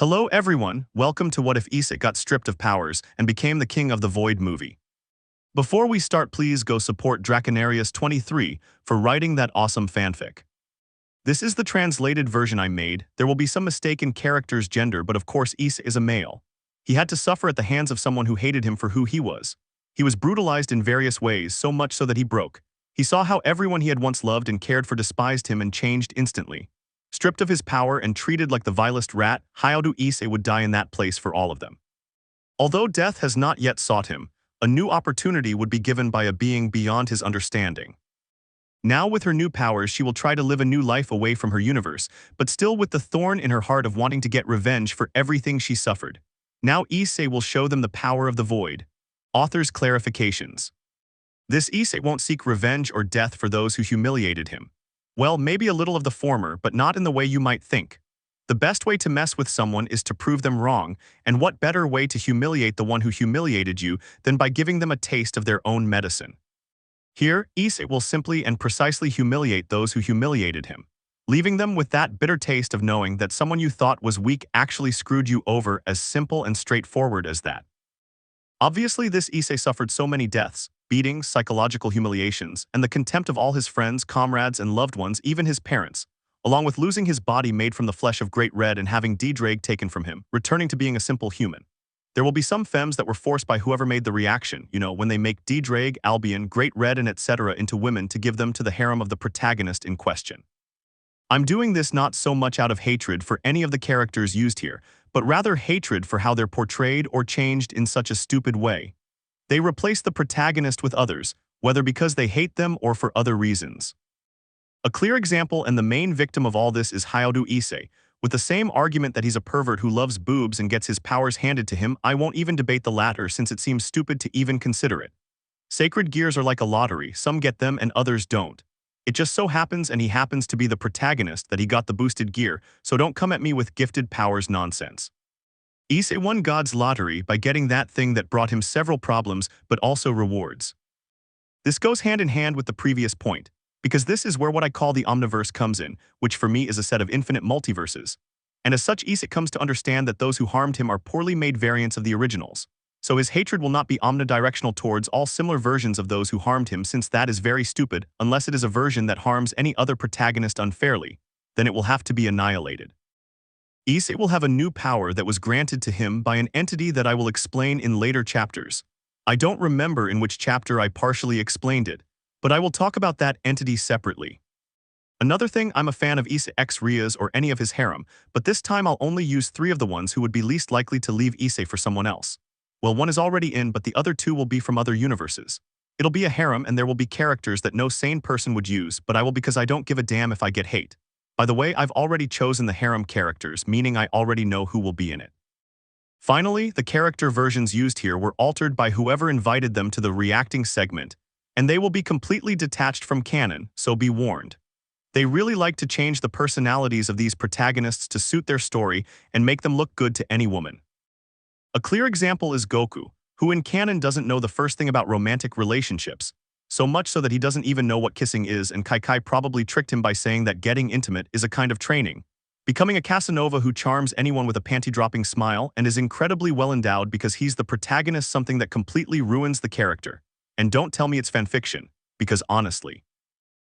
Hello everyone, welcome to What If Issei got stripped of powers and became the king of the Void movie. Before we start, please go support Draconarius23 for writing that awesome fanfic. This is the translated version I made. There will be some mistake in character's gender, but of course Issei is a male. He had to suffer at the hands of someone who hated him for who he was. He was brutalized in various ways, so much so that he broke. He saw how everyone he had once loved and cared for despised him and changed instantly. Stripped of his power and treated like the vilest rat, Issei would die in that place for all of them. Although death has not yet sought him, a new opportunity would be given by a being beyond his understanding. Now with her new powers, she will try to live a new life away from her universe, but still with the thorn in her heart of wanting to get revenge for everything she suffered. Now Issei will show them the power of the void. Author's clarifications. This Issei won't seek revenge or death for those who humiliated him. Well, maybe a little of the former, but not in the way you might think. The best way to mess with someone is to prove them wrong, and what better way to humiliate the one who humiliated you than by giving them a taste of their own medicine? Here, Issei will simply and precisely humiliate those who humiliated him, leaving them with that bitter taste of knowing that someone you thought was weak actually screwed you over, as simple and straightforward as that. Obviously, this Issei suffered so many deaths, beatings, psychological humiliations, and the contempt of all his friends, comrades, and loved ones, even his parents, along with losing his body made from the flesh of Great Red and having D-Drag taken from him, returning to being a simple human. There will be some femmes that were forced by whoever made the reaction, when they make D-Drag, Albion, Great Red, and etc. into women to give them to the harem of the protagonist in question. I'm doing this not so much out of hatred for any of the characters used here, but rather hatred for how they're portrayed or changed in such a stupid way. They replace the protagonist with others, whether because they hate them or for other reasons. A clear example and the main victim of all this is Issei, with the same argument that he's a pervert who loves boobs and gets his powers handed to him. I won't even debate the latter since it seems stupid to even consider it. Sacred gears are like a lottery, some get them and others don't. It just so happens, and he happens to be the protagonist, that he got the boosted gear, so don't come at me with gifted powers nonsense. Issei won God's lottery by getting that thing that brought him several problems but also rewards. This goes hand in hand with the previous point, because this is where what I call the omniverse comes in, which for me is a set of infinite multiverses. And as such, Issei comes to understand that those who harmed him are poorly made variants of the originals. So his hatred will not be omnidirectional towards all similar versions of those who harmed him, since that is very stupid. Unless it is a version that harms any other protagonist unfairly, then it will have to be annihilated. Issei will have a new power that was granted to him by an entity that I will explain in later chapters. I don't remember in which chapter I partially explained it, but I will talk about that entity separately. Another thing, I'm a fan of Issei x Rias or any of his harem, but this time I'll only use 3 of the ones who would be least likely to leave Issei for someone else. Well, one is already in, but the other 2 will be from other universes. It'll be a harem and there will be characters that no sane person would use, but I will because I don't give a damn if I get hate. By the way, I've already chosen the harem characters, meaning I already know who will be in it. Finally, the character versions used here were altered by whoever invited them to the reacting segment, and they will be completely detached from canon, so be warned. They really like to change the personalities of these protagonists to suit their story and make them look good to any woman. A clear example is Goku, who in canon doesn't know the first thing about romantic relationships, so much so that he doesn't even know what kissing is, and Kai probably tricked him by saying that getting intimate is a kind of training. Becoming a Casanova who charms anyone with a panty-dropping smile and is incredibly well-endowed because he's the protagonist, something that completely ruins the character. And don't tell me it's fanfiction, because honestly,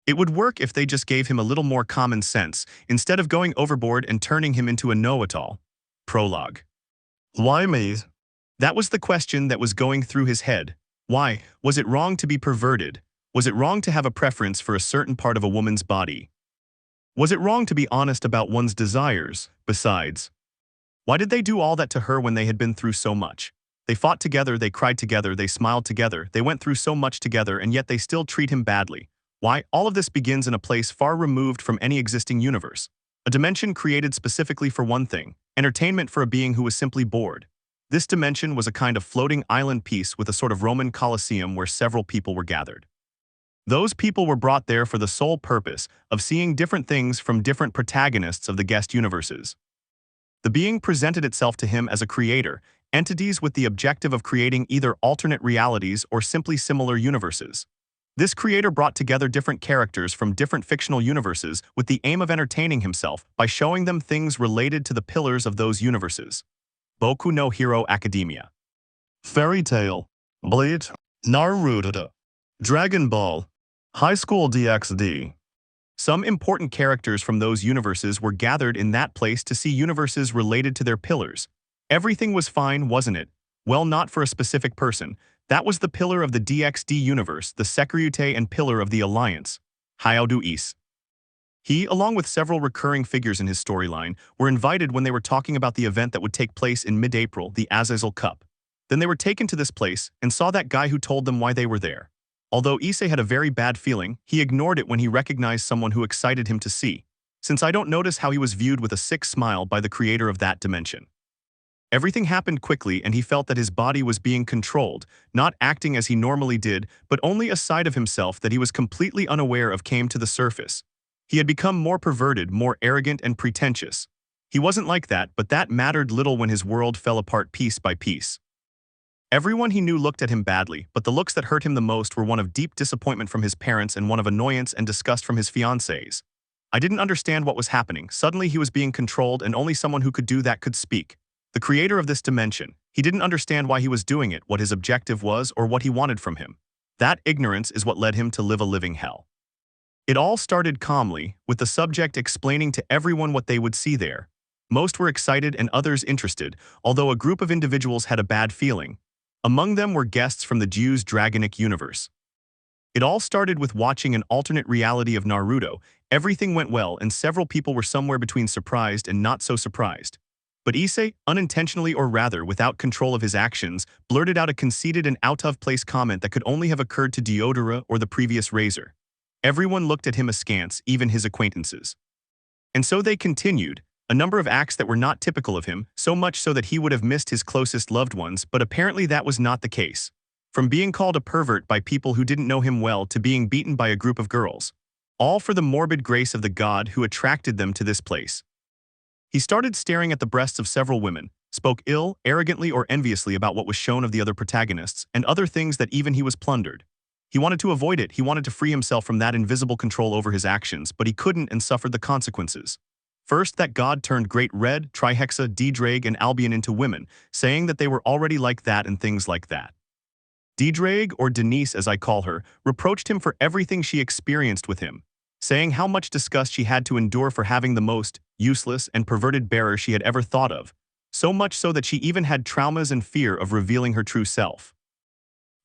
it would work if they just gave him a little more common sense, instead of going overboard and turning him into a know-it-all. Prologue. Why me? That was the question that was going through his head. Why? Was it wrong to be perverted? Was it wrong to have a preference for a certain part of a woman's body? Was it wrong to be honest about one's desires? Besides, why did they do all that to her when they had been through so much? They fought together, they cried together, they smiled together, they went through so much together, and yet they still treat him badly. Why? All of this begins in a place far removed from any existing universe. A dimension created specifically for one thing, entertainment for a being who was simply bored. This dimension was a kind of floating island piece with a sort of Roman Colosseum where several people were gathered. Those people were brought there for the sole purpose of seeing different things from different protagonists of the guest universes. The being presented itself to him as a creator, entities with the objective of creating either alternate realities or simply similar universes. This creator brought together different characters from different fictional universes with the aim of entertaining himself by showing them things related to the pillars of those universes. Boku no Hero Academia, Fairy Tail, Bullied, Naruto, Dragon Ball, High School DxD. Some important characters from those universes were gathered in that place to see universes related to their pillars. Everything was fine, wasn't it? Well, not for a specific person. That was the pillar of the DxD universe, the Sekiryuutei, and pillar of the Alliance, Issei. He, along with several recurring figures in his storyline, were invited when they were talking about the event that would take place in mid-April, the Azazel Cup. Then they were taken to this place and saw that guy who told them why they were there. Although Issei had a very bad feeling, he ignored it when he recognized someone who excited him to see, since I don't notice how he was viewed with a sick smile by the creator of that dimension. Everything happened quickly and he felt that his body was being controlled, not acting as he normally did, but only a side of himself that he was completely unaware of came to the surface. He had become more perverted, more arrogant and pretentious. He wasn't like that, but that mattered little when his world fell apart piece by piece. Everyone he knew looked at him badly, but the looks that hurt him the most were one of deep disappointment from his parents and one of annoyance and disgust from his fiancées. I didn't understand what was happening. Suddenly he was being controlled and only someone who could do that could speak. The creator of this dimension. He didn't understand why he was doing it, what his objective was, or what he wanted from him. That ignorance is what led him to live a living hell. It all started calmly, with the subject explaining to everyone what they would see there. Most were excited and others interested, although a group of individuals had a bad feeling. Among them were guests from the Jews' Dragonic universe. It all started with watching an alternate reality of Naruto. Everything went well and several people were somewhere between surprised and not so surprised. But Issei, unintentionally or rather without control of his actions, blurted out a conceited and out-of-place comment that could only have occurred to Deodora or the previous Razor. Everyone looked at him askance, even his acquaintances. And so they continued, a number of acts that were not typical of him, so much so that he would have missed his closest loved ones, but apparently that was not the case. From being called a pervert by people who didn't know him well to being beaten by a group of girls. All for the morbid grace of the god who attracted them to this place. He started staring at the breasts of several women, spoke ill, arrogantly or enviously about what was shown of the other protagonists, and other things that even he was plundered. He wanted to avoid it, he wanted to free himself from that invisible control over his actions, but he couldn't and suffered the consequences. First, that god turned Great Red, Trihexa, D-Drake, and Albion into women, saying that they were already like that and things like that. D-Drake, or Denise as I call her, reproached him for everything she experienced with him, saying how much disgust she had to endure for having the most useless and perverted bearer she had ever thought of, so much so that she even had traumas and fear of revealing her true self.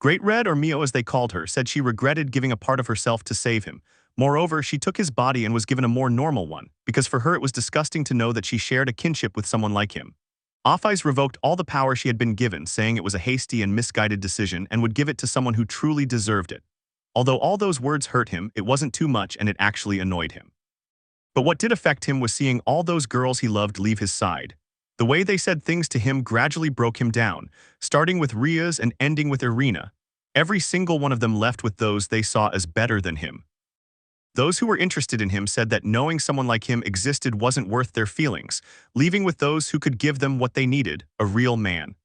Great Red, or Mio as they called her, said she regretted giving a part of herself to save him. Moreover, she took his body and was given a more normal one, because for her it was disgusting to know that she shared a kinship with someone like him. Aphais revoked all the power she had been given, saying it was a hasty and misguided decision and would give it to someone who truly deserved it. Although all those words hurt him, it wasn't too much and it actually annoyed him. But what did affect him was seeing all those girls he loved leave his side. The way they said things to him gradually broke him down, starting with Rias and ending with Irina. Every single one of them left with those they saw as better than him. Those who were interested in him said that knowing someone like him existed wasn't worth their feelings, leaving with those who could give them what they needed, a real man.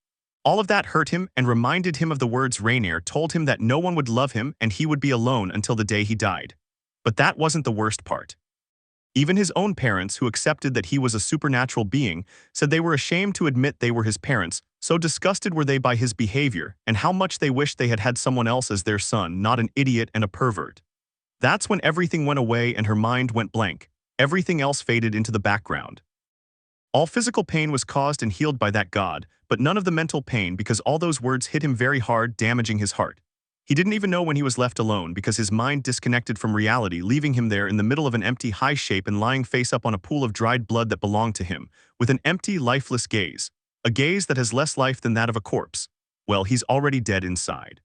All of that hurt him and reminded him of the words Rainier told him that no one would love him and he would be alone until the day he died. But that wasn't the worst part. Even his own parents, who accepted that he was a supernatural being, said they were ashamed to admit they were his parents, so disgusted were they by his behavior and how much they wished they had had someone else as their son, not an idiot and a pervert. That's when everything went away and her mind went blank. Everything else faded into the background. All physical pain was caused and healed by that god, but none of the mental pain because all those words hit him very hard, damaging his heart. He didn't even know when he was left alone because his mind disconnected from reality, leaving him there in the middle of an empty high shape and lying face up on a pool of dried blood that belonged to him, with an empty, lifeless gaze. A gaze that has less life than that of a corpse. Well, he's already dead inside.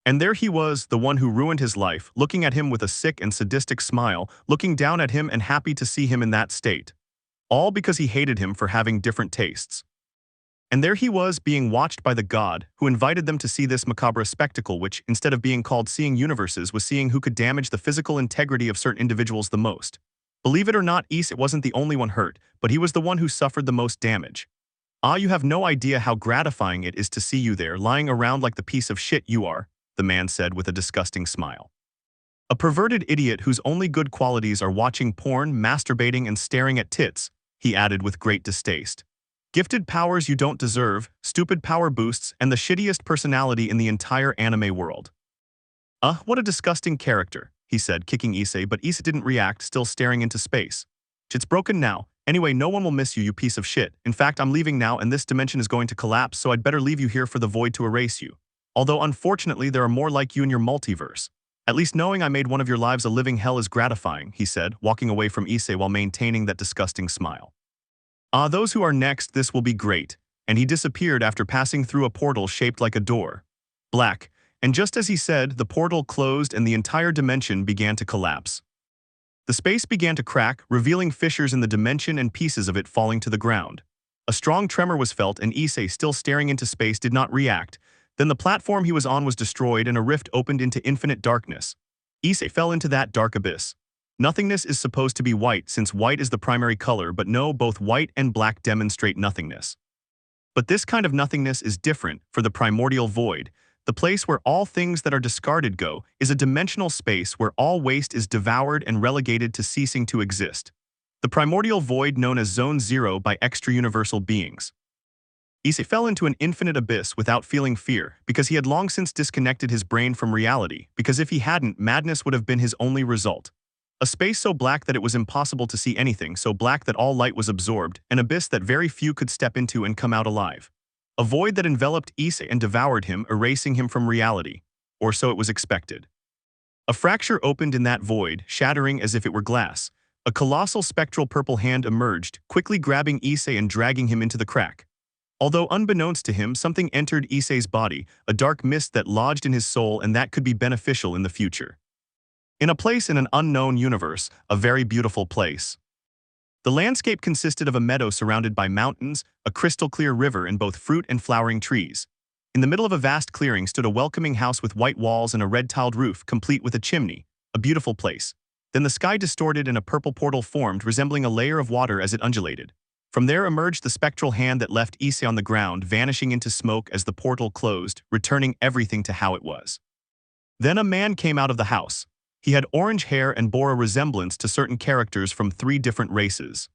And there he was, the one who ruined his life, looking at him with a sick and sadistic smile, looking down at him and happy to see him in that state. All because he hated him for having different tastes. And there he was, being watched by the god, who invited them to see this macabre spectacle which, instead of being called seeing universes, was seeing who could damage the physical integrity of certain individuals the most. Believe it or not, Issei wasn't the only one hurt, but he was the one who suffered the most damage. Ah, you have no idea how gratifying it is to see you there, lying around like the piece of shit you are, the man said with a disgusting smile. A perverted idiot whose only good qualities are watching porn, masturbating, and staring at tits, he added with great distaste. Gifted powers you don't deserve, stupid power boosts, and the shittiest personality in the entire anime world. What a disgusting character, he said, kicking Issei, but Issei didn't react, still staring into space. It's broken now. Anyway, no one will miss you, you piece of shit. In fact, I'm leaving now and this dimension is going to collapse, so I'd better leave you here for the void to erase you. Although unfortunately there are more like you in your multiverse. At least knowing I made one of your lives a living hell is gratifying, he said, walking away from Issei while maintaining that disgusting smile. Those who are next, this will be great. And he disappeared after passing through a portal shaped like a door. Black. And just as he said, the portal closed and the entire dimension began to collapse. The space began to crack, revealing fissures in the dimension and pieces of it falling to the ground. A strong tremor was felt and Issei, still staring into space, did not react. Then the platform he was on was destroyed and a rift opened into infinite darkness. Issei fell into that dark abyss. Nothingness is supposed to be white since white is the primary color, but no, both white and black demonstrate nothingness. But this kind of nothingness is different. For the Primordial Void, the place where all things that are discarded go, is a dimensional space where all waste is devoured and relegated to ceasing to exist. The Primordial Void known as Zone Zero by extra-universal beings. Issei fell into an infinite abyss without feeling fear, because he had long since disconnected his brain from reality, because if he hadn't, madness would have been his only result. A space so black that it was impossible to see anything, so black that all light was absorbed, an abyss that very few could step into and come out alive. A void that enveloped Issei and devoured him, erasing him from reality. Or so it was expected. A fracture opened in that void, shattering as if it were glass. A colossal spectral purple hand emerged, quickly grabbing Issei and dragging him into the crack. Although unbeknownst to him, something entered Issei's body, a dark mist that lodged in his soul and that could be beneficial in the future. In a place in an unknown universe, a very beautiful place. The landscape consisted of a meadow surrounded by mountains, a crystal-clear river and both fruit and flowering trees. In the middle of a vast clearing stood a welcoming house with white walls and a red-tiled roof, complete with a chimney, a beautiful place. Then the sky distorted and a purple portal formed, resembling a layer of water as it undulated. From there emerged the spectral hand that left Issei on the ground, vanishing into smoke as the portal closed, returning everything to how it was. Then a man came out of the house. He had orange hair and bore a resemblance to certain characters from 3 different races.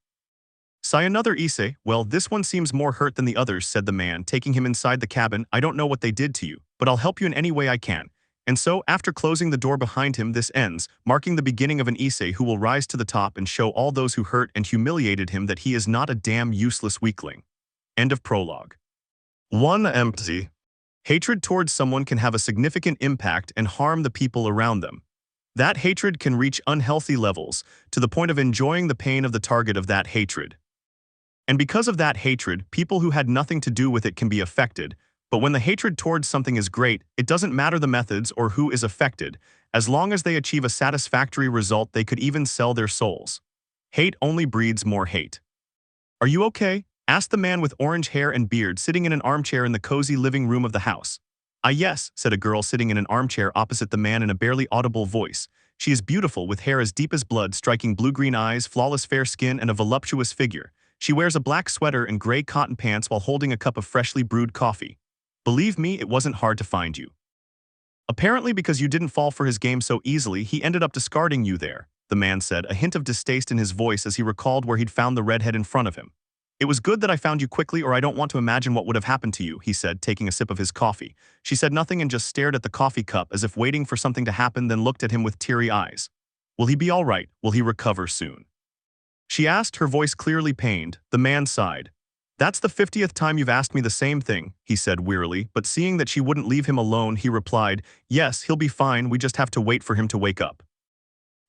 Sigh another Issei, well, this one seems more hurt than the others, said the man, taking him inside the cabin. I don't know what they did to you, but I'll help you in any way I can. And so, after closing the door behind him, this ends, marking the beginning of an Issei who will rise to the top and show all those who hurt and humiliated him that he is not a damn useless weakling. End of prologue. 1. Empty. Hatred towards someone can have a significant impact and harm the people around them. That hatred can reach unhealthy levels, to the point of enjoying the pain of the target of that hatred. And because of that hatred, people who had nothing to do with it can be affected, but when the hatred towards something is great, it doesn't matter the methods or who is affected, as long as they achieve a satisfactory result they could even sell their souls. Hate only breeds more hate. Are you okay? Asked the man with orange hair and beard sitting in an armchair in the cozy living room of the house. Yes, said a girl sitting in an armchair opposite the man in a barely audible voice. She is beautiful with hair as deep as blood, striking blue-green eyes, flawless fair skin, and a voluptuous figure. She wears a black sweater and gray cotton pants while holding a cup of freshly brewed coffee. Believe me, it wasn't hard to find you. Apparently because you didn't fall for his game so easily, he ended up discarding you there, the man said, a hint of distaste in his voice as he recalled where he'd found the redhead in front of him. It was good that I found you quickly or I don't want to imagine what would have happened to you, he said, taking a sip of his coffee. She said nothing and just stared at the coffee cup as if waiting for something to happen, then looked at him with teary eyes. Will he be all right? Will he recover soon? She asked, her voice clearly pained. The man sighed. That's the 50th time you've asked me the same thing, he said wearily, but seeing that she wouldn't leave him alone, he replied, yes, he'll be fine, we just have to wait for him to wake up.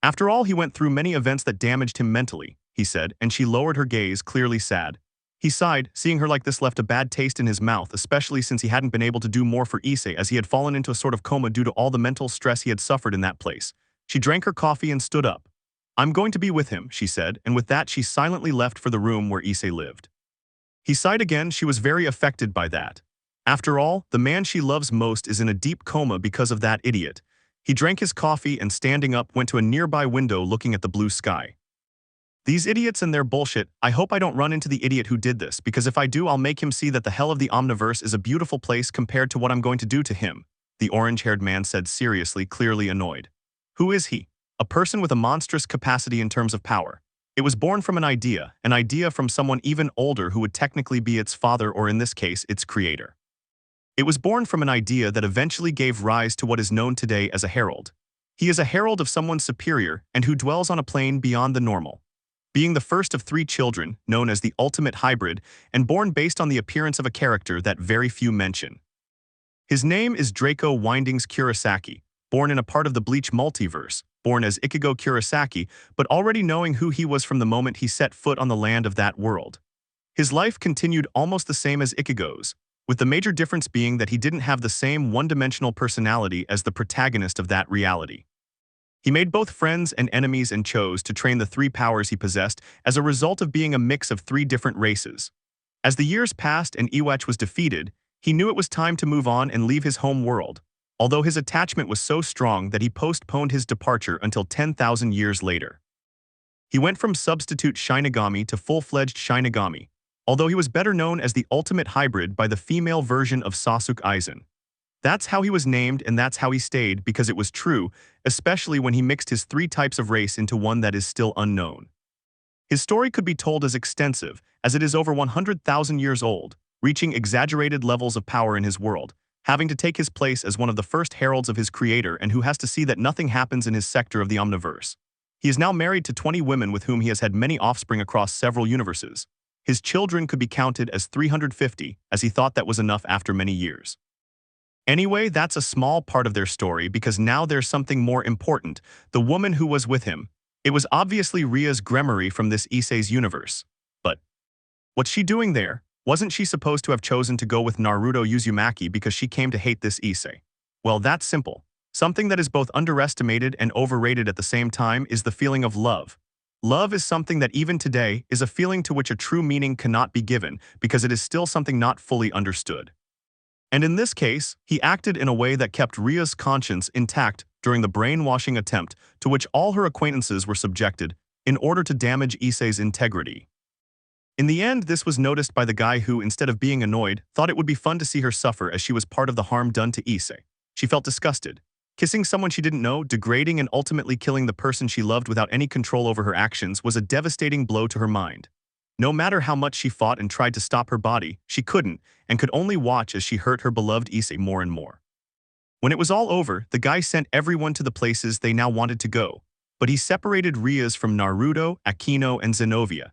After all, he went through many events that damaged him mentally, he said, and she lowered her gaze, clearly sad. He sighed, seeing her like this left a bad taste in his mouth, especially since he hadn't been able to do more for Issei as he had fallen into a sort of coma due to all the mental stress he had suffered in that place. She drank her coffee and stood up. I'm going to be with him, she said, and with that she silently left for the room where Issei lived. He sighed again. She was very affected by that. After all, the man she loves most is in a deep coma because of that idiot. He drank his coffee and standing up went to a nearby window looking at the blue sky. These idiots and their bullshit, I hope I don't run into the idiot who did this, because if I do I'll make him see that the hell of the Omniverse is a beautiful place compared to what I'm going to do to him, the orange-haired man said seriously, clearly annoyed. Who is he? A person with a monstrous capacity in terms of power. It was born from an idea from someone even older who would technically be its father or in this case, its creator. It was born from an idea that eventually gave rise to what is known today as a herald. He is a herald of someone superior and who dwells on a plane beyond the normal. Being the first of 3 children, known as the ultimate hybrid, and born based on the appearance of a character that very few mention. His name is Draco Windings Kurosaki, born in a part of the Bleach multiverse, born as Ichigo Kurosaki, but already knowing who he was from the moment he set foot on the land of that world. His life continued almost the same as Ichigo's, with the major difference being that he didn't have the same one-dimensional personality as the protagonist of that reality. He made both friends and enemies and chose to train the 3 powers he possessed as a result of being a mix of 3 different races. As the years passed and Iwatch was defeated, he knew it was time to move on and leave his home world, although his attachment was so strong that he postponed his departure until 10,000 years later. He went from substitute Shinigami to full-fledged Shinigami, although he was better known as the ultimate hybrid by the female version of Sasuke Aizen. That's how he was named and that's how he stayed because it was true, especially when he mixed his 3 types of race into one that is still unknown. His story could be told as extensive, as it is over 100,000 years old, reaching exaggerated levels of power in his world, having to take his place as one of the first heralds of his creator and who has to see that nothing happens in his sector of the Omniverse. He is now married to 20 women with whom he has had many offspring across several universes. His children could be counted as 350, as he thought that was enough after many years. Anyway, that's a small part of their story because now there's something more important, the woman who was with him. It was obviously Rias Gremory from this Issei's universe. But what's she doing there? Wasn't she supposed to have chosen to go with Naruto Uzumaki because she came to hate this Issei? Well, that's simple. Something that is both underestimated and overrated at the same time is the feeling of love. Love is something that even today is a feeling to which a true meaning cannot be given because it is still something not fully understood. And in this case, he acted in a way that kept Ria's conscience intact during the brainwashing attempt to which all her acquaintances were subjected in order to damage Issei's integrity. In the end, this was noticed by the guy who, instead of being annoyed, thought it would be fun to see her suffer as she was part of the harm done to Issei. She felt disgusted. Kissing someone she didn't know, degrading and ultimately killing the person she loved without any control over her actions was a devastating blow to her mind. No matter how much she fought and tried to stop her body, she couldn't, and could only watch as she hurt her beloved Issei more and more. When it was all over, the guy sent everyone to the places they now wanted to go, but he separated Rias from Naruto, Akino, and Zenovia.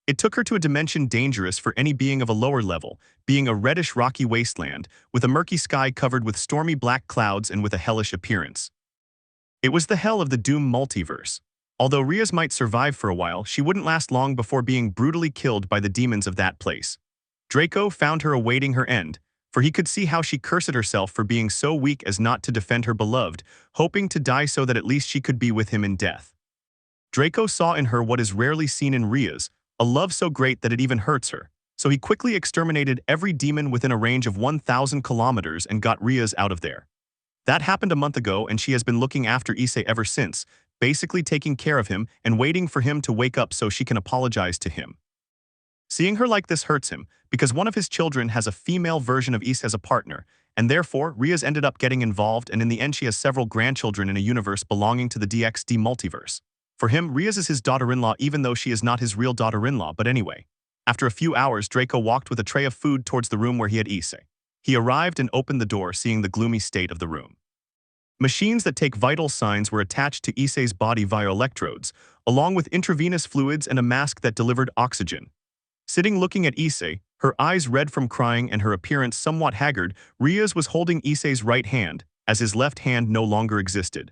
It took her to a dimension dangerous for any being of a lower level, being a reddish rocky wasteland, with a murky sky covered with stormy black clouds and with a hellish appearance. It was the hell of the Doom multiverse. Although Rias might survive for a while, she wouldn't last long before being brutally killed by the demons of that place. Draco found her awaiting her end, for he could see how she cursed herself for being so weak as not to defend her beloved, hoping to die so that at least she could be with him in death. Draco saw in her what is rarely seen in Rias, a love so great that it even hurts her, so he quickly exterminated every demon within a range of 1,000 kilometers and got Rias out of there. That happened a month ago and she has been looking after Issei ever since, basically taking care of him and waiting for him to wake up so she can apologize to him. Seeing her like this hurts him, because one of his children has a female version of Issei as a partner, and therefore Rias ended up getting involved and in the end she has several grandchildren in a universe belonging to the DXD multiverse. For him, Rias is his daughter-in-law even though she is not his real daughter-in-law, but anyway. After a few hours, Draco walked with a tray of food towards the room where he had Issei. He arrived and opened the door, seeing the gloomy state of the room. Machines that take vital signs were attached to Issei's body via electrodes, along with intravenous fluids and a mask that delivered oxygen. Sitting looking at Issei, her eyes red from crying and her appearance somewhat haggard, Rias was holding Issei's right hand, as his left hand no longer existed.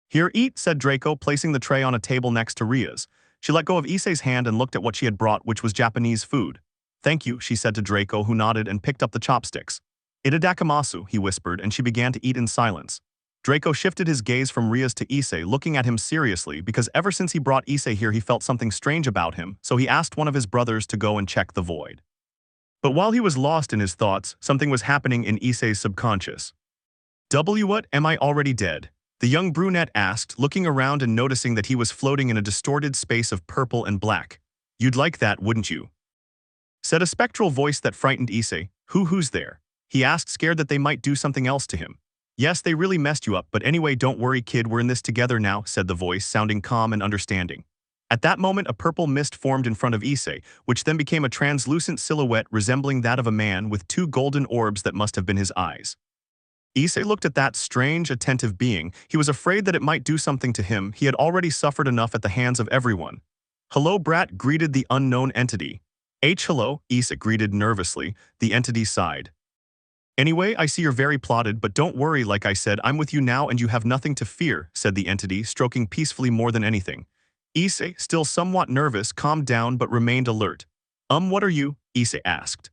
"Here, eat," said Draco, placing the tray on a table next to Rias. She let go of Issei's hand and looked at what she had brought, which was Japanese food. "Thank you," she said to Draco, who nodded and picked up the chopsticks. "Itadakimasu," he whispered, and she began to eat in silence. Draco shifted his gaze from Rias to Issei, looking at him seriously because ever since he brought Issei here he felt something strange about him, so he asked one of his brothers to go and check the void. But while he was lost in his thoughts, something was happening in Issei's subconscious. What, am I already dead?" the young brunette asked, looking around and noticing that he was floating in a distorted space of purple and black. "You'd like that, wouldn't you?" said a spectral voice that frightened Issei. Who's there?" he asked, scared that they might do something else to him. Yes, they really messed you up, but anyway, don't worry, kid, we're in this together now, said the voice, sounding calm and understanding. At that moment, a purple mist formed in front of Issei, which then became a translucent silhouette resembling that of a man with two golden orbs that must have been his eyes. Issei looked at that strange, attentive being. He was afraid that it might do something to him. He had already suffered enough at the hands of everyone. Hello, brat, greeted the unknown entity. Hello, Issei greeted nervously. The entity sighed. Anyway, I see you're very plotted, but don't worry, like I said, I'm with you now and you have nothing to fear, said the entity, stroking peacefully more than anything. Issei, still somewhat nervous, calmed down but remained alert. What are you? Issei asked.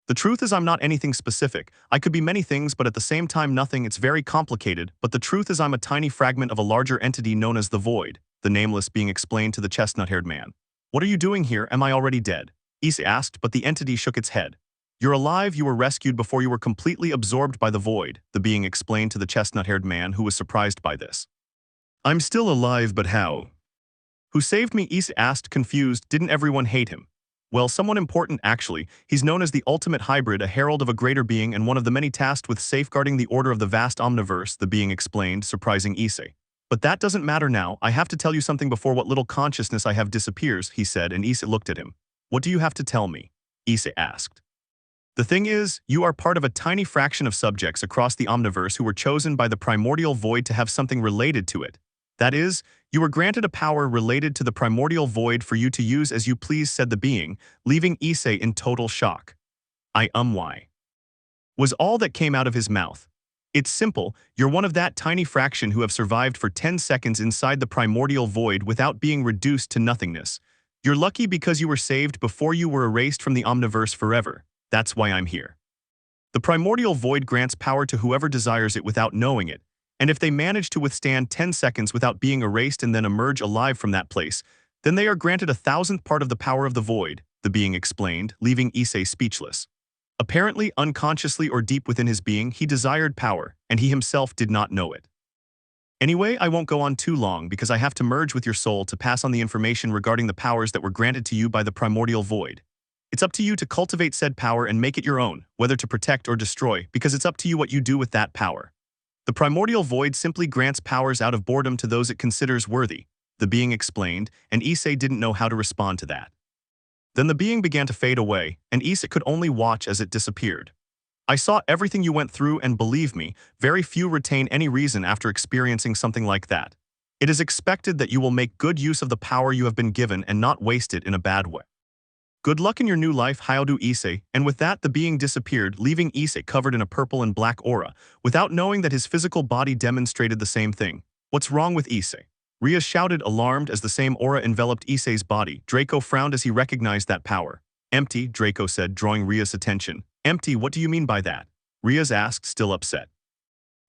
The truth is I'm not anything specific. I could be many things, but at the same time nothing. It's very complicated, but the truth is I'm a tiny fragment of a larger entity known as the Void, the nameless being explained to the chestnut-haired man. What are you doing here? Am I already dead? Issei asked, but the entity shook its head. You're alive, you were rescued before you were completely absorbed by the Void, the being explained to the chestnut-haired man who was surprised by this. I'm still alive, but how? Who saved me? Issei asked, confused. Didn't everyone hate him? Well, someone important actually. He's known as the ultimate hybrid, a herald of a greater being and one of the many tasked with safeguarding the order of the vast omniverse, the being explained, surprising Issei. But that doesn't matter now. I have to tell you something before what little consciousness I have disappears, he said, and Issei looked at him. What do you have to tell me? Issei asked. The thing is, you are part of a tiny fraction of subjects across the omniverse who were chosen by the Primordial Void to have something related to it. That is, you were granted a power related to the Primordial Void for you to use as you please, said the being, leaving Issei in total shock. Why? Was all that came out of his mouth. It's simple, you're one of that tiny fraction who have survived for 10 seconds inside the Primordial Void without being reduced to nothingness. You're lucky because you were saved before you were erased from the omniverse forever. That's why I'm here. The Primordial Void grants power to whoever desires it without knowing it, and if they manage to withstand 10 seconds without being erased and then emerge alive from that place, then they are granted 1,000th part of the power of the Void, the being explained, leaving Issei speechless. Apparently, unconsciously or deep within his being, he desired power, and he himself did not know it. Anyway, I won't go on too long because I have to merge with your soul to pass on the information regarding the powers that were granted to you by the Primordial Void. It's up to you to cultivate said power and make it your own, whether to protect or destroy, because it's up to you what you do with that power. The Primordial Void simply grants powers out of boredom to those it considers worthy, the being explained, and Issei didn't know how to respond to that. Then the being began to fade away, and Issei could only watch as it disappeared. I saw everything you went through, and believe me, very few retain any reason after experiencing something like that. It is expected that you will make good use of the power you have been given and not waste it in a bad way. Good luck in your new life, Hyōdo Issei, and with that the being disappeared, leaving Issei covered in a purple and black aura, without knowing that his physical body demonstrated the same thing. What's wrong with Issei? Rias shouted, alarmed, as the same aura enveloped Issei's body. Draco frowned as he recognized that power. Empty, Draco said, drawing Rias' attention. Empty, what do you mean by that? Rias asked, still upset.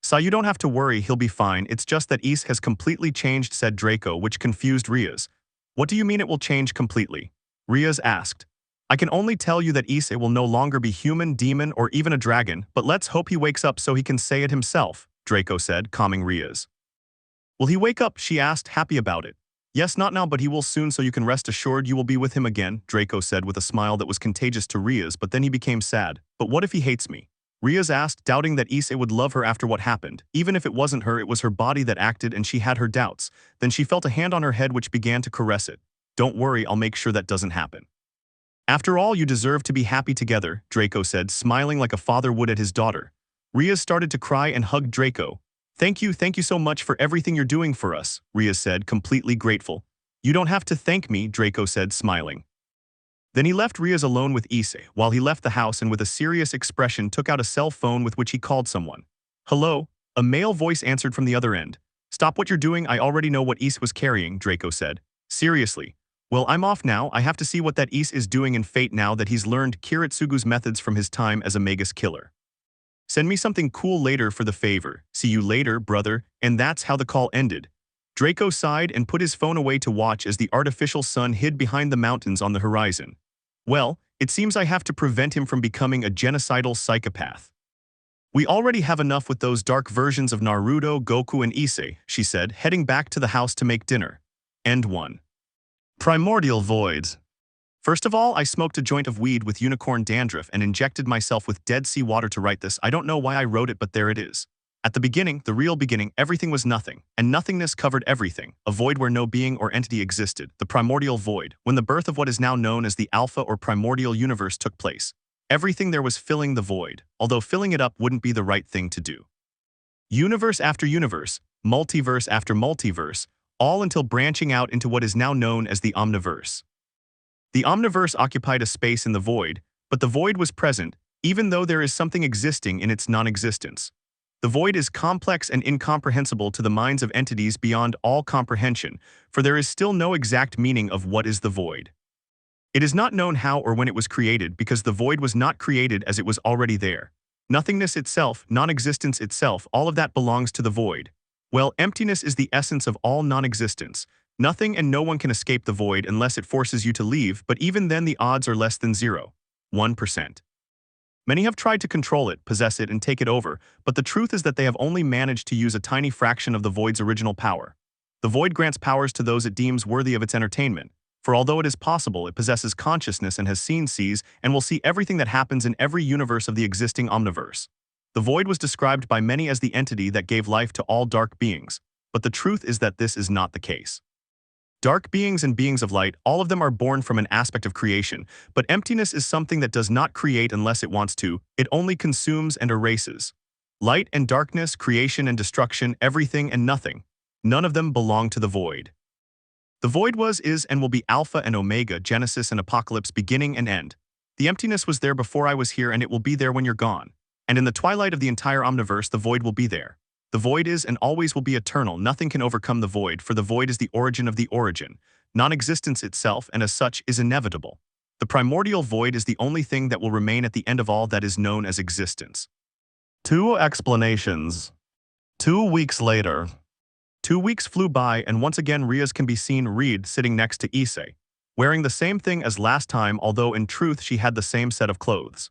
So you don't have to worry, he'll be fine, it's just that Issei has completely changed, said Draco, which confused Rias. What do you mean it will change completely? Rias asked. I can only tell you that Issei will no longer be human, demon, or even a dragon, but let's hope he wakes up so he can say it himself, Draco said, calming Rias. Will he wake up? She asked, happy about it. Yes, not now, but he will soon, so you can rest assured you will be with him again, Draco said with a smile that was contagious to Rias, but then he became sad. But what if he hates me? Rias asked, doubting that Issei would love her after what happened. Even if it wasn't her, it was her body that acted and she had her doubts. Then she felt a hand on her head which began to caress it. Don't worry, I'll make sure that doesn't happen. After all, you deserve to be happy together, Draco said, smiling like a father would at his daughter. Rias started to cry and hugged Draco. Thank you so much for everything you're doing for us, Rias said, completely grateful. You don't have to thank me, Draco said, smiling. Then he left Rias alone with Issei, while he left the house and with a serious expression took out a cell phone with which he called someone. Hello? A male voice answered from the other end. Stop what you're doing, I already know what Issei was carrying, Draco said. Seriously. Well, I'm off now, I have to see what that Issei is doing in Fate now that he's learned Kiritsugu's methods from his time as a Magus killer. Send me something cool later for the favor. See you later, brother, and that's how the call ended. Draco sighed and put his phone away to watch as the artificial sun hid behind the mountains on the horizon. Well, it seems I have to prevent him from becoming a genocidal psychopath. We already have enough with those dark versions of Naruto, Goku, and Issei, she said, heading back to the house to make dinner. End 1. Primordial Void. First of all, I smoked a joint of weed with unicorn dandruff and injected myself with Dead Sea water to write this. I don't know why I wrote it, but there it is. At the beginning, the real beginning, everything was nothing, and nothingness covered everything, a void where no being or entity existed, the primordial void, when the birth of what is now known as the Alpha or primordial universe took place. Everything there was filling the void, although filling it up wouldn't be the right thing to do. Universe after universe, multiverse after multiverse, all until branching out into what is now known as the Omniverse. The Omniverse occupied a space in the void, but the void was present, even though there is something existing in its non-existence. The void is complex and incomprehensible to the minds of entities beyond all comprehension, for there is still no exact meaning of what is the void. It is not known how or when it was created because the void was not created as it was already there. Nothingness itself, non-existence itself, all of that belongs to the void. Well, emptiness is the essence of all non-existence. Nothing and no one can escape the void unless it forces you to leave, but even then the odds are less than 0.1%. Many have tried to control it, possess it, and take it over, but the truth is that they have only managed to use a tiny fraction of the void's original power. The void grants powers to those it deems worthy of its entertainment, for although it is possible, it possesses consciousness and has seen, sees, and will see everything that happens in every universe of the existing omniverse. The void was described by many as the entity that gave life to all dark beings, but the truth is that this is not the case. Dark beings and beings of light, all of them are born from an aspect of creation, but emptiness is something that does not create unless it wants to, it only consumes and erases. Light and darkness, creation and destruction, everything and nothing. None of them belong to the void. The void was, is, and will be Alpha and Omega, Genesis and Apocalypse, beginning and end. The emptiness was there before I was here and it will be there when you're gone. And in the twilight of the entire omniverse, the void will be there. The void is and always will be eternal. Nothing can overcome the void, for the void is the origin of the origin. Non-existence itself, and as such, is inevitable. The primordial void is the only thing that will remain at the end of all that is known as existence. 2 explanations. 2 weeks later. 2 weeks flew by, and once again Rias can be seen sitting next to Issei, wearing the same thing as last time, although in truth she had the same set of clothes.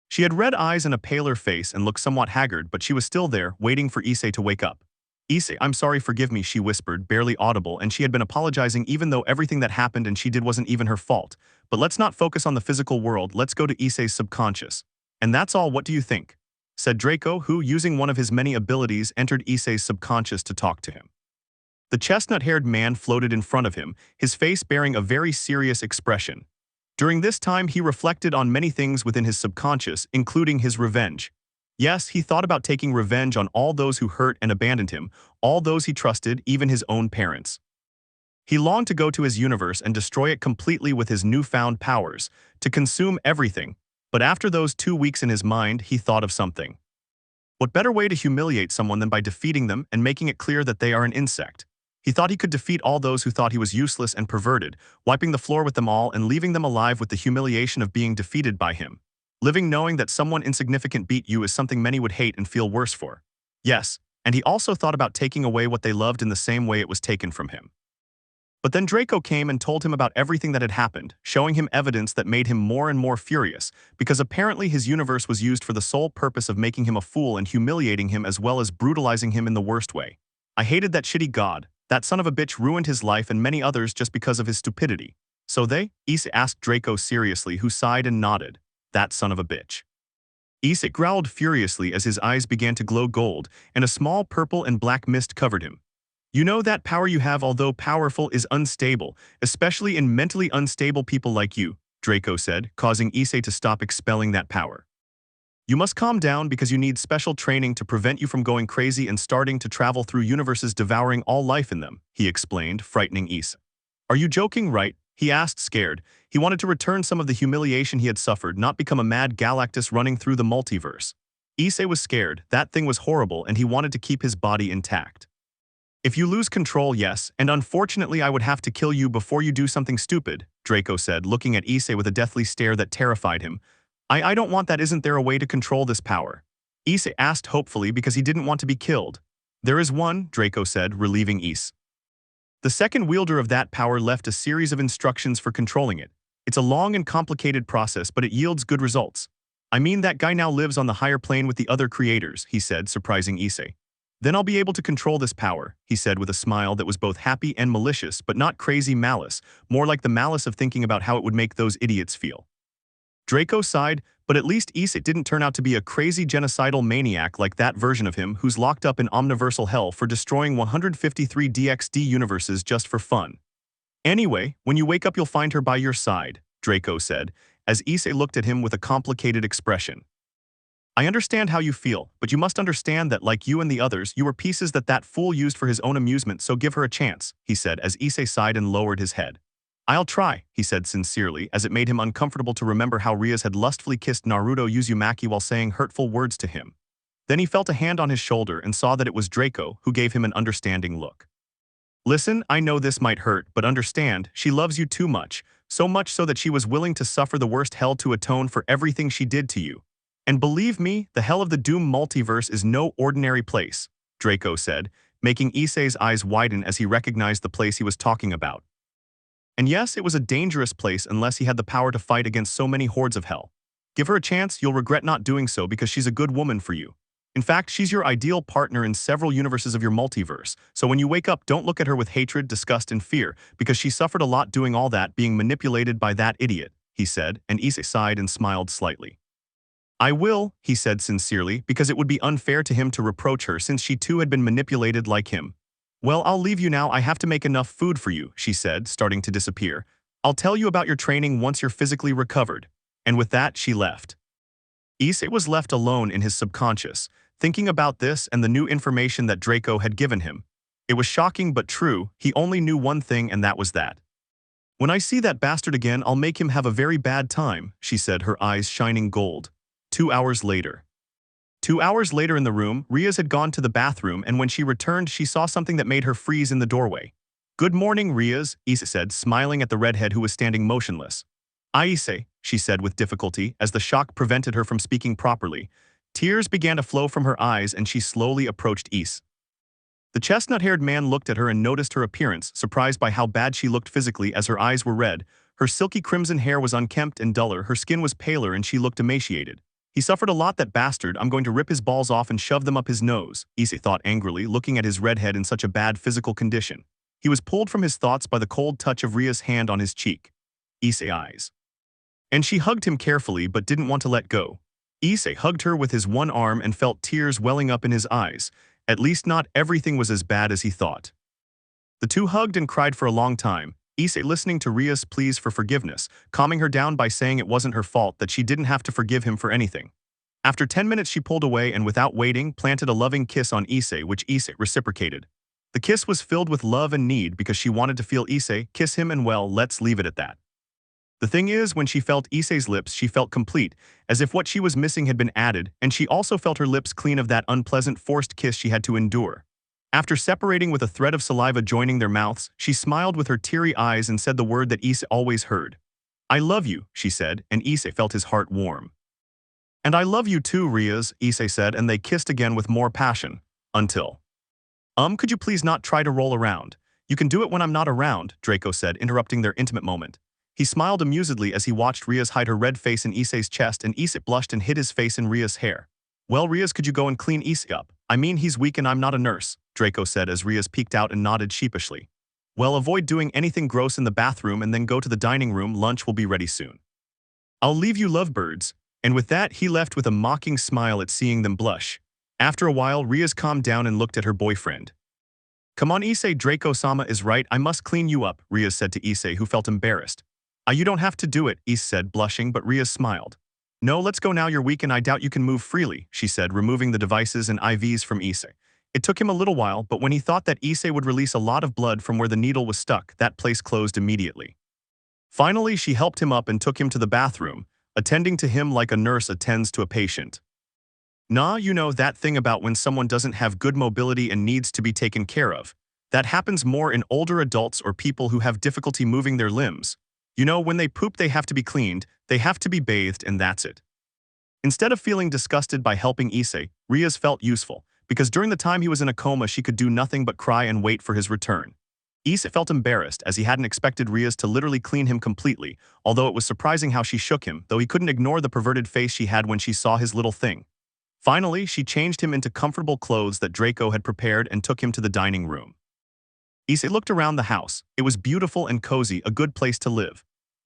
She had red eyes and a paler face and looked somewhat haggard, but she was still there, waiting for Issei to wake up. "Issei, I'm sorry, forgive me," she whispered, barely audible, and she had been apologizing even though everything that happened and she did wasn't even her fault. "But let's not focus on the physical world, let's go to Issei's subconscious. And that's all, what do you think?" said Draco, who, using one of his many abilities, entered Issei's subconscious to talk to him. The chestnut-haired man floated in front of him, his face bearing a very serious expression. During this time, he reflected on many things within his subconscious, including his revenge. Yes, he thought about taking revenge on all those who hurt and abandoned him, all those he trusted, even his own parents. He longed to go to his universe and destroy it completely with his newfound powers, to consume everything, but after those 2 weeks in his mind, he thought of something. What better way to humiliate someone than by defeating them and making it clear that they are an insect? He thought he could defeat all those who thought he was useless and perverted, wiping the floor with them all and leaving them alive with the humiliation of being defeated by him. Living knowing that someone insignificant beat you is something many would hate and feel worse for. Yes, and he also thought about taking away what they loved in the same way it was taken from him. But then Draco came and told him about everything that had happened, showing him evidence that made him more and more furious, because apparently his universe was used for the sole purpose of making him a fool and humiliating him as well as brutalizing him in the worst way. "I hated that shitty god. That son of a bitch ruined his life and many others just because of his stupidity." "So they?" Issei asked Draco seriously, who sighed and nodded. "That son of a bitch." Issei growled furiously as his eyes began to glow gold, and a small purple and black mist covered him. "You know that power you have, although powerful, is unstable, especially in mentally unstable people like you," Draco said, causing Issei to stop expelling that power. "You must calm down because you need special training to prevent you from going crazy and starting to travel through universes devouring all life in them," he explained, frightening Issei. "Are you joking, right?" he asked, scared. He wanted to return some of the humiliation he had suffered, not become a mad Galactus running through the multiverse. Issei was scared, that thing was horrible, and he wanted to keep his body intact. "If you lose control, yes, and unfortunately I would have to kill you before you do something stupid," Draco said, looking at Issei with a deathly stare that terrified him. I don't want that. Isn't there a way to control this power?" Issei asked hopefully because he didn't want to be killed. "There is one," Draco said, relieving Issei. The second wielder of that power left a series of instructions for controlling it. "It's a long and complicated process, but it yields good results. I mean, that guy now lives on the higher plane with the other creators," he said, surprising Issei. "Then I'll be able to control this power," he said with a smile that was both happy and malicious, but not crazy malice, more like the malice of thinking about how it would make those idiots feel. Draco sighed, But at least Issei didn't turn out to be a crazy genocidal maniac like that version of him who's locked up in omniversal hell for destroying 153 DXD universes just for fun. Anyway, when you wake up you'll find her by your side, Draco said, as Issei looked at him with a complicated expression. I understand how you feel, but you must understand that like you and the others, you were pieces that fool used for his own amusement, so give her a chance, he said as Issei sighed and lowered his head. I'll try, he said sincerely, as it made him uncomfortable to remember how Rias had lustfully kissed Naruto Uzumaki while saying hurtful words to him. Then he felt a hand on his shoulder and saw that it was Draco, who gave him an understanding look. Listen, I know this might hurt, but understand, she loves you too much, so much so that she was willing to suffer the worst hell to atone for everything she did to you. And believe me, the hell of the Doom multiverse is no ordinary place, Draco said, making Issei's eyes widen as he recognized the place he was talking about. And yes, it was a dangerous place unless he had the power to fight against so many hordes of hell. Give her a chance, you'll regret not doing so because she's a good woman for you. In fact, she's your ideal partner in several universes of your multiverse, so when you wake up, don't look at her with hatred, disgust, and fear, because she suffered a lot doing all that, being manipulated by that idiot, he said, and Issei sighed and smiled slightly. I will, he said sincerely, because it would be unfair to him to reproach her since she too had been manipulated like him. Well, I'll leave you now, I have to make enough food for you, she said, starting to disappear. I'll tell you about your training once you're physically recovered. And with that, she left. Issei was left alone in his subconscious, thinking about this and the new information that Draco had given him. It was shocking but true, he only knew one thing and that was that. When I see that bastard again, I'll make him have a very bad time, she said, her eyes shining gold. 2 hours later. 2 hours later in the room, Rias had gone to the bathroom and when she returned she saw something that made her freeze in the doorway. Good morning, Rias, Issei said, smiling at the redhead who was standing motionless. Issei, she said with difficulty, as the shock prevented her from speaking properly. Tears began to flow from her eyes and she slowly approached Issei. The chestnut-haired man looked at her and noticed her appearance, surprised by how bad she looked physically as her eyes were red, her silky crimson hair was unkempt and duller, her skin was paler and she looked emaciated. He suffered a lot, that bastard, I'm going to rip his balls off and shove them up his nose, Issei thought angrily, looking at his redhead in such a bad physical condition. He was pulled from his thoughts by the cold touch of Ria's hand on his cheek. Issei eyes. And she hugged him carefully but didn't want to let go. Issei hugged her with his one arm and felt tears welling up in his eyes. At least not everything was as bad as he thought. The two hugged and cried for a long time, Issei listening to Ria's pleas for forgiveness, calming her down by saying it wasn't her fault, that she didn't have to forgive him for anything. After 10 minutes she pulled away and without waiting planted a loving kiss on Issei, which Issei reciprocated. The kiss was filled with love and need because she wanted to feel Issei kiss him, and well, let's leave it at that. The thing is, when she felt Issei's lips, she felt complete, as if what she was missing had been added, and she also felt her lips clean of that unpleasant forced kiss she had to endure. After separating with a thread of saliva joining their mouths, she smiled with her teary eyes and said the word that Issei always heard. I love you, she said, and Issei felt his heart warm. And I love you too, Rias, Issei said, and they kissed again with more passion. Until. Could you please not try to roll around? You can do it when I'm not around, Draco said, interrupting their intimate moment. He smiled amusedly as he watched Rias hide her red face in Issei's chest, and Issei blushed and hid his face in Rias' hair. Well, Rias, could you go and clean Issei up? I mean, he's weak and I'm not a nurse, Draco said as Rias peeked out and nodded sheepishly. Well, avoid doing anything gross in the bathroom and then go to the dining room, lunch will be ready soon. I'll leave you, lovebirds. And with that, he left with a mocking smile at seeing them blush. After a while, Rias calmed down and looked at her boyfriend. Come on, Issei, Draco-sama is right, I must clean you up, Rias said to Issei, who felt embarrassed. You don't have to do it, Issei said, blushing, but Rias smiled. No, let's go now, you're weak and I doubt you can move freely, she said, removing the devices and IVs from Issei. It took him a little while, but when he thought that Issei would release a lot of blood from where the needle was stuck, that place closed immediately. Finally, she helped him up and took him to the bathroom, attending to him like a nurse attends to a patient. Nah, you know that thing about when someone doesn't have good mobility and needs to be taken care of. That happens more in older adults or people who have difficulty moving their limbs. You know, when they poop they have to be cleaned, they have to be bathed, and that's it. Instead of feeling disgusted by helping Issei, Rias felt useful, because during the time he was in a coma she could do nothing but cry and wait for his return. Issei felt embarrassed as he hadn't expected Rias to literally clean him completely, although it was surprising how she shook him, though he couldn't ignore the perverted face she had when she saw his little thing. Finally, she changed him into comfortable clothes that Draco had prepared and took him to the dining room. Issei looked around the house. It was beautiful and cozy, a good place to live.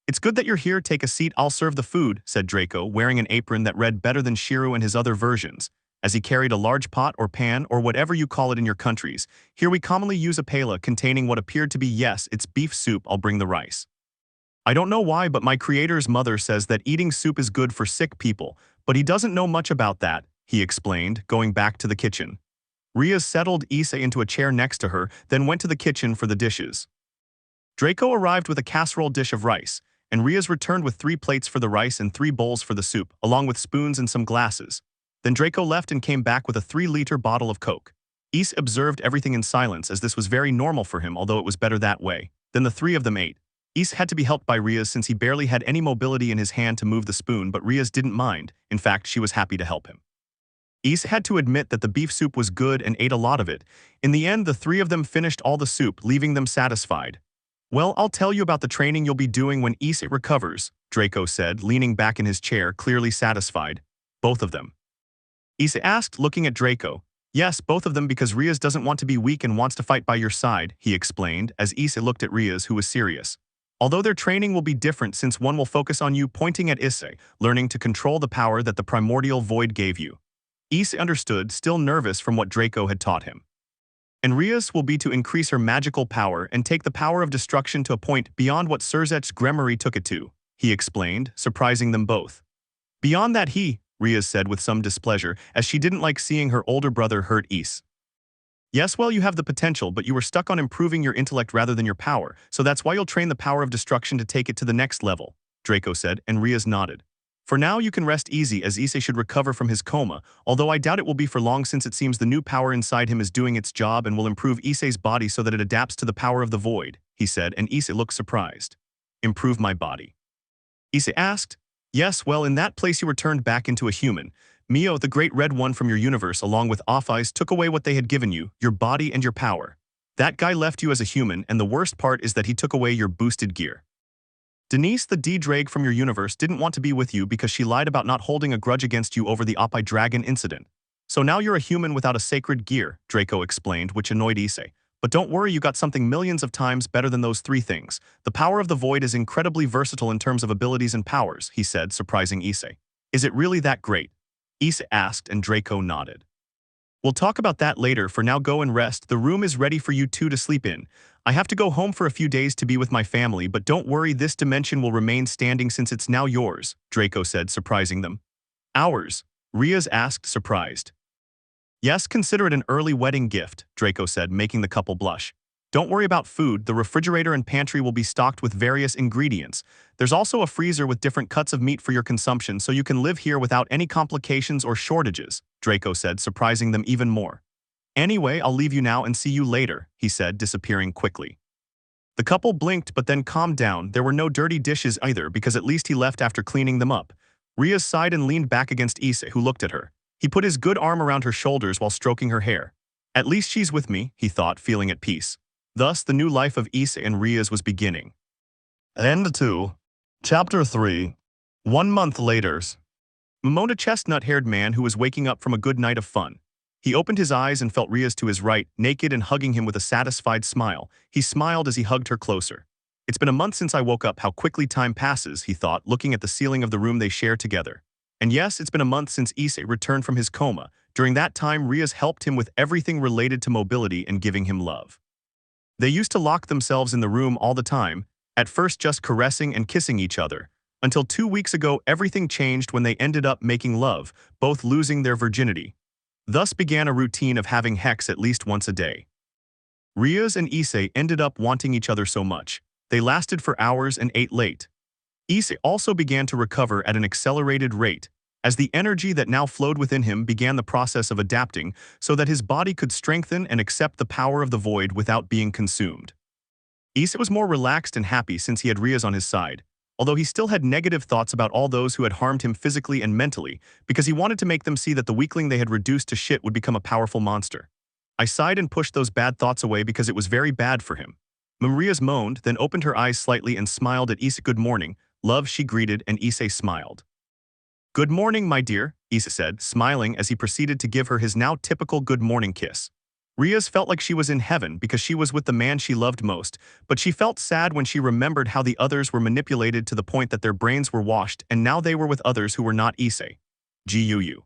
It's good that you're here, take a seat, I'll serve the food, said Draco, wearing an apron that read better than Shiro and his other versions, as he carried a large pot or pan or whatever you call it in your countries. Here we commonly use a paella containing what appeared to be, yes, it's beef soup, I'll bring the rice. I don't know why, but my creator's mother says that eating soup is good for sick people, but he doesn't know much about that, he explained, going back to the kitchen. Rias settled Issei into a chair next to her, then went to the kitchen for the dishes. Draco arrived with a casserole dish of rice, and Rias returned with 3 plates for the rice and 3 bowls for the soup, along with spoons and some glasses. Then Draco left and came back with a 3-liter bottle of Coke. Issei observed everything in silence, as this was very normal for him, although it was better that way. Then the 3 of them ate. Issei had to be helped by Rias since he barely had any mobility in his hand to move the spoon, but Rias didn't mind. In fact, she was happy to help him. Issei had to admit that the beef soup was good and ate a lot of it. In the end, the 3 of them finished all the soup, leaving them satisfied. Well, I'll tell you about the training you'll be doing when Issei recovers, Draco said, leaning back in his chair, clearly satisfied. Both of them? Issei asked, looking at Draco. Yes, both of them, because Rias doesn't want to be weak and wants to fight by your side, he explained, as Issei looked at Rias, who was serious. Although their training will be different since one will focus on you, pointing at Issei, learning to control the power that the Primordial Void gave you. Issei understood, still nervous from what Draco had taught him. And Rias will be to increase her magical power and take the power of destruction to a point beyond what Surzet's Gremory took it to, he explained, surprising them both. Beyond that Rias said with some displeasure, as she didn't like seeing her older brother hurt Issei. Yes, well, you have the potential, but you were stuck on improving your intellect rather than your power, so that's why you'll train the power of destruction to take it to the next level, Draco said, and Rias nodded. For now, you can rest easy, as Issei should recover from his coma, although I doubt it will be for long since it seems the new power inside him is doing its job and will improve Issei's body so that it adapts to the power of the void, he said, and Issei looked surprised. Improve my body? Issei asked. Yes, well, in that place you were turned back into a human. Mio, the great red one from your universe, along with Offeyes, took away what they had given you, your body and your power. That guy left you as a human, and the worst part is that he took away your boosted gear. Denise, the D-Drake from your universe, didn't want to be with you because she lied about not holding a grudge against you over the Oppai Dragon incident. So now you're a human without a sacred gear, Draco explained, which annoyed Issei. But don't worry, you got something millions of times better than those 3 things. The power of the void is incredibly versatile in terms of abilities and powers, he said, surprising Issei. Is it really that great? Issei asked, and Draco nodded. We'll talk about that later. For now, go and rest. The room is ready for you 2 to sleep in. I have to go home for a few days to be with my family, but don't worry, this dimension will remain standing since it's now yours, Draco said, surprising them. Ours? Rias asked, surprised. Yes, consider it an early wedding gift, Draco said, making the couple blush. Don't worry about food, the refrigerator and pantry will be stocked with various ingredients. There's also a freezer with different cuts of meat for your consumption, so you can live here without any complications or shortages, Draco said, surprising them even more. Anyway, I'll leave you now and see you later, he said, disappearing quickly. The couple blinked but then calmed down. There were no dirty dishes either, because at least he left after cleaning them up. Rias sighed and leaned back against Issei, who looked at her. He put his good arm around her shoulders while stroking her hair. At least she's with me, he thought, feeling at peace. Thus, the new life of Issei and Rias was beginning. End 2. Chapter 3. 1 month later. Momona, chestnut-haired man who was waking up from a good night of fun. He opened his eyes and felt Rias to his right, naked and hugging him with a satisfied smile. He smiled as he hugged her closer. It's been a month since I woke up. How quickly time passes, he thought, looking at the ceiling of the room they share together. And yes, it's been a month since Issei returned from his coma. During that time, Rias helped him with everything related to mobility and giving him love. They used to lock themselves in the room all the time, at first just caressing and kissing each other. Until 2 weeks ago, everything changed when they ended up making love, both losing their virginity. Thus began a routine of having sex at least once a day. Rias and Issei ended up wanting each other so much. They lasted for hours and ate late. Issei also began to recover at an accelerated rate, as the energy that now flowed within him began the process of adapting so that his body could strengthen and accept the power of the void without being consumed. Issei was more relaxed and happy since he had Rias on his side, although he still had negative thoughts about all those who had harmed him physically and mentally, because he wanted to make them see that the weakling they had reduced to shit would become a powerful monster. I sighed and pushed those bad thoughts away because it was very bad for him. Rias moaned, then opened her eyes slightly and smiled at Issei. Good morning, love, she greeted, and Issei smiled. Good morning, my dear, Issei said, smiling as he proceeded to give her his now typical good morning kiss. Rias felt like she was in heaven because she was with the man she loved most, but she felt sad when she remembered how the others were manipulated to the point that their brains were washed and now they were with others who were not Issei. Guu.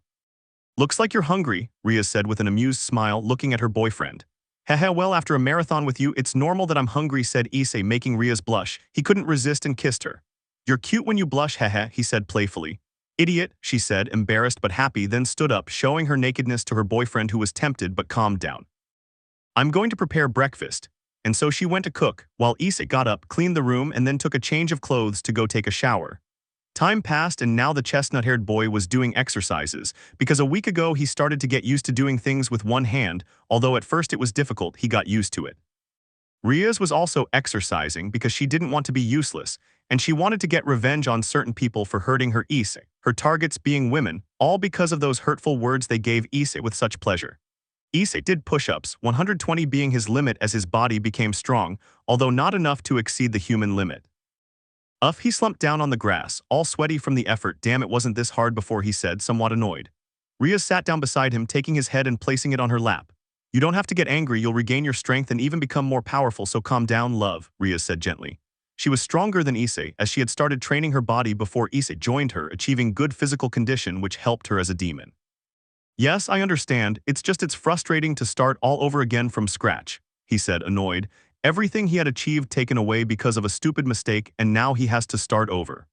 Looks like you're hungry, Rias said with an amused smile looking at her boyfriend. Haha, well, after a marathon with you, it's normal that I'm hungry, said Issei, making Rias blush. He couldn't resist and kissed her. You're cute when you blush, haha, he said playfully. Idiot, she said, embarrassed but happy, then stood up, showing her nakedness to her boyfriend who was tempted but calmed down. I'm going to prepare breakfast. And so she went to cook, while Issei got up, cleaned the room, and then took a change of clothes to go take a shower. Time passed and now the chestnut-haired boy was doing exercises, because a week ago he started to get used to doing things with one hand, although at first it was difficult, he got used to it. Rias was also exercising because she didn't want to be useless, and she wanted to get revenge on certain people for hurting her Issei, her targets being women, all because of those hurtful words they gave Issei with such pleasure. Issei did push-ups, 120 being his limit as his body became strong, although not enough to exceed the human limit. He slumped down on the grass, all sweaty from the effort. Damn, it wasn't this hard before, he said, somewhat annoyed. Rias sat down beside him, taking his head and placing it on her lap. You don't have to get angry, you'll regain your strength and even become more powerful, so calm down, love, Rias said gently. She was stronger than Issei, as she had started training her body before Issei joined her, achieving good physical condition which helped her as a demon. Yes, I understand, it's frustrating to start all over again from scratch, he said, annoyed. Everything he had achieved taken away because of a stupid mistake, and now he has to start over.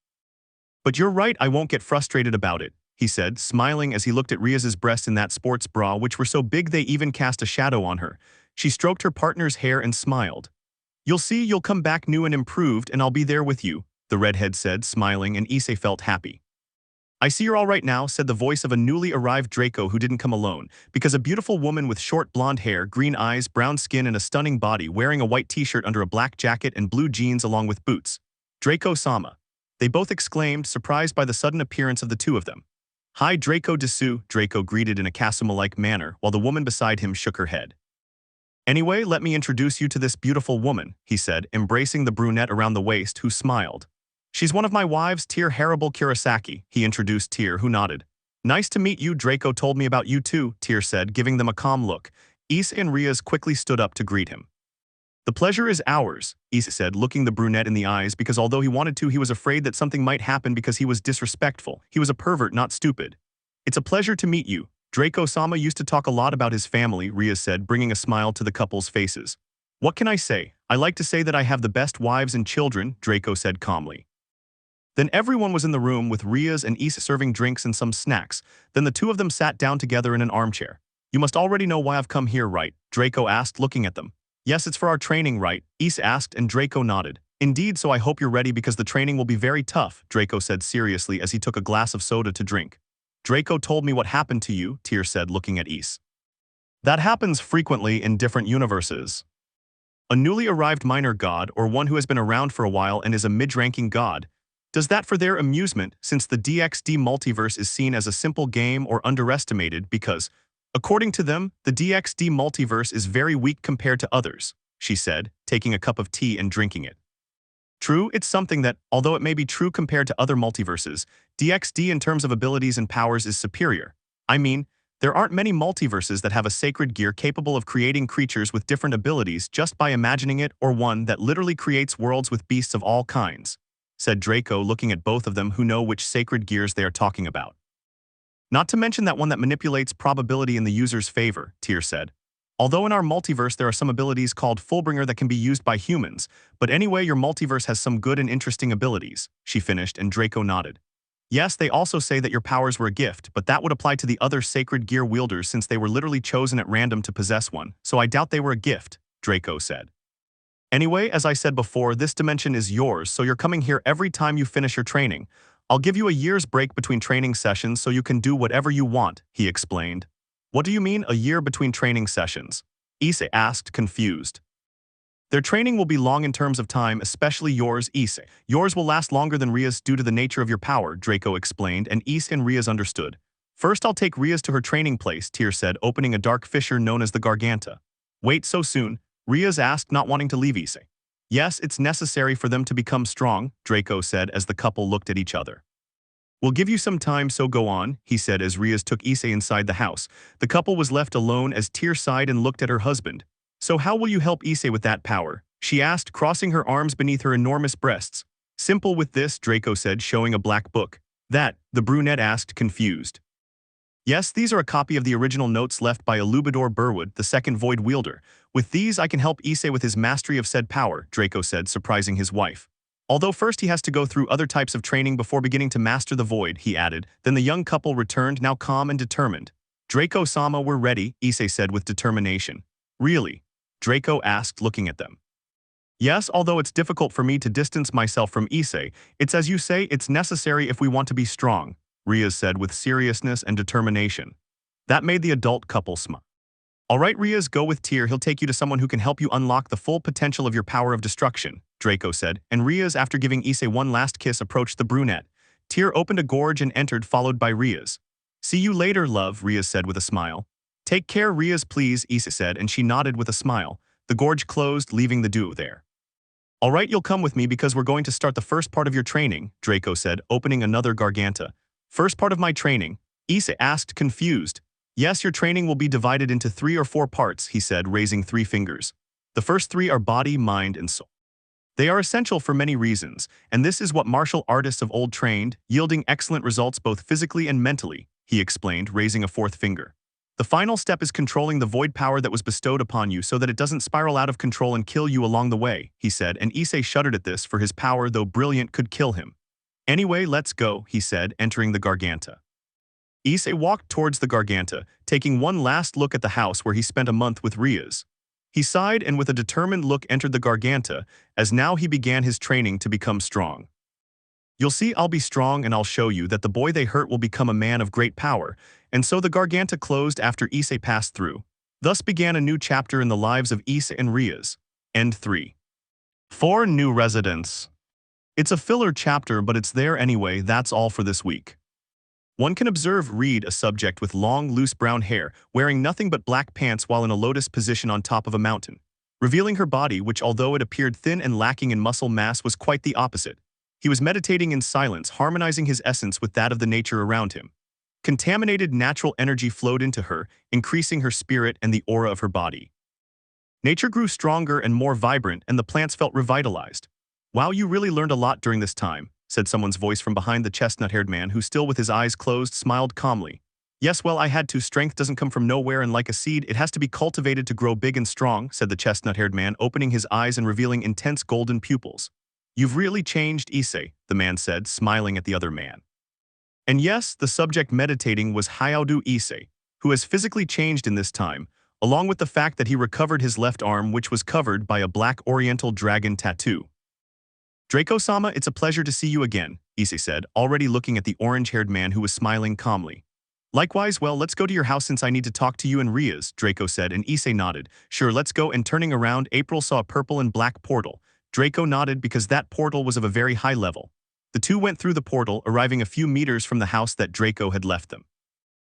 But you're right, I won't get frustrated about it, he said, smiling as he looked at Rias's breasts in that sports bra which were so big they even cast a shadow on her. She stroked her partner's hair and smiled. You'll see, you'll come back new and improved, and I'll be there with you, the redhead said, smiling, and Issei felt happy. I see you're all right now, said the voice of a newly arrived Draco who didn't come alone, because a beautiful woman with short blonde hair, green eyes, brown skin, and a stunning body wearing a white t-shirt under a black jacket and blue jeans along with boots. Draco-sama. They both exclaimed, surprised by the sudden appearance of the two of them. Hi, Draco desu, Draco greeted in a Kasuma-like manner, while the woman beside him shook her head. Anyway, let me introduce you to this beautiful woman, he said, embracing the brunette around the waist, who smiled. She's one of my wives, Tear Harable Kurosaki, he introduced Tear, who nodded. Nice to meet you, Draco told me about you too, Tear said, giving them a calm look. Issei and Rias quickly stood up to greet him. The pleasure is ours, Issei said, looking the brunette in the eyes because although he wanted to, he was afraid that something might happen because he was disrespectful. He was a pervert, not stupid. It's a pleasure to meet you. Draco-sama used to talk a lot about his family, Rias said, bringing a smile to the couple's faces. What can I say? I like to say that I have the best wives and children, Draco said calmly. Then everyone was in the room with Rias and Issei serving drinks and some snacks. Then the two of them sat down together in an armchair. You must already know why I've come here, right? Draco asked, looking at them. Yes, it's for our training, right? Issei asked, and Draco nodded. Indeed, so I hope you're ready because the training will be very tough, Draco said seriously as he took a glass of soda to drink. Draco told me what happened to you, Tear said, looking at Issei. That happens frequently in different universes. A newly arrived minor god, or one who has been around for a while and is a mid-ranking god, does that for their amusement, since the DXD multiverse is seen as a simple game or underestimated because, according to them, the DXD multiverse is very weak compared to others, she said, taking a cup of tea and drinking it. True, it's something that, although it may be true compared to other multiverses, DXD in terms of abilities and powers is superior. I mean, there aren't many multiverses that have a sacred gear capable of creating creatures with different abilities just by imagining it, or one that literally creates worlds with beasts of all kinds, said Draco, looking at both of them who know which sacred gears they are talking about. Not to mention that one that manipulates probability in the user's favor, Tear said. Although in our multiverse there are some abilities called Fullbringer that can be used by humans, but anyway your multiverse has some good and interesting abilities, she finished, and Draco nodded. Yes, they also say that your powers were a gift, but that would apply to the other sacred gear wielders since they were literally chosen at random to possess one, so I doubt they were a gift, Draco said. Anyway, as I said before, this dimension is yours, so you're coming here every time you finish your training. I'll give you a year's break between training sessions so you can do whatever you want, he explained. What do you mean, a year between training sessions? Issei asked, confused. Their training will be long in terms of time, especially yours, Issei. Yours will last longer than Rias due to the nature of your power, Draco explained, and Issei and Rias understood. First I'll take Rias to her training place, Tear said, opening a dark fissure known as the Garganta. Wait, so soon? Rias asked, not wanting to leave Issei. Yes, it's necessary for them to become strong, Draco said as the couple looked at each other. We'll give you some time, so go on, he said as Rias took Issei inside the house. The couple was left alone as Tyr sighed and looked at her husband. So how will you help Issei with that power? She asked, crossing her arms beneath her enormous breasts. Simple with this, Draco said, showing a black book. That, the brunette asked, confused. Yes, these are a copy of the original notes left by Ilubidor Burwood, the second Void wielder. With these I can help Issei with his mastery of said power, Draco said, surprising his wife. Although first he has to go through other types of training before beginning to master the Void, he added. Then the young couple returned, now calm and determined. Draco-sama, we're ready, Issei said with determination. Really? Draco asked, looking at them. Yes, although it's difficult for me to distance myself from Issei, it's as you say, it's necessary if we want to be strong, Rias said with seriousness and determination. That made the adult couple smile. All right, Rias, go with Tyr. He'll take you to someone who can help you unlock the full potential of your power of destruction, Draco said, and Rias, after giving Issei one last kiss, approached the brunette. Tyr opened a gorge and entered, followed by Rias. See you later, love, Rias said with a smile. Take care, Rias, please, Issei said, and she nodded with a smile. The gorge closed, leaving the duo there. All right, you'll come with me because we're going to start the first part of your training, Draco said, opening another garganta. First part of my training? Issei asked, confused. Yes, your training will be divided into 3 or 4 parts, he said, raising 3 fingers. The first 3 are body, mind, and soul. They are essential for many reasons, and this is what martial artists of old trained, yielding excellent results both physically and mentally, he explained, raising a 4th finger. The final step is controlling the void power that was bestowed upon you so that it doesn't spiral out of control and kill you along the way, he said, and Issei shuddered at this, for his power, though brilliant, could kill him. Anyway, let's go, he said, entering the garganta. Issei walked towards the garganta, taking one last look at the house where he spent a month with Rias. He sighed and with a determined look entered the garganta, as now he began his training to become strong. You'll see, I'll be strong and I'll show you that the boy they hurt will become a man of great power, and so the garganta closed after Issei passed through. Thus began a new chapter in the lives of Issei and Rias. End 3. 4 new residents. It's a filler chapter, but it's there anyway. That's all for this week. One can read a subject with long, loose brown hair, wearing nothing but black pants while in a lotus position on top of a mountain, revealing her body, which although it appeared thin and lacking in muscle mass was quite the opposite. He was meditating in silence, harmonizing his essence with that of the nature around him. Contaminated natural energy flowed into her, increasing her spirit and the aura of her body. Nature grew stronger and more vibrant, and the plants felt revitalized. Wow, you really learned a lot during this time, said someone's voice from behind the chestnut-haired man who, still with his eyes closed, smiled calmly. Yes, well, I had to. Strength doesn't come from nowhere, and like a seed, it has to be cultivated to grow big and strong, said the chestnut-haired man, opening his eyes and revealing intense golden pupils. You've really changed, Issei, the man said, smiling at the other man. And yes, the subject meditating was Hyaudu Issei, who has physically changed in this time, along with the fact that he recovered his left arm, which was covered by a black oriental dragon tattoo. Draco-sama, it's a pleasure to see you again, Issei said, already looking at the orange-haired man who was smiling calmly. Likewise, well, let's go to your house since I need to talk to you and Rias, Draco said, and Issei nodded. Sure, let's go, and turning around, April saw a purple and black portal. Draco nodded because that portal was of a very high level. The two went through the portal, arriving a few meters from the house that Draco had left them.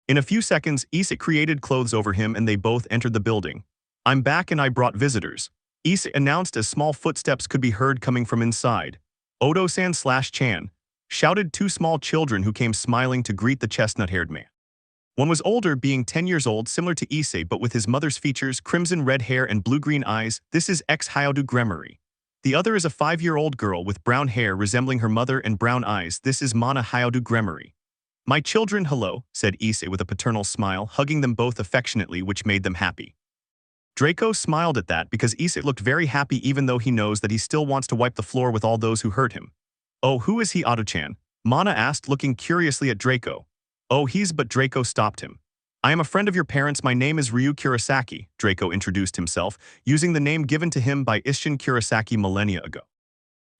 In a few seconds, Issei created clothes over him and they both entered the building. I'm back and I brought visitors, Issei announced as small footsteps could be heard coming from inside. Odo-san/Chan, shouted 2 small children who came smiling to greet the chestnut-haired man. One was older, being 10 years old, similar to Issei but with his mother's features, crimson red hair and blue-green eyes. This is ex-Hyaudu Gremory. The other is a 5-year-old girl with brown hair resembling her mother and brown eyes. This is Mana Hyaudu Gremory. My children, hello, said Issei with a paternal smile, hugging them both affectionately, which made them happy. Draco smiled at that because Issei looked very happy even though he knows that he still wants to wipe the floor with all those who hurt him. Oh, who is he, Odo-chan? Mana asked, looking curiously at Draco. Oh, but Draco stopped him. I am a friend of your parents. My name is Ryu Kurosaki, Draco introduced himself, using the name given to him by Isshin Kurosaki millennia ago.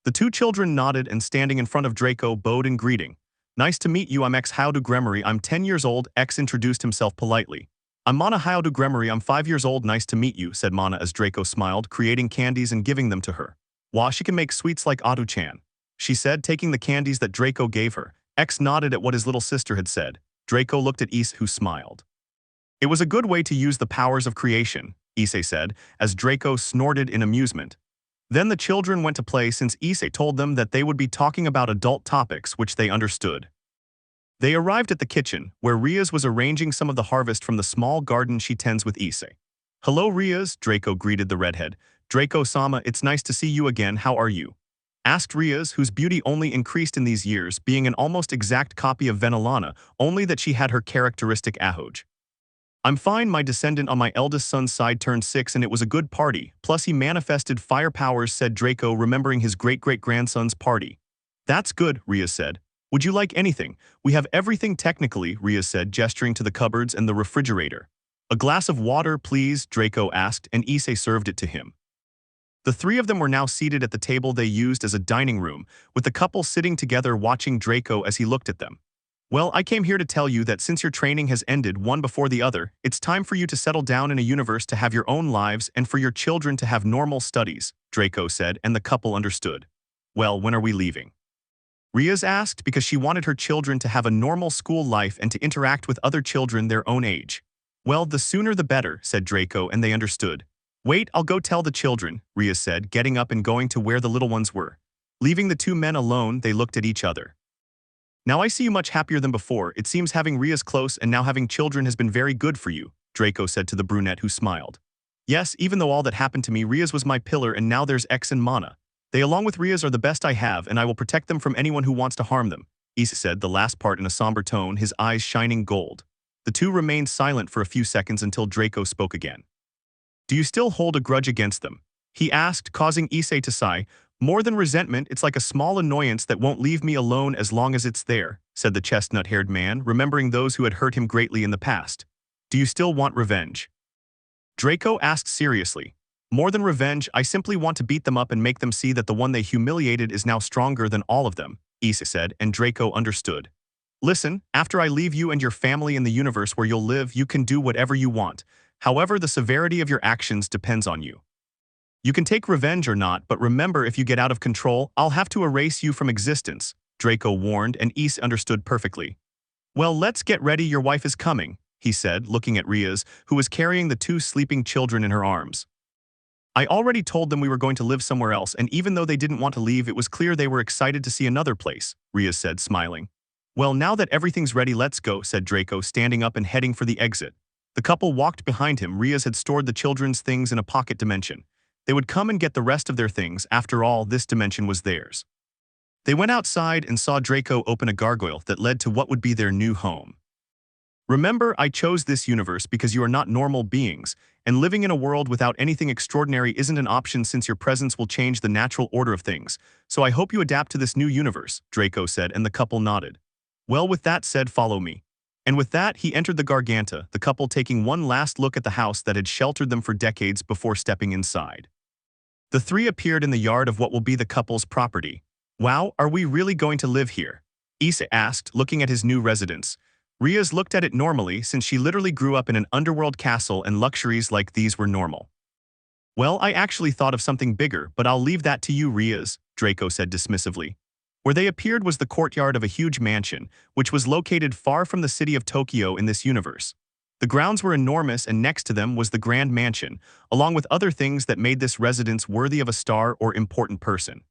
The 2 children nodded and standing in front of Draco bowed in greeting. Nice to meet you, I'm ex-Hyaudu Gremory. I'm 10 years old, X introduced himself politely. I'm Mana Hyaudu Gremory. I'm 5 years old. Nice to meet you, said Mana as Draco smiled, creating candies and giving them to her. Wow, she can make sweets like Odo-chan, she said, taking the candies that Draco gave her. X nodded at what his little sister had said. Draco looked at Issei, who smiled. It was a good way to use the powers of creation, Issei said, as Draco snorted in amusement. Then the children went to play since Issei told them that they would be talking about adult topics which they understood. They arrived at the kitchen, where Rias was arranging some of the harvest from the small garden she tends with Issei. "Hello, Rias," Draco greeted the redhead. "Draco-sama, it's nice to see you again, how are you?" asked Rias, whose beauty only increased in these years, being an almost exact copy of Venelana, only that she had her characteristic ahoge. "I'm fine, my descendant on my eldest son's side turned 6 and it was a good party, plus he manifested fire powers," said Draco, remembering his great-great-grandson's party. "That's good," Rias said. "Would you like anything?" "We have everything technically," Rias said, gesturing to the cupboards and the refrigerator. "A glass of water, please," Draco asked, and Issei served it to him. The three of them were now seated at the table they used as a dining room, with the couple sitting together watching Draco as he looked at them. "Well, I came here to tell you that since your training has ended one before the other, it's time for you to settle down in a universe to have your own lives and for your children to have normal studies," Draco said, and the couple understood. "Well, when are we leaving?" Rias asked, because she wanted her children to have a normal school life and to interact with other children their own age. "Well, the sooner the better," said Draco, and they understood. "Wait, I'll go tell the children," Rias said, getting up and going to where the little ones were. Leaving the two men alone, they looked at each other. "Now I see you much happier than before. It seems having Rias close and now having children has been very good for you," Draco said to the brunette, who smiled. "Yes, even though all that happened to me, Rias was my pillar, and now there's X and Mana. They along with Rias are the best I have, and I will protect them from anyone who wants to harm them," Issei said, the last part in a somber tone, his eyes shining gold. The two remained silent for a few seconds until Draco spoke again. "Do you still hold a grudge against them?" he asked, causing Issei to sigh. "More than resentment, it's like a small annoyance that won't leave me alone as long as it's there," said the chestnut-haired man, remembering those who had hurt him greatly in the past. "Do you still want revenge?" Draco asked seriously. "More than revenge, I simply want to beat them up and make them see that the one they humiliated is now stronger than all of them," Issei said, and Draco understood. "Listen, after I leave you and your family in the universe where you'll live, you can do whatever you want. However, the severity of your actions depends on you. You can take revenge or not, but remember, if you get out of control, I'll have to erase you from existence," Draco warned, and Issei understood perfectly. "Well, let's get ready, your wife is coming," he said, looking at Rias, who was carrying the two sleeping children in her arms. "I already told them we were going to live somewhere else, and even though they didn't want to leave, it was clear they were excited to see another place," Rias said, smiling. "Well, now that everything's ready, let's go," said Draco, standing up and heading for the exit. The couple walked behind him. Rias had stored the children's things in a pocket dimension. They would come and get the rest of their things. After all, this dimension was theirs. They went outside and saw Draco open a gargoyle that led to what would be their new home. "Remember, I chose this universe because you are not normal beings, and living in a world without anything extraordinary isn't an option since your presence will change the natural order of things, so I hope you adapt to this new universe," Draco said, and the couple nodded. "Well, with that said, follow me." And with that, he entered the Garganta, the couple taking one last look at the house that had sheltered them for decades before stepping inside. The three appeared in the yard of what will be the couple's property. "Wow, are we really going to live here?" Issei asked, looking at his new residence. Rias looked at it normally, since she literally grew up in an underworld castle and luxuries like these were normal. "Well, I actually thought of something bigger, but I'll leave that to you, Rias," Draco said dismissively. Where they appeared was the courtyard of a huge mansion, which was located far from the city of Tokyo in this universe. The grounds were enormous, and next to them was the Grand Mansion, along with other things that made this residence worthy of a star or important person.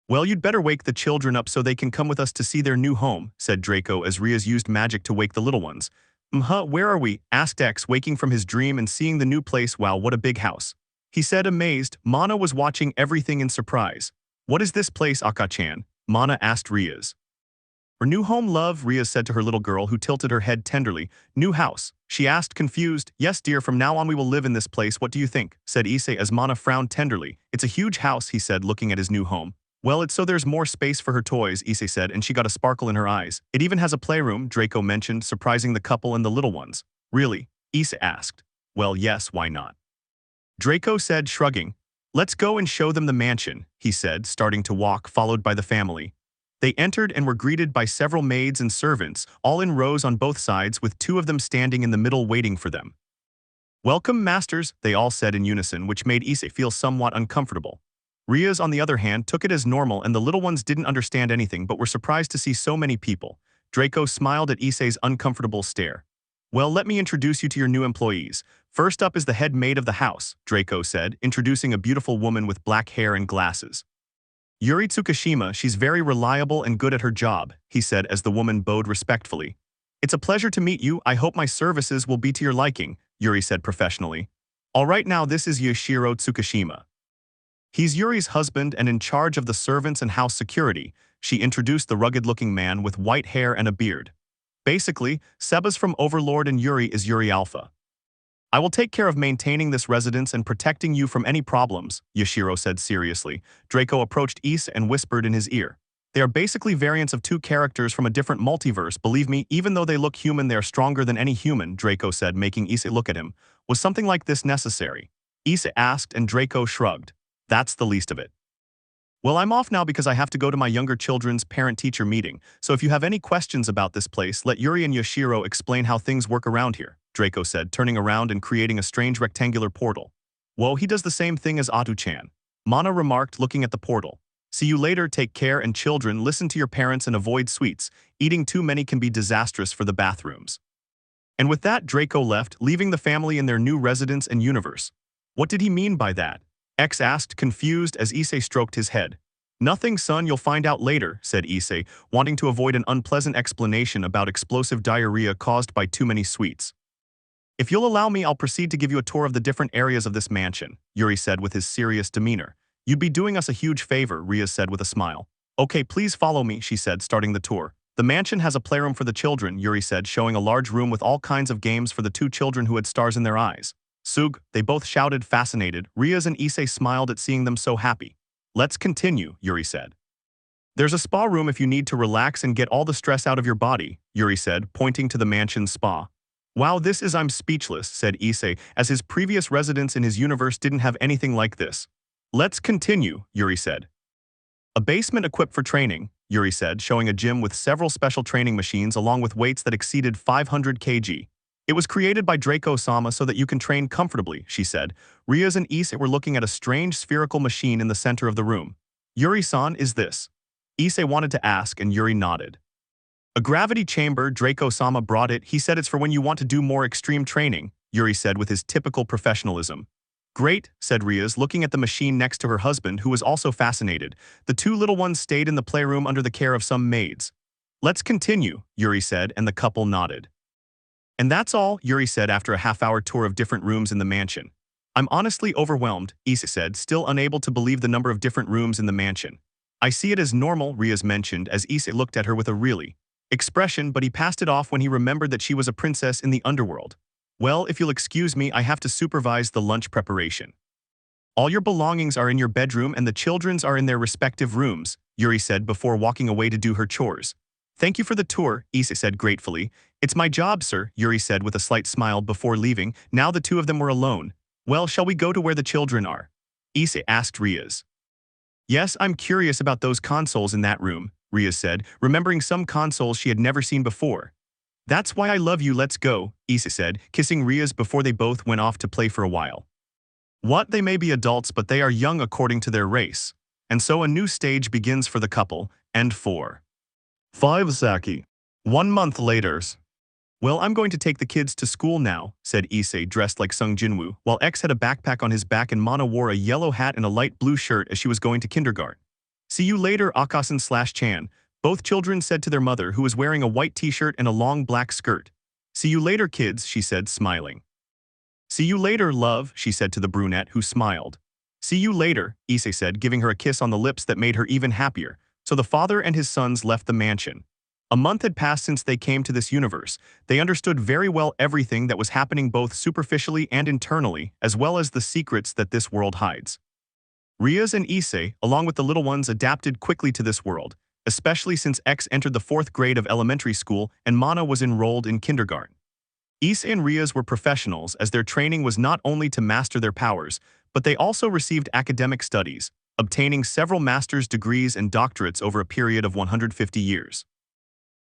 "Well, you'd better wake the children up so they can come with us to see their new home," said Draco as Rias used magic to wake the little ones. Where are we?" asked X, waking from his dream and seeing the new place. "Wow, what a big house," he said, amazed. Mana was watching everything in surprise. "What is this place, Aka-chan?" Mana asked Rias. "Her new home, love," Rias said to her little girl, who tilted her head tenderly. "New house?" she asked, confused. "Yes, dear, from now on we will live in this place. What do you think?" said Issei as Mana frowned tenderly. "It's a huge house," he said, looking at his new home. "Well, it's so there's more space for her toys," Issei said, and she got a sparkle in her eyes. "It even has a playroom," Draco mentioned, surprising the couple and the little ones. "Really?" Issei asked. "Well, yes, why not?" Draco said, shrugging. "Let's go and show them the mansion," he said, starting to walk, followed by the family. They entered and were greeted by several maids and servants, all in rows on both sides, with two of them standing in the middle waiting for them. "Welcome, masters," they all said in unison, which made Issei feel somewhat uncomfortable. Rias, on the other hand, took it as normal, and the little ones didn't understand anything but were surprised to see so many people. Draco smiled at Issei's uncomfortable stare. "Well, let me introduce you to your new employees. First up is the head maid of the house," Draco said, introducing a beautiful woman with black hair and glasses. Yuri Tsukishima, she's very reliable and good at her job, he said as the woman bowed respectfully. It's a pleasure to meet you, I hope my services will be to your liking, Yuri said professionally. All right, now this is Yoshiro Tsukishima. He's Yuri's husband and in charge of the servants and house security, she introduced the rugged-looking man with white hair and a beard. Basically, Seba's from Overlord and Yuri is Yuri Alpha. I will take care of maintaining this residence and protecting you from any problems, Yoshiro said seriously. Draco approached Issei and whispered in his ear. They are basically variants of two characters from a different multiverse, believe me, even though they look human they are stronger than any human, Draco said, making Issei look at him. Was something like this necessary? Issei asked and Draco shrugged. That's the least of it. Well, I'm off now because I have to go to my younger children's parent-teacher meeting, so if you have any questions about this place, let Yuri and Yoshiro explain how things work around here, Draco said, turning around and creating a strange rectangular portal. Whoa, he does the same thing as Atu-chan. Mana remarked, looking at the portal. See you later, take care, and children, listen to your parents and avoid sweets. Eating too many can be disastrous for the bathrooms. And with that, Draco left, leaving the family in their new residence and universe. What did he mean by that? X asked, confused, as Issei stroked his head. Nothing, son, you'll find out later, said Issei, wanting to avoid an unpleasant explanation about explosive diarrhea caused by too many sweets. If you'll allow me, I'll proceed to give you a tour of the different areas of this mansion, Yuri said with his serious demeanor. You'd be doing us a huge favor, Rias said with a smile. Okay, please follow me, she said, starting the tour. The mansion has a playroom for the children, Yuri said, showing a large room with all kinds of games for the two children who had stars in their eyes. Sug, they both shouted, fascinated. Rias and Issei smiled at seeing them so happy. Let's continue, Yuri said. There's a spa room if you need to relax and get all the stress out of your body, Yuri said, pointing to the mansion's spa. Wow, I'm speechless, said Issei, as his previous residence in his universe didn't have anything like this. Let's continue, Yuri said. A basement equipped for training, Yuri said, showing a gym with several special training machines along with weights that exceeded 500 kg. It was created by Draco-sama so that you can train comfortably, she said. Rias and Issei were looking at a strange spherical machine in the center of the room. Yuri-san, is this? Issei wanted to ask and Yuri nodded. A gravity chamber, Draco-sama brought it. He said it's for when you want to do more extreme training, Yuri said with his typical professionalism. Great, said Rias, looking at the machine next to her husband, who was also fascinated. The two little ones stayed in the playroom under the care of some maids. Let's continue, Yuri said, and the couple nodded. And that's all, Yuri said after a half-hour tour of different rooms in the mansion. I'm honestly overwhelmed, Issei said, still unable to believe the number of different rooms in the mansion. I see it as normal, Rias mentioned as Issei looked at her with a really expression, but he passed it off when he remembered that she was a princess in the underworld. Well, if you'll excuse me, I have to supervise the lunch preparation. All your belongings are in your bedroom and the children's are in their respective rooms, Yuri said before walking away to do her chores. Thank you for the tour, Issei said gratefully. It's my job, sir, Yuri said with a slight smile before leaving. Now the two of them were alone. Well, shall we go to where the children are? Issei asked Rias. Yes, I'm curious about those consoles in that room, Rias said, remembering some consoles she had never seen before. That's why I love you, let's go, Issei said, kissing Rias before they both went off to play for a while. What, they may be adults but they are young according to their race. And so a new stage begins for the couple, and 5 Saki. 1 month later. Well, I'm going to take the kids to school now, said Issei, dressed like Sung Jinwoo, while X had a backpack on his back and Mana wore a yellow hat and a light blue shirt as she was going to kindergarten. See you later, Akasan/Chan, both children said to their mother, who was wearing a white t-shirt and a long black skirt. See you later, kids, she said, smiling. See you later, love, she said to the brunette, who smiled. See you later, Issei said, giving her a kiss on the lips that made her even happier. So the father and his sons left the mansion. A month had passed since they came to this universe. They understood very well everything that was happening both superficially and internally, as well as the secrets that this world hides. Rias and Issei, along with the little ones, adapted quickly to this world, especially since X entered the 4th grade of elementary school and Mana was enrolled in kindergarten. Issei and Rias were professionals as their training was not only to master their powers, but they also received academic studies, obtaining several master's degrees and doctorates over a period of 150 years.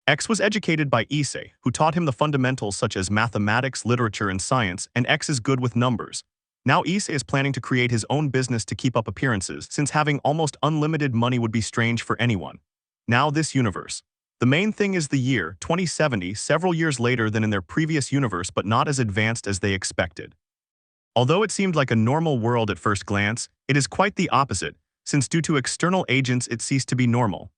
X was educated by Issei, who taught him the fundamentals such as mathematics, literature, and science, and X is good with numbers. Now Issei is planning to create his own business to keep up appearances, since having almost unlimited money would be strange for anyone. Now this universe. The main thing is the year 2070, several years later than in their previous universe but not as advanced as they expected. Although it seemed like a normal world at first glance, it is quite the opposite. since due to external agents it ceased to be normal.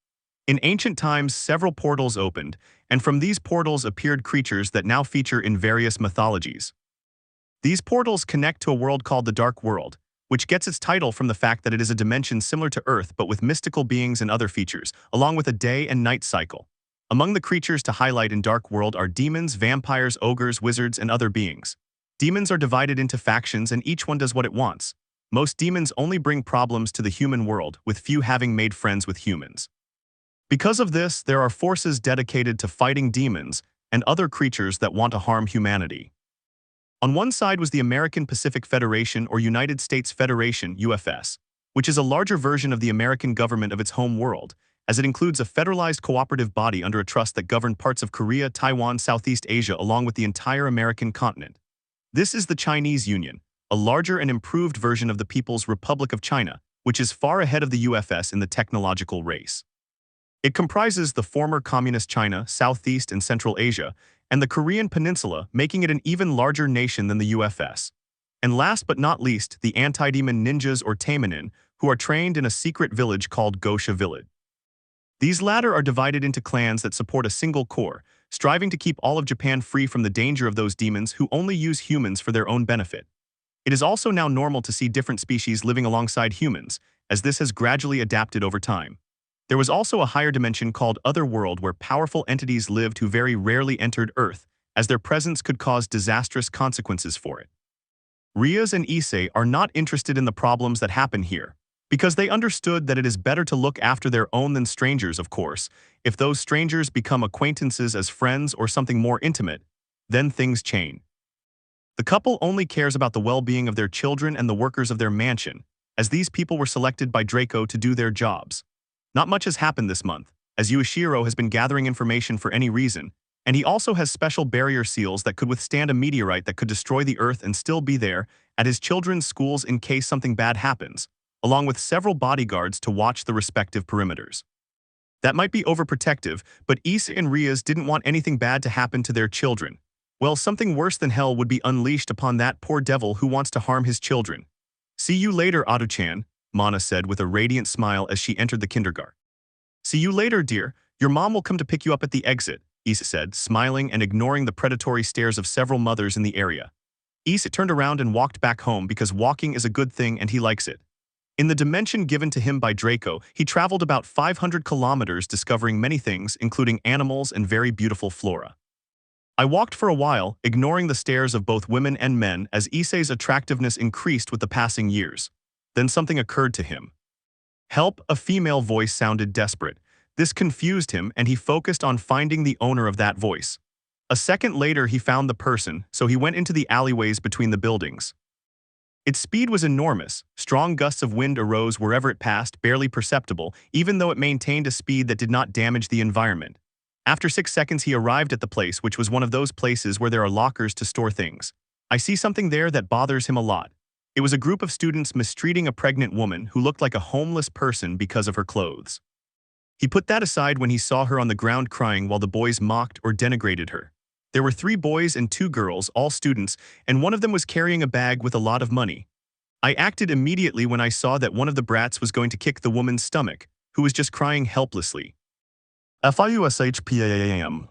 In ancient times, several portals opened, and from these portals appeared creatures that now feature in various mythologies. These portals connect to a world called the Dark World, which gets its title from the fact that it is a dimension similar to Earth but with mystical beings and other features, along with a day and night cycle. Among the creatures to highlight in Dark World are demons, vampires, ogres, wizards, and other beings. Demons are divided into factions and each one does what it wants. Most demons only bring problems to the human world, with few having made friends with humans. Because of this, there are forces dedicated to fighting demons and other creatures that want to harm humanity. On one side was the American Pacific Federation or United States Federation, UFS, which is a larger version of the American government of its home world, as it includes a federalized cooperative body under a trust that governed parts of Korea, Taiwan, Southeast Asia along with the entire American continent. This is the Chinese Union, a larger and improved version of the People's Republic of China, which is far ahead of the UFS in the technological race. It comprises the former Communist China, Southeast and Central Asia, and the Korean Peninsula, making it an even larger nation than the UFS. And last but not least, the anti-demon ninjas or Taemanin, who are trained in a secret village called Gosha Village. These latter are divided into clans that support a single core, striving to keep all of Japan free from the danger of those demons who only use humans for their own benefit. It is also now normal to see different species living alongside humans, as this has gradually adapted over time. There was also a higher dimension called Otherworld where powerful entities lived who very rarely entered Earth, as their presence could cause disastrous consequences for it. Rias and Issei are not interested in the problems that happen here, because they understood that it is better to look after their own than strangers, of course. If those strangers become acquaintances as friends or something more intimate, then things change. The couple only cares about the well-being of their children and the workers of their mansion, as these people were selected by Draco to do their jobs. Not much has happened this month, as Yuichiro has been gathering information for any reason, and he also has special barrier seals that could withstand a meteorite that could destroy the Earth and still be there at his children's schools in case something bad happens, along with several bodyguards to watch the respective perimeters. That might be overprotective, but Issei and Rias didn't want anything bad to happen to their children. Well, something worse than hell would be unleashed upon that poor devil who wants to harm his children. See you later, Ado-chan, Mana said with a radiant smile as she entered the kindergarten. See you later, dear. Your mom will come to pick you up at the exit, Issei said, smiling and ignoring the predatory stares of several mothers in the area. Issei turned around and walked back home because walking is a good thing and he likes it. In the dimension given to him by Draco, he traveled about 500 kilometers discovering many things, including animals and very beautiful flora. I walked for a while, ignoring the stares of both women and men as Issei's attractiveness increased with the passing years. Then something occurred to him. Help, a female voice sounded desperate. This confused him and he focused on finding the owner of that voice. A second later he found the person, so he went into the alleyways between the buildings. Its speed was enormous. Strong gusts of wind arose wherever it passed, barely perceptible, even though it maintained a speed that did not damage the environment. After 6 seconds he arrived at the place, which was one of those places where there are lockers to store things. I see something there that bothers him a lot. It was a group of students mistreating a pregnant woman who looked like a homeless person because of her clothes. He put that aside when he saw her on the ground crying while the boys mocked or denigrated her. There were 3 boys and 2 girls, all students, and one of them was carrying a bag with a lot of money. I acted immediately when I saw that one of the brats was going to kick the woman's stomach, who was just crying helplessly. FIUSHPAAM.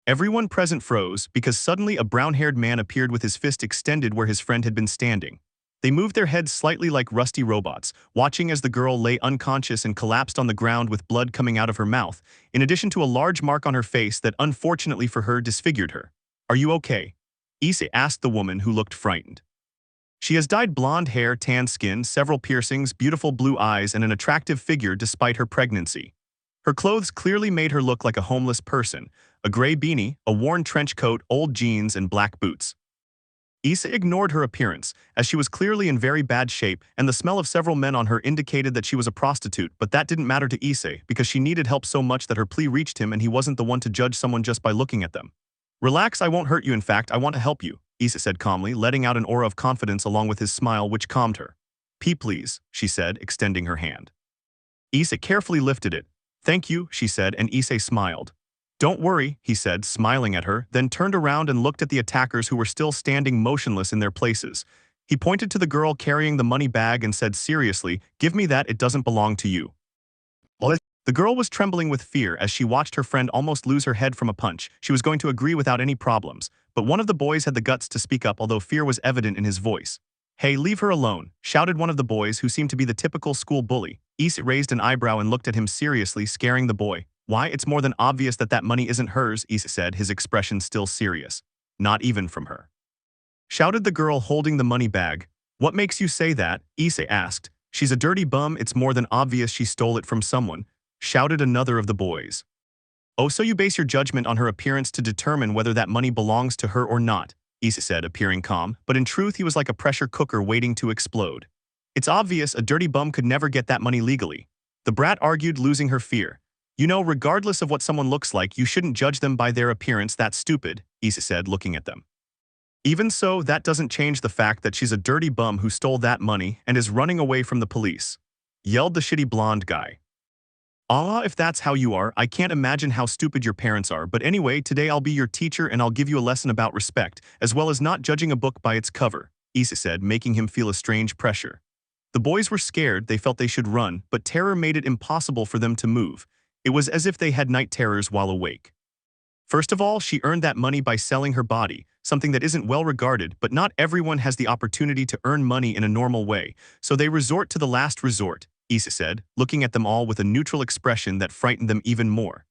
Everyone present froze because suddenly a brown-haired man appeared with his fist extended where his friend had been standing. They moved their heads slightly like rusty robots, watching as the girl lay unconscious and collapsed on the ground with blood coming out of her mouth, in addition to a large mark on her face that unfortunately for her disfigured her. Are you okay? Issei asked the woman who looked frightened. She has dyed blonde hair, tan skin, several piercings, beautiful blue eyes, and an attractive figure despite her pregnancy. Her clothes clearly made her look like a homeless person, a gray beanie, a worn trench coat, old jeans, and black boots. Issei ignored her appearance, as she was clearly in very bad shape, and the smell of several men on her indicated that she was a prostitute, but that didn't matter to Issei because she needed help so much that her plea reached him and he wasn't the one to judge someone just by looking at them. Relax, I won't hurt you, in fact, I want to help you, Issei said calmly, letting out an aura of confidence along with his smile which calmed her. Pee please, she said, extending her hand. Issei carefully lifted it. Thank you, she said, and Issei smiled. Don't worry, he said, smiling at her, then turned around and looked at the attackers who were still standing motionless in their places. He pointed to the girl carrying the money bag and said seriously, "Give me that, it doesn't belong to you." The girl was trembling with fear as she watched her friend almost lose her head from a punch. She was going to agree without any problems, but one of the boys had the guts to speak up, although fear was evident in his voice. "Hey, leave her alone," shouted one of the boys who seemed to be the typical school bully. Issei raised an eyebrow and looked at him seriously, scaring the boy. "Why, it's more than obvious that that money isn't hers," Issei said, his expression still serious. "Not even from her," shouted the girl holding the money bag. "What makes you say that?" Issei asked. "She's a dirty bum, it's more than obvious she stole it from someone," shouted another of the boys. "Oh, so you base your judgment on her appearance to determine whether that money belongs to her or not," Issei said, appearing calm, but in truth he was like a pressure cooker waiting to explode. "It's obvious a dirty bum could never get that money legally," the brat argued, losing her fear. "You know, regardless of what someone looks like, you shouldn't judge them by their appearance. That's stupid," Issei said, looking at them. "Even so, that doesn't change the fact that she's a dirty bum who stole that money and is running away from the police," yelled the shitty blonde guy. "Ah, if that's how you are, I can't imagine how stupid your parents are, but anyway, today I'll be your teacher and I'll give you a lesson about respect, as well as not judging a book by its cover," Issei said, making him feel a strange pressure. The boys were scared, they felt they should run, but terror made it impossible for them to move. It was as if they had night terrors while awake. "First of all, she earned that money by selling her body, something that isn't well regarded, but not everyone has the opportunity to earn money in a normal way, so they resort to the last resort," Issei said, looking at them all with a neutral expression that frightened them even more.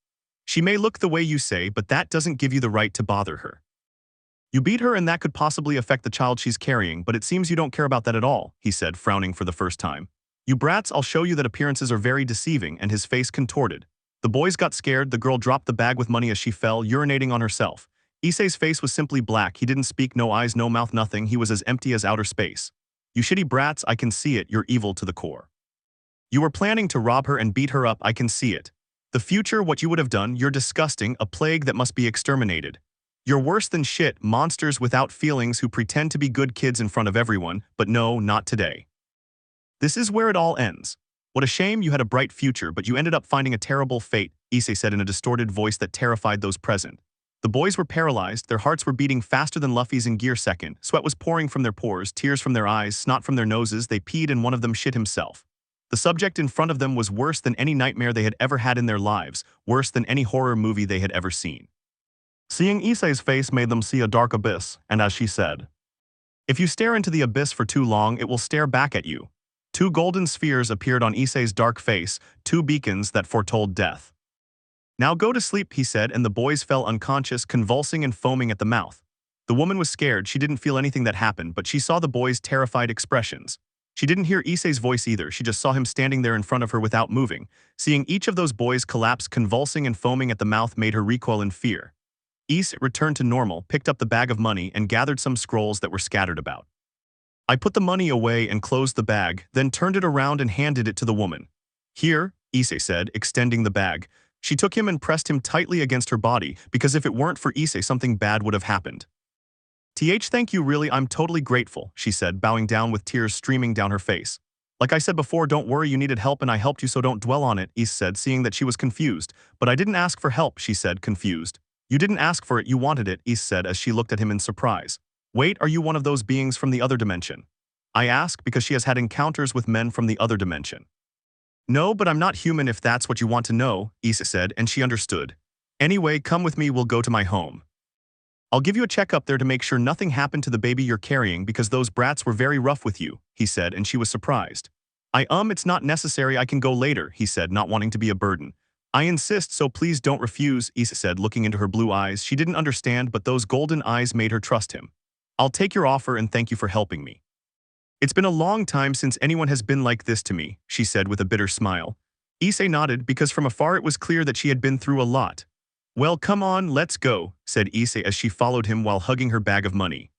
"She may look the way you say, but that doesn't give you the right to bother her. You beat her and that could possibly affect the child she's carrying, but it seems you don't care about that at all," he said, frowning for the first time. "You brats, I'll show you that appearances are very deceiving," and his face contorted. The boys got scared, the girl dropped the bag with money as she fell, urinating on herself. Issei's face was simply black, he didn't speak, no eyes, no mouth, nothing, he was as empty as outer space. "You shitty brats, I can see it, you're evil to the core. You were planning to rob her and beat her up, I can see it. The future, what you would have done, you're disgusting, a plague that must be exterminated. You're worse than shit, monsters without feelings who pretend to be good kids in front of everyone, but no, not today. This is where it all ends. What a shame, you had a bright future, but you ended up finding a terrible fate," Issei said in a distorted voice that terrified those present. The boys were paralyzed, their hearts were beating faster than Luffy's in Gear Second, sweat was pouring from their pores, tears from their eyes, snot from their noses, they peed and one of them shit himself. The subject in front of them was worse than any nightmare they had ever had in their lives, worse than any horror movie they had ever seen. Seeing Issei's face made them see a dark abyss, and as she said, "If you stare into the abyss for too long, it will stare back at you." Two golden spheres appeared on Issei's dark face, two beacons that foretold death. "Now go to sleep," he said, and the boys fell unconscious, convulsing and foaming at the mouth. The woman was scared, she didn't feel anything that happened, but she saw the boys' terrified expressions. She didn't hear Issei's voice either, she just saw him standing there in front of her without moving. Seeing each of those boys collapse, convulsing and foaming at the mouth made her recoil in fear. Issei returned to normal, picked up the bag of money, and gathered some scrolls that were scattered about. "I put the money away and closed the bag, then turned it around and handed it to the woman. Here," Issei said, extending the bag. She took him and pressed him tightly against her body, because if it weren't for Issei, something bad would have happened. Thank you, really, I'm totally grateful," she said, bowing down with tears streaming down her face. "Like I said before, don't worry, you needed help and I helped you, so don't dwell on it," Issei said, seeing that she was confused. "But I didn't ask for help," she said, confused. "You didn't ask for it, you wanted it," Issei said as she looked at him in surprise. "Wait, are you one of those beings from the other dimension?" "I ask because she has had encounters with men from the other dimension." "No, but I'm not human if that's what you want to know," Issei said, and she understood. "Anyway, come with me, we'll go to my home. I'll give you a checkup there to make sure nothing happened to the baby you're carrying because those brats were very rough with you," he said, and she was surprised. It's not necessary, I can go later," he said, not wanting to be a burden. "I insist, so please don't refuse," Issei said, looking into her blue eyes. She didn't understand, but those golden eyes made her trust him. "I'll take your offer and thank you for helping me. It's been a long time since anyone has been like this to me," she said with a bitter smile. Issei nodded because from afar it was clear that she had been through a lot. "Well, come on, let's go," said Issei as she followed him while hugging her bag of money.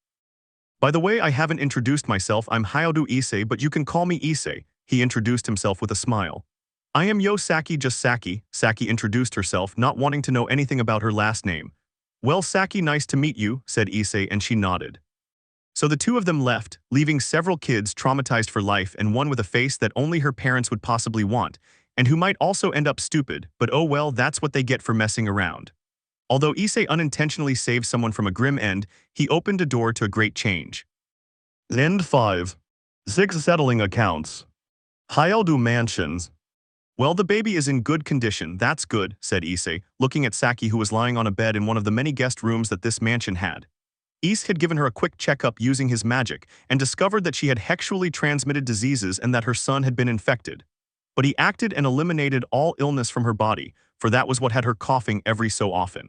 "By the way, I haven't introduced myself, I'm Hyodo Issei, but you can call me Issei," he introduced himself with a smile. "I am Yo Saki, just Saki," Saki introduced herself, not wanting to know anything about her last name. "Well, Saki, nice to meet you," said Issei, and she nodded. So the two of them left, leaving several kids traumatized for life and one with a face that only her parents would possibly want, and who might also end up stupid, but oh well, that's what they get for messing around. Although Issei unintentionally saved someone from a grim end, he opened a door to a great change. End 5. 6 settling accounts. How do mansions? Well, the baby is in good condition, that's good, said Issei, looking at Saki who was lying on a bed in one of the many guest rooms that this mansion had. Issei had given her a quick checkup using his magic and discovered that she had sexually transmitted diseases and that her son had been infected. But he acted and eliminated all illness from her body, for that was what had her coughing every so often.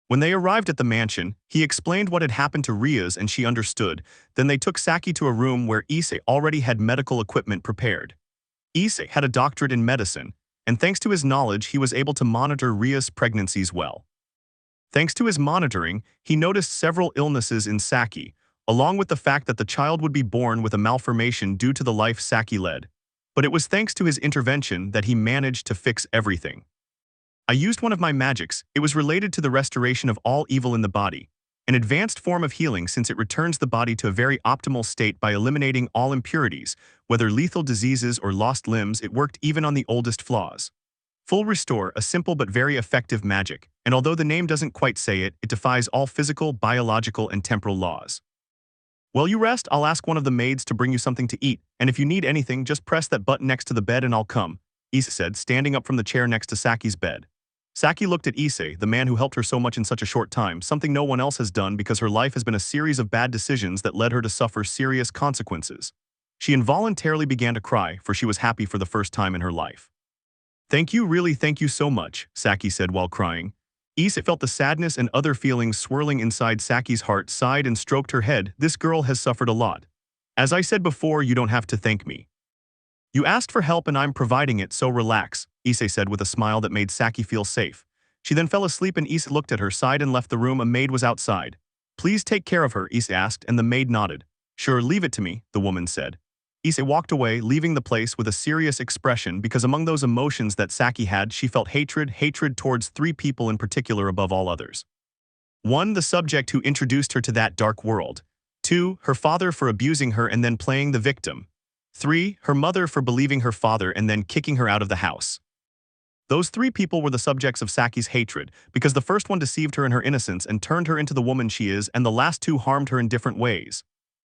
When they arrived at the mansion, he explained what had happened to Rias and she understood. Then they took Saki to a room where Issei already had medical equipment prepared. Issei had a doctorate in medicine, and thanks to his knowledge he was able to monitor Rias' pregnancies well. Thanks to his monitoring, he noticed several illnesses in Saki, along with the fact that the child would be born with a malformation due to the life Saki led. But it was thanks to his intervention that he managed to fix everything. I used one of my magics. It was related to the restoration of all evil in the body, an advanced form of healing since it returns the body to a very optimal state by eliminating all impurities, whether lethal diseases or lost limbs. It worked even on the oldest flaws. Full Restore, a simple but very effective magic, and although the name doesn't quite say it, it defies all physical, biological, and temporal laws. While you rest, I'll ask one of the maids to bring you something to eat, and if you need anything, just press that button next to the bed and I'll come, Issei said, standing up from the chair next to Saki's bed. Saki looked at Issei, the man who helped her so much in such a short time, something no one else has done because her life has been a series of bad decisions that led her to suffer serious consequences. She involuntarily began to cry, for she was happy for the first time in her life. Thank you, really thank you so much, Saki said while crying. Issei felt the sadness and other feelings swirling inside Saki's heart, sighed and stroked her head. This girl has suffered a lot. As I said before, you don't have to thank me. You asked for help and I'm providing it, so relax, Issei said with a smile that made Saki feel safe. She then fell asleep and Issei looked at her, sighed and left the room. A maid was outside. Please take care of her, Issei asked, and the maid nodded. Sure, leave it to me, the woman said. Issei walked away, leaving the place with a serious expression because among those emotions that Saki had, she felt hatred towards 3 people in particular above all others. 1. The subject who introduced her to that dark world. 2. Her father for abusing her and then playing the victim. 3. Her mother for believing her father and then kicking her out of the house. Those 3 people were the subjects of Saki's hatred, because the first one deceived her in her innocence and turned her into the woman she is, and the last 2 harmed her in different ways.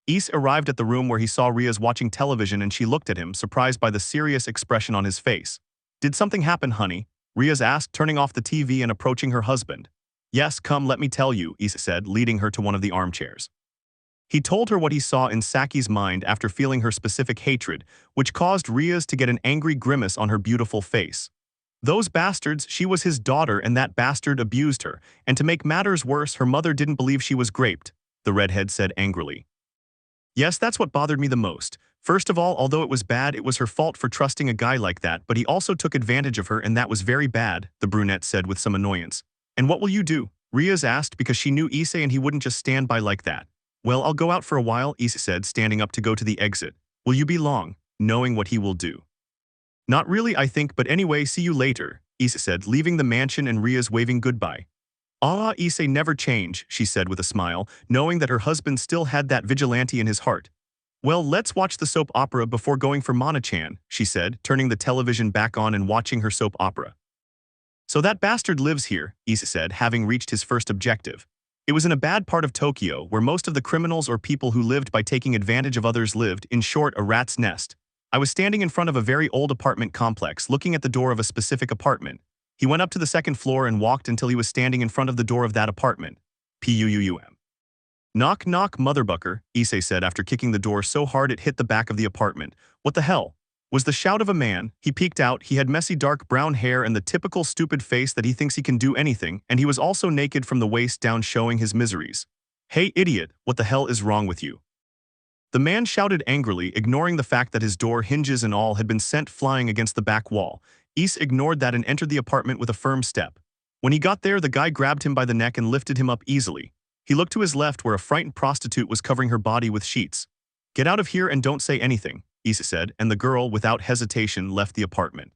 Issei arrived at the room where he saw Rias watching television and she looked at him, surprised by the serious expression on his face. Did something happen, honey? Rias asked, turning off the TV and approaching her husband. Yes, come, let me tell you, Issei said, leading her to one of the armchairs. He told her what he saw in Saki's mind after feeling her specific hatred, which caused Rias to get an angry grimace on her beautiful face. Those bastards, she was his daughter and that bastard abused her, and to make matters worse, her mother didn't believe she was raped, the redhead said angrily. Yes, that's what bothered me the most. First of all, although it was bad, it was her fault for trusting a guy like that, but he also took advantage of her and that was very bad, the brunette said with some annoyance. And what will you do? Rias asked because she knew Issei and he wouldn't just stand by like that. Well, I'll go out for a while, Issei said, standing up to go to the exit. Will you be long, knowing what he will do? Not really, I think, but anyway, see you later, Issei said, leaving the mansion and Rias waving goodbye. Ah, Issei never change, she said with a smile, knowing that her husband still had that vigilante in his heart. Well, let's watch the soap opera before going for Mana-chan, she said, turning the television back on and watching her soap opera. So that bastard lives here, Issei said, having reached his first objective. It was in a bad part of Tokyo where most of the criminals or people who lived by taking advantage of others lived, in short, a rat's nest. I was standing in front of a very old apartment complex looking at the door of a specific apartment. He went up to the 2nd floor and walked until he was standing in front of the door of that apartment. P-U-U-U-M. Knock knock motherbucker, Issei said after kicking the door so hard it hit the back of the apartment. What the hell? Was the shout of a man. He peeked out, he had messy dark brown hair and the typical stupid face that he thinks he can do anything, and he was also naked from the waist down showing his miseries. Hey idiot, what the hell is wrong with you? The man shouted angrily, ignoring the fact that his door hinges and all had been sent flying against the back wall. Issei ignored that and entered the apartment with a firm step. When he got there, the guy grabbed him by the neck and lifted him up easily. He looked to his left where a frightened prostitute was covering her body with sheets. Get out of here and don't say anything, Issei said, and the girl, without hesitation, left the apartment.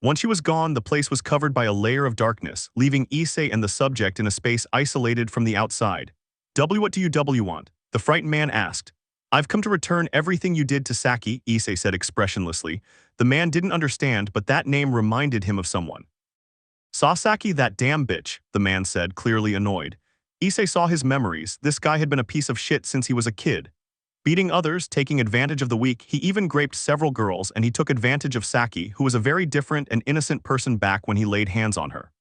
Once she was gone, the place was covered by a layer of darkness, leaving Issei and the subject in a space isolated from the outside. What do you want? The frightened man asked. I've come to return everything you did to Saki, Issei said expressionlessly. The man didn't understand, but that name reminded him of someone. Sasaki, that damn bitch, the man said, clearly annoyed. Issei saw his memories. This guy had been a piece of shit since he was a kid. Beating others, taking advantage of the weak, he even raped several girls and he took advantage of Saki, who was a very different and innocent person back when he laid hands on her.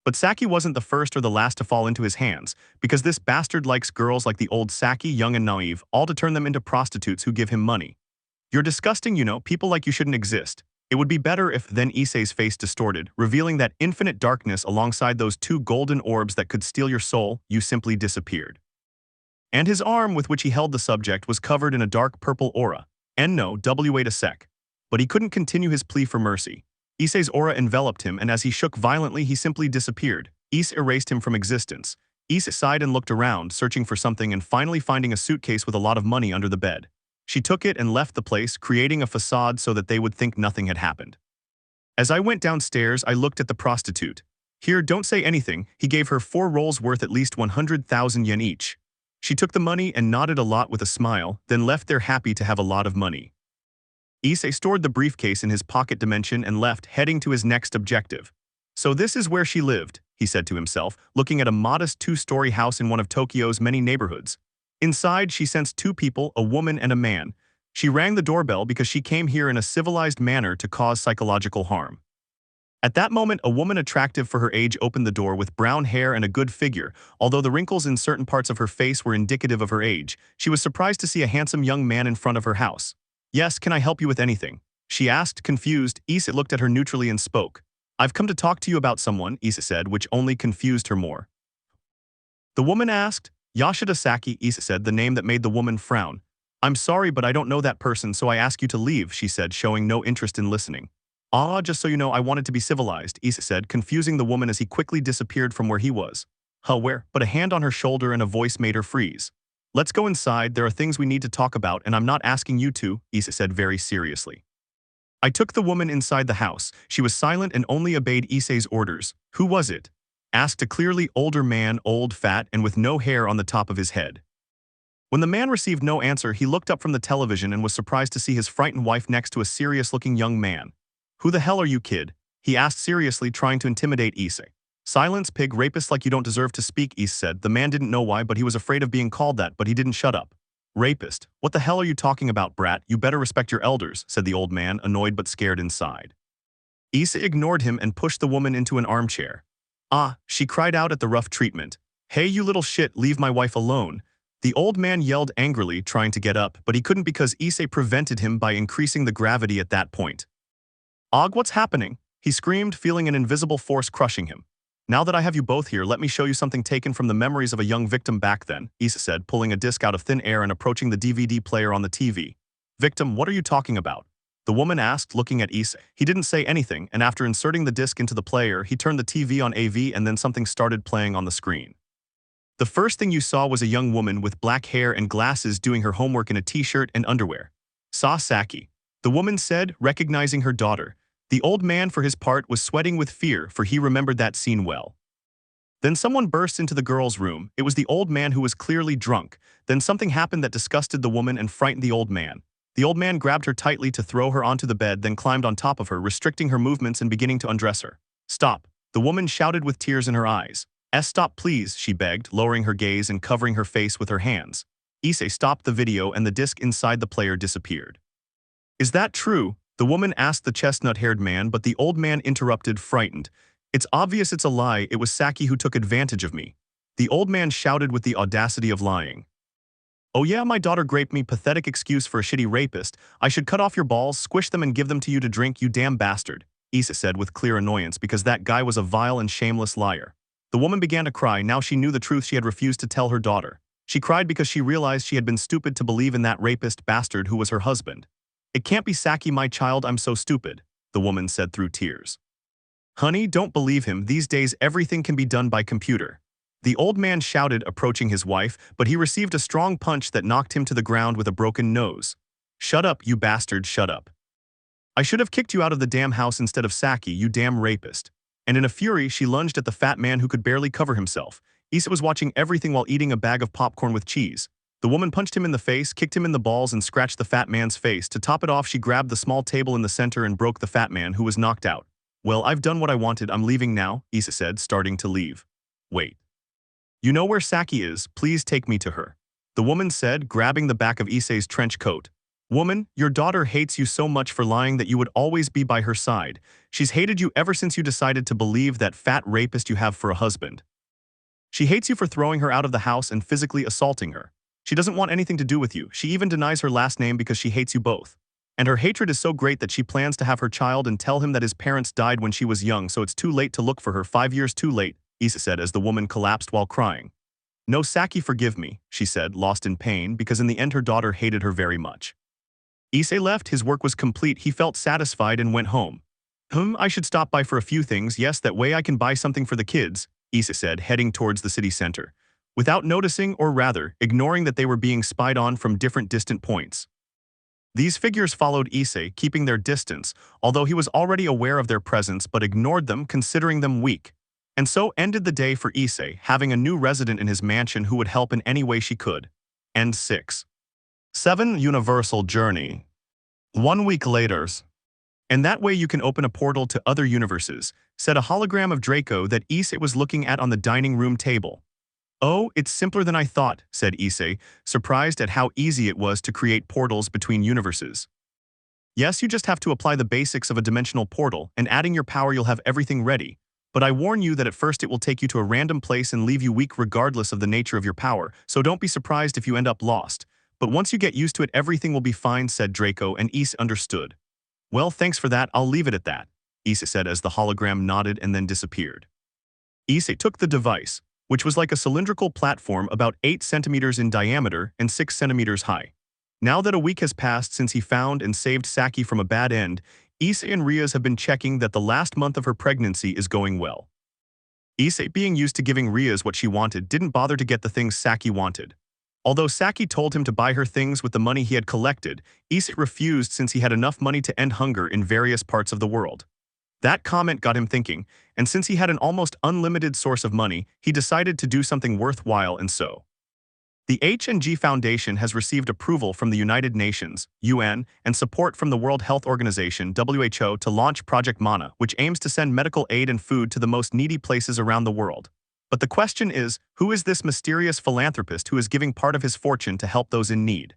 But Saki wasn't the first or the last to fall into his hands, because this bastard likes girls like the old Saki, young and naive, all to turn them into prostitutes who give him money. You're disgusting, you know, people like you shouldn't exist. It would be better if then Issei's face distorted, revealing that infinite darkness alongside those two golden orbs that could steal your soul, you simply disappeared. And his arm with which he held the subject was covered in a dark purple aura. And no, wait a sec. But he couldn't continue his plea for mercy. Issei's aura enveloped him, and as he shook violently, he simply disappeared. Issei erased him from existence. Issei sighed and looked around, searching for something and finally finding a suitcase with a lot of money under the bed. She took it and left the place, creating a facade so that they would think nothing had happened. As I went downstairs, I looked at the prostitute. Here, don't say anything. He gave her 4 rolls worth at least 100,000 yen each. She took the money and nodded a lot with a smile, then left there happy to have a lot of money. Issei stored the briefcase in his pocket dimension and left, heading to his next objective. So this is where she lived, he said to himself, looking at a modest 2-story house in one of Tokyo's many neighborhoods. Inside, she sensed 2 people, a woman and a man. She rang the doorbell because she came here in a civilized manner to cause psychological harm. At that moment, a woman attractive for her age opened the door with brown hair and a good figure. Although the wrinkles in certain parts of her face were indicative of her age, she was surprised to see a handsome young man in front of her house. "Yes, can I help you with anything?" she asked, confused. Issei looked at her neutrally and spoke. "I've come to talk to you about someone," Issei said, which only confused her more. The woman asked. "Yashida Saki," Issei said, the name that made the woman frown. "I'm sorry, but I don't know that person, so I ask you to leave," she said, showing no interest in listening. "Ah, just so you know, I wanted to be civilized," Issei said, confusing the woman as he quickly disappeared from where he was. "Huh, where?" But a hand on her shoulder and a voice made her freeze. "Let's go inside, there are things we need to talk about and I'm not asking you to," Issei said very seriously. I took the woman inside the house. She was silent and only obeyed Issei's orders. "Who was it?" asked a clearly older man, old, fat, and with no hair on the top of his head. When the man received no answer, he looked up from the television and was surprised to see his frightened wife next to a serious-looking young man. "Who the hell are you, kid?" he asked seriously, trying to intimidate Issei. "Silence, pig, rapist like you don't deserve to speak," Issei said. The man didn't know why, but he was afraid of being called that, but he didn't shut up. "Rapist? What the hell are you talking about, brat? You better respect your elders," said the old man, annoyed but scared inside. Issei ignored him and pushed the woman into an armchair. "Ah," she cried out at the rough treatment. "Hey, you little shit, leave my wife alone." The old man yelled angrily, trying to get up, but he couldn't because Issei prevented him by increasing the gravity at that point. "Og, what's happening?" he screamed, feeling an invisible force crushing him. "Now that I have you both here, let me show you something taken from the memories of a young victim back then," Issei said, pulling a disc out of thin air and approaching the DVD player on the TV. "Victim, what are you talking about?" the woman asked, looking at Issei. He didn't say anything, and after inserting the disc into the player, he turned the TV on AV and then something started playing on the screen. The first thing you saw was a young woman with black hair and glasses doing her homework in a t-shirt and underwear. "Saki," the woman said, recognizing her daughter. The old man, for his part, was sweating with fear, for he remembered that scene well. Then someone burst into the girl's room. It was the old man, who was clearly drunk. Then something happened that disgusted the woman and frightened the old man. The old man grabbed her tightly to throw her onto the bed, then climbed on top of her, restricting her movements and beginning to undress her. "Stop," the woman shouted with tears in her eyes. "Stop please," she begged, lowering her gaze and covering her face with her hands. Issei stopped the video and the disc inside the player disappeared. "Is that true?" the woman asked the chestnut-haired man, but the old man interrupted, frightened. "It's obvious it's a lie. It was Saki who took advantage of me," the old man shouted with the audacity of lying. "Oh yeah, my daughter raped me. Pathetic excuse for a shitty rapist. I should cut off your balls, squish them and give them to you to drink, you damn bastard," Issei said with clear annoyance because that guy was a vile and shameless liar. The woman began to cry. Now she knew the truth she had refused to tell her daughter. She cried because she realized she had been stupid to believe in that rapist bastard who was her husband. "It can't be Saki, my child, I'm so stupid," the woman said through tears. "Honey, don't believe him. These days everything can be done by computer," the old man shouted, approaching his wife, but he received a strong punch that knocked him to the ground with a broken nose. "Shut up, you bastard, shut up. I should have kicked you out of the damn house instead of Saki, you damn rapist." And in a fury, she lunged at the fat man who could barely cover himself. Issei was watching everything while eating a bag of popcorn with cheese. The woman punched him in the face, kicked him in the balls, and scratched the fat man's face. To top it off, she grabbed the small table in the center and broke the fat man, who was knocked out. "Well, I've done what I wanted. I'm leaving now," Issei said, starting to leave. "Wait. You know where Saki is? Please take me to her." the woman said, grabbing the back of Issei's trench coat. Woman, your daughter hates you so much for lying that you would always be by her side. She's hated you ever since you decided to believe that fat rapist you have for a husband. She hates you for throwing her out of the house and physically assaulting her. She doesn't want anything to do with you. She even denies her last name because she hates you both. And her hatred is so great that she plans to have her child and tell him that his parents died when she was young, so it's too late to look for her. 5 years too late, Issei said as the woman collapsed while crying. No, Saki, forgive me, she said, lost in pain, because in the end her daughter hated her very much. Issei left, his work was complete, he felt satisfied and went home. I should stop by for a few things, yes, that way I can buy something for the kids, Issei said, heading towards the city center, without noticing, or rather, ignoring that they were being spied on from different distant points. These figures followed Issei, keeping their distance, although he was already aware of their presence but ignored them, considering them weak. And so ended the day for Issei, having a new resident in his mansion who would help in any way she could. End 6. 7. Universal Journey. 1 week later. And that way you can open a portal to other universes, said a hologram of Draco that Issei was looking at on the dining room table. Oh, it's simpler than I thought, said Issei, surprised at how easy it was to create portals between universes. Yes, you just have to apply the basics of a dimensional portal, and adding your power you'll have everything ready. But I warn you that at first it will take you to a random place and leave you weak regardless of the nature of your power, so don't be surprised if you end up lost. But once you get used to it everything will be fine, said Draco, and Issei understood. Well, thanks for that, I'll leave it at that, Issei said as the hologram nodded and then disappeared. Issei took the device, which was like a cylindrical platform about 8 centimeters in diameter and 6 centimeters high. Now that a week has passed since he found and saved Saki from a bad end, Issei and Rias have been checking that the last month of her pregnancy is going well. Issei, being used to giving Rias what she wanted, didn't bother to get the things Saki wanted. Although Saki told him to buy her things with the money he had collected, Issei refused since he had enough money to end hunger in various parts of the world. That comment got him thinking, and since he had an almost unlimited source of money, he decided to do something worthwhile, and so. The H&G Foundation has received approval from the United Nations, UN, and support from the World Health Organization, WHO, to launch Project Mana, which aims to send medical aid and food to the most needy places around the world. But the question is, who is this mysterious philanthropist who is giving part of his fortune to help those in need?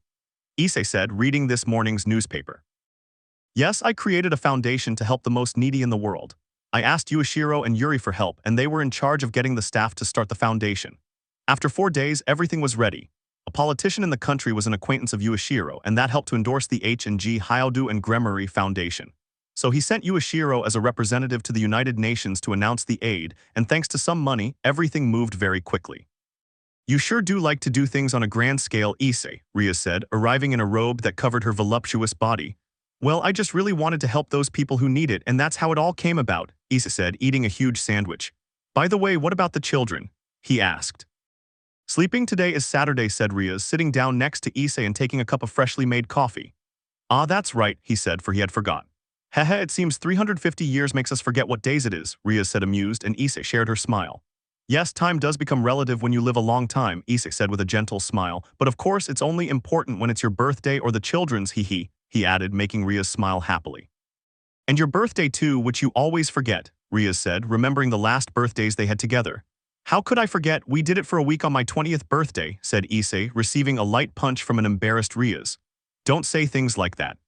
Issei said, reading this morning's newspaper. Yes, I created a foundation to help the most needy in the world. I asked Yuichiro and Yuri for help, and they were in charge of getting the staff to start the foundation. After 4 days, everything was ready. A politician in the country was an acquaintance of Yuichiro, and that helped to endorse the H&G Hyoudu and Gremory Foundation. So he sent Yuichiro as a representative to the United Nations to announce the aid, and thanks to some money, everything moved very quickly. You sure do like to do things on a grand scale, Issei, Rias said, arriving in a robe that covered her voluptuous body. Well, I just really wanted to help those people who need it, and that's how it all came about, Issei said, eating a huge sandwich. By the way, what about the children? He asked. Sleeping today is Saturday, said Rias, sitting down next to Issei and taking a cup of freshly made coffee. Ah, that's right, he said, for he had forgotten. Hehe, it seems 350 years makes us forget what days it is, Rias said, amused, and Issei shared her smile. Yes, time does become relative when you live a long time, Issei said with a gentle smile, but of course it's only important when it's your birthday or the children's, he added, making Rias smile happily. And your birthday too, which you always forget, Rias said, remembering the last birthdays they had together. How could I forget? We did it for a week on my 20th birthday, said Issei, receiving a light punch from an embarrassed Rias. Don't say things like that,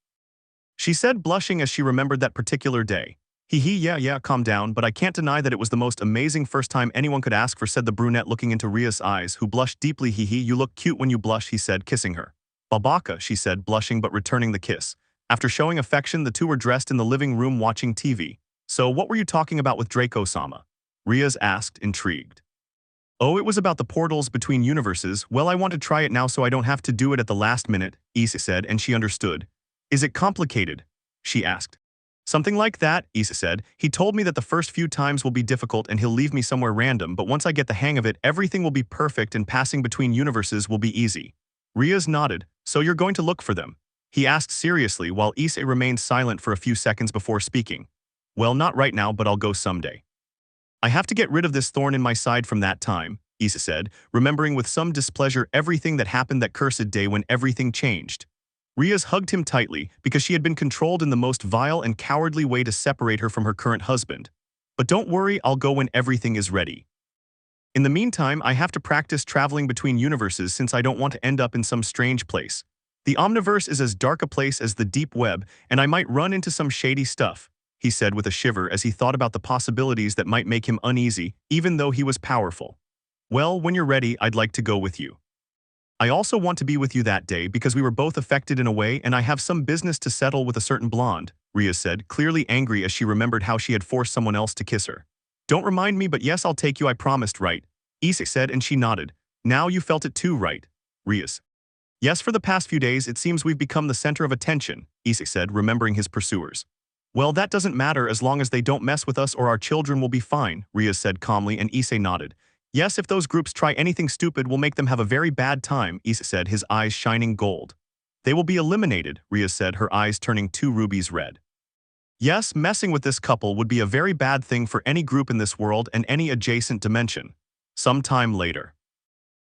she said, blushing as she remembered that particular day. Yeah, calm down, but I can't deny that it was the most amazing first time anyone could ask for, said the brunette looking into Rias' eyes, who blushed deeply. You look cute when you blush, he said, kissing her. Babaka, she said, blushing but returning the kiss. After showing affection, the two were dressed in the living room watching TV. So what were you talking about with Draco-sama? Rias asked, intrigued. Oh, it was about the portals between universes. Well, I want to try it now so I don't have to do it at the last minute, Issei said, and she understood. Is it complicated? She asked. Something like that, Issei said. He told me that the first few times will be difficult and he'll leave me somewhere random, but once I get the hang of it, everything will be perfect and passing between universes will be easy. Rias nodded. So you're going to look for them? He asked seriously while Issei remained silent for a few seconds before speaking. Well, not right now, but I'll go someday. I have to get rid of this thorn in my side from that time, Issei said, remembering with some displeasure everything that happened that cursed day when everything changed. Rias hugged him tightly because she had been controlled in the most vile and cowardly way to separate her from her current husband. But don't worry, I'll go when everything is ready. In the meantime, I have to practice traveling between universes since I don't want to end up in some strange place. The Omniverse is as dark a place as the deep web, and I might run into some shady stuff, he said with a shiver as he thought about the possibilities that might make him uneasy, even though he was powerful. Well, when you're ready, I'd like to go with you. I also want to be with you that day because we were both affected in a way and I have some business to settle with a certain blonde, Rias said, clearly angry as she remembered how she had forced someone else to kiss her. Don't remind me, but yes, I'll take you, I promised, right? Issei said, and she nodded. Now you felt it too, right? Rias. Yes, for the past few days it seems we've become the center of attention, Issei said, remembering his pursuers. Well, that doesn't matter as long as they don't mess with us or our children will be fine, Rias said calmly, and Issei nodded. Yes, if those groups try anything stupid, we'll make them have a very bad time, Issei said, his eyes shining gold. They will be eliminated, Rias said, her eyes turning 2 rubies red. Yes, messing with this couple would be a very bad thing for any group in this world and any adjacent dimension. Sometime later.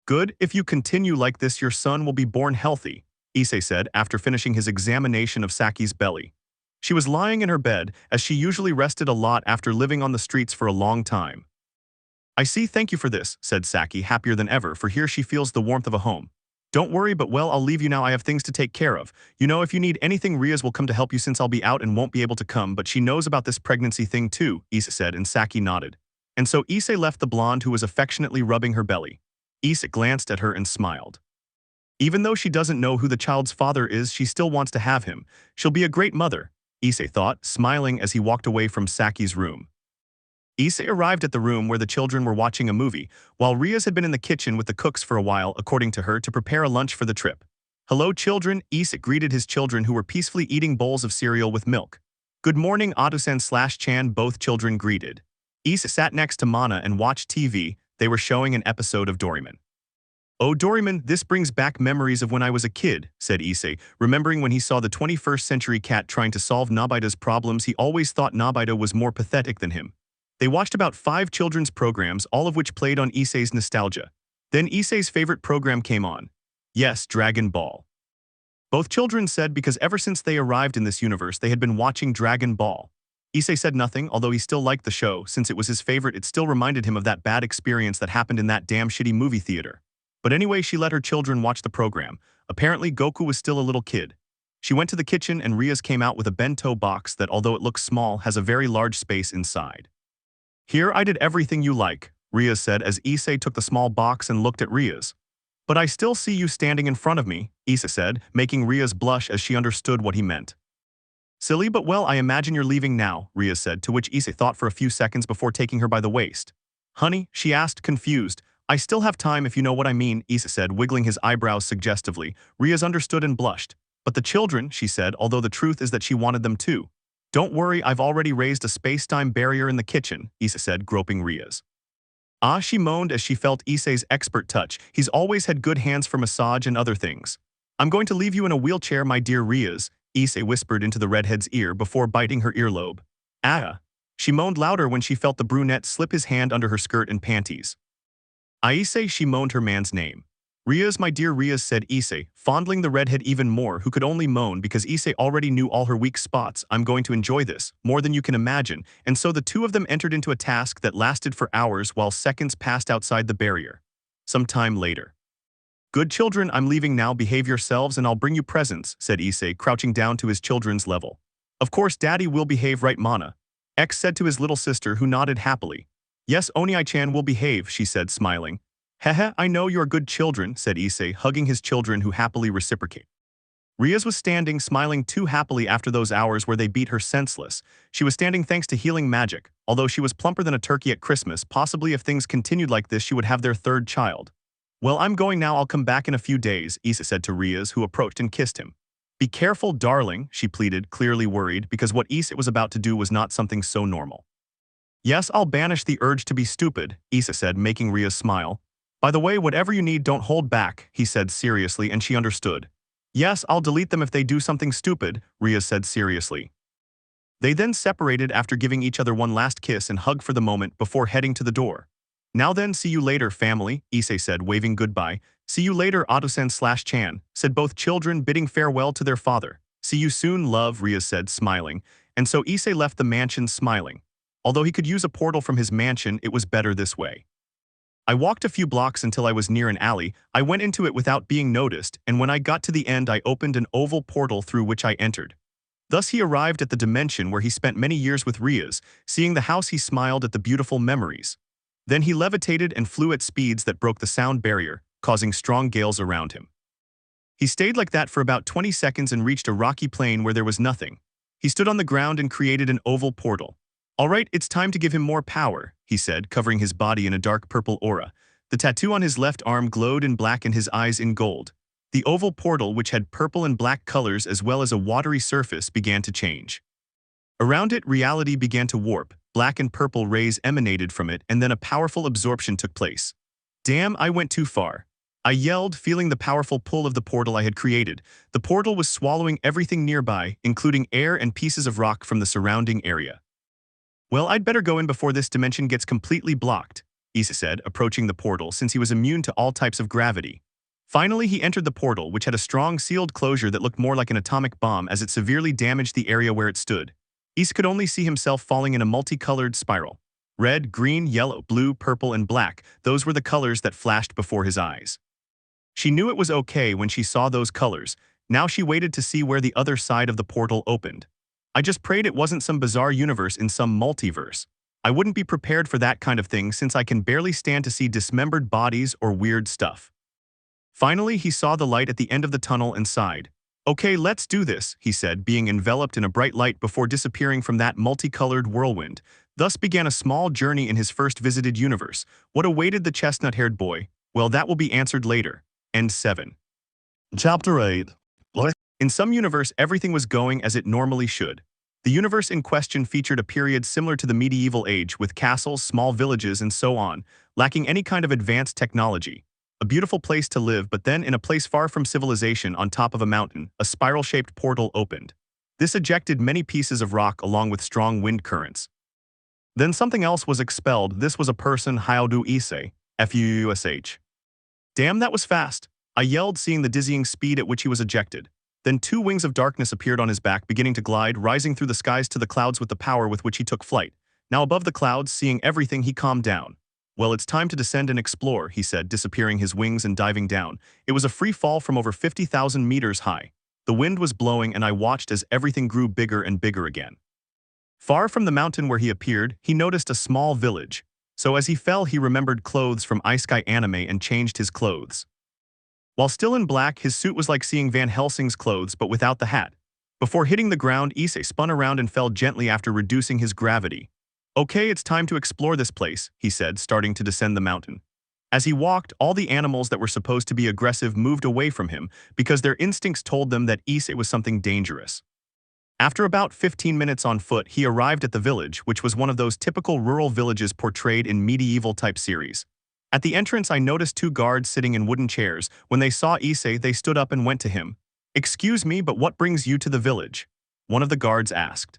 Good, if you continue like this your son will be born healthy, Issei said after finishing his examination of Saki's belly. She was lying in her bed, as she usually rested a lot after living on the streets for a long time. I see, thank you for this, said Saki, happier than ever, for here she feels the warmth of a home. Don't worry, but well, I'll leave you now, I have things to take care of. You know, if you need anything, Rias will come to help you since I'll be out and won't be able to come, but she knows about this pregnancy thing too, Issei said, and Saki nodded. And so Issei left the blonde who was affectionately rubbing her belly. Issei glanced at her and smiled. Even though she doesn't know who the child's father is, she still wants to have him. She'll be a great mother, Issei thought, smiling as he walked away from Saki's room. Issei arrived at the room where the children were watching a movie, while Rias had been in the kitchen with the cooks for a while, according to her, to prepare a lunch for the trip. Hello, children, Issei greeted his children who were peacefully eating bowls of cereal with milk. Good morning, Adu-san/Chan, both children greeted. Issei sat next to Mana and watched TV. They were showing an episode of Doraemon. Oh, Doraemon, this brings back memories of when I was a kid, said Issei, remembering when he saw the 21st century cat trying to solve Nobita's problems. He always thought Nobita was more pathetic than him. They watched about 5 children's programs, all of which played on Issei's nostalgia. Then Issei's favorite program came on. Yes, Dragon Ball. Both children said because ever since they arrived in this universe they had been watching Dragon Ball. Issei said nothing, although he still liked the show. Since it was his favorite, it still reminded him of that bad experience that happened in that damn shitty movie theater. But anyway, she let her children watch the program. Apparently, Goku was still a little kid. She went to the kitchen and Rias came out with a bento box that, although it looks small, has a very large space inside. Here, I did everything you like, Rias said as Issei took the small box and looked at Rias. But I still see you standing in front of me, Issei said, making Rias blush as she understood what he meant. Silly, but well, I imagine you're leaving now, Rias said, to which Issei thought for a few seconds before taking her by the waist. Honey, she asked, confused. I still have time if you know what I mean, Issei said, wiggling his eyebrows suggestively. Rias understood and blushed. But the children, she said, although the truth is that she wanted them too. Don't worry, I've already raised a space-time barrier in the kitchen, Issei said, groping Rias. Ah, she moaned as she felt Issei's expert touch. He's always had good hands for massage and other things. I'm going to leave you in a wheelchair, my dear Rias, Issei whispered into the redhead's ear before biting her earlobe. Ah. She moaned louder when she felt the brunette slip his hand under her skirt and panties. Issei, she moaned her man's name. Rias, my dear Rias, said Issei, fondling the redhead even more, who could only moan because Issei already knew all her weak spots. I'm going to enjoy this, more than you can imagine, and so the two of them entered into a task that lasted for hours while seconds passed outside the barrier. Some time later. Good children, I'm leaving now, behave yourselves and I'll bring you presents, said Issei, crouching down to his children's level. Of course, Daddy will behave, right, Mana? X said to his little sister, who nodded happily. Yes, Oni-chan will behave, she said, smiling. Hehe, I know you're good children, said Issei, hugging his children who happily reciprocate. Rias was standing, smiling too happily after those hours where they beat her senseless. She was standing thanks to healing magic, although she was plumper than a turkey at Christmas. Possibly if things continued like this she would have their 3rd child. Well, I'm going now, I'll come back in a few days, Issei said to Rias, who approached and kissed him. Be careful, darling, she pleaded, clearly worried because what Issei was about to do was not something so normal. Yes, I'll banish the urge to be stupid, Issei said, making Rias smile. By the way, whatever you need, don't hold back, he said seriously, and she understood. Yes, I'll delete them if they do something stupid, Rias said seriously. They then separated after giving each other one last kiss and hug for the moment before heading to the door. Now then, see you later, family, Issei said, waving goodbye. See you later, Adu-san/Chan, said both children, bidding farewell to their father. See you soon, love, Rias said, smiling. And so Issei left the mansion smiling. Although he could use a portal from his mansion, it was better this way. I walked a few blocks until I was near an alley. I went into it without being noticed, and when I got to the end I opened an oval portal through which I entered. Thus he arrived at the dimension where he spent many years with Rias. Seeing the house he smiled at the beautiful memories. Then he levitated and flew at speeds that broke the sound barrier, causing strong gales around him. He stayed like that for about 20 seconds and reached a rocky plain where there was nothing. He stood on the ground and created an oval portal. "All right, it's time to give him more power," he said, covering his body in a dark purple aura. The tattoo on his left arm glowed in black and his eyes in gold. The oval portal, which had purple and black colors as well as a watery surface, began to change. Around it, reality began to warp. Black and purple rays emanated from it, and then a powerful absorption took place. "Damn, I went too far," I yelled, feeling the powerful pull of the portal I had created. The portal was swallowing everything nearby, including air and pieces of rock from the surrounding area. "Well, I'd better go in before this dimension gets completely blocked," Issei said, approaching the portal since he was immune to all types of gravity. Finally, he entered the portal, which had a strong sealed closure that looked more like an atomic bomb as it severely damaged the area where it stood. Issei could only see himself falling in a multicolored spiral. Red, green, yellow, blue, purple, and black, those were the colors that flashed before his eyes. She knew it was okay when she saw those colors. Now she waited to see where the other side of the portal opened. I just prayed it wasn't some bizarre universe in some multiverse. I wouldn't be prepared for that kind of thing since I can barely stand to see dismembered bodies or weird stuff. Finally, he saw the light at the end of the tunnel and sighed. "Okay, let's do this," he said, being enveloped in a bright light before disappearing from that multicolored whirlwind. Thus began a small journey in his first visited universe. What awaited the chestnut-haired boy? Well, that will be answered later. End 7. Chapter 8. In some universe, everything was going as it normally should. The universe in question featured a period similar to the medieval age, with castles, small villages, and so on, lacking any kind of advanced technology. A beautiful place to live, but then in a place far from civilization on top of a mountain, a spiral-shaped portal opened. This ejected many pieces of rock along with strong wind currents. Then something else was expelled. This was a person, Issei, Fush. "Damn, that was fast," I yelled, seeing the dizzying speed at which he was ejected. Then 2 wings of darkness appeared on his back, beginning to glide, rising through the skies to the clouds with the power with which he took flight. Now above the clouds, seeing everything, he calmed down. "Well, it's time to descend and explore," he said, disappearing his wings and diving down. It was a free fall from over 50,000 meters high. The wind was blowing, and I watched as everything grew bigger and bigger again. Far from the mountain where he appeared, he noticed a small village. So as he fell, he remembered clothes from Issei anime and changed his clothes. While still in black, his suit was like seeing Van Helsing's clothes but without the hat. Before hitting the ground, Issei spun around and fell gently after reducing his gravity. "Okay, it's time to explore this place," he said, starting to descend the mountain. As he walked, all the animals that were supposed to be aggressive moved away from him because their instincts told them that Issei was something dangerous. After about 15 minutes on foot, he arrived at the village, which was one of those typical rural villages portrayed in medieval-type series. At the entrance, I noticed 2 guards sitting in wooden chairs. When they saw Issei, they stood up and went to him. "Excuse me, but what brings you to the village?" one of the guards asked.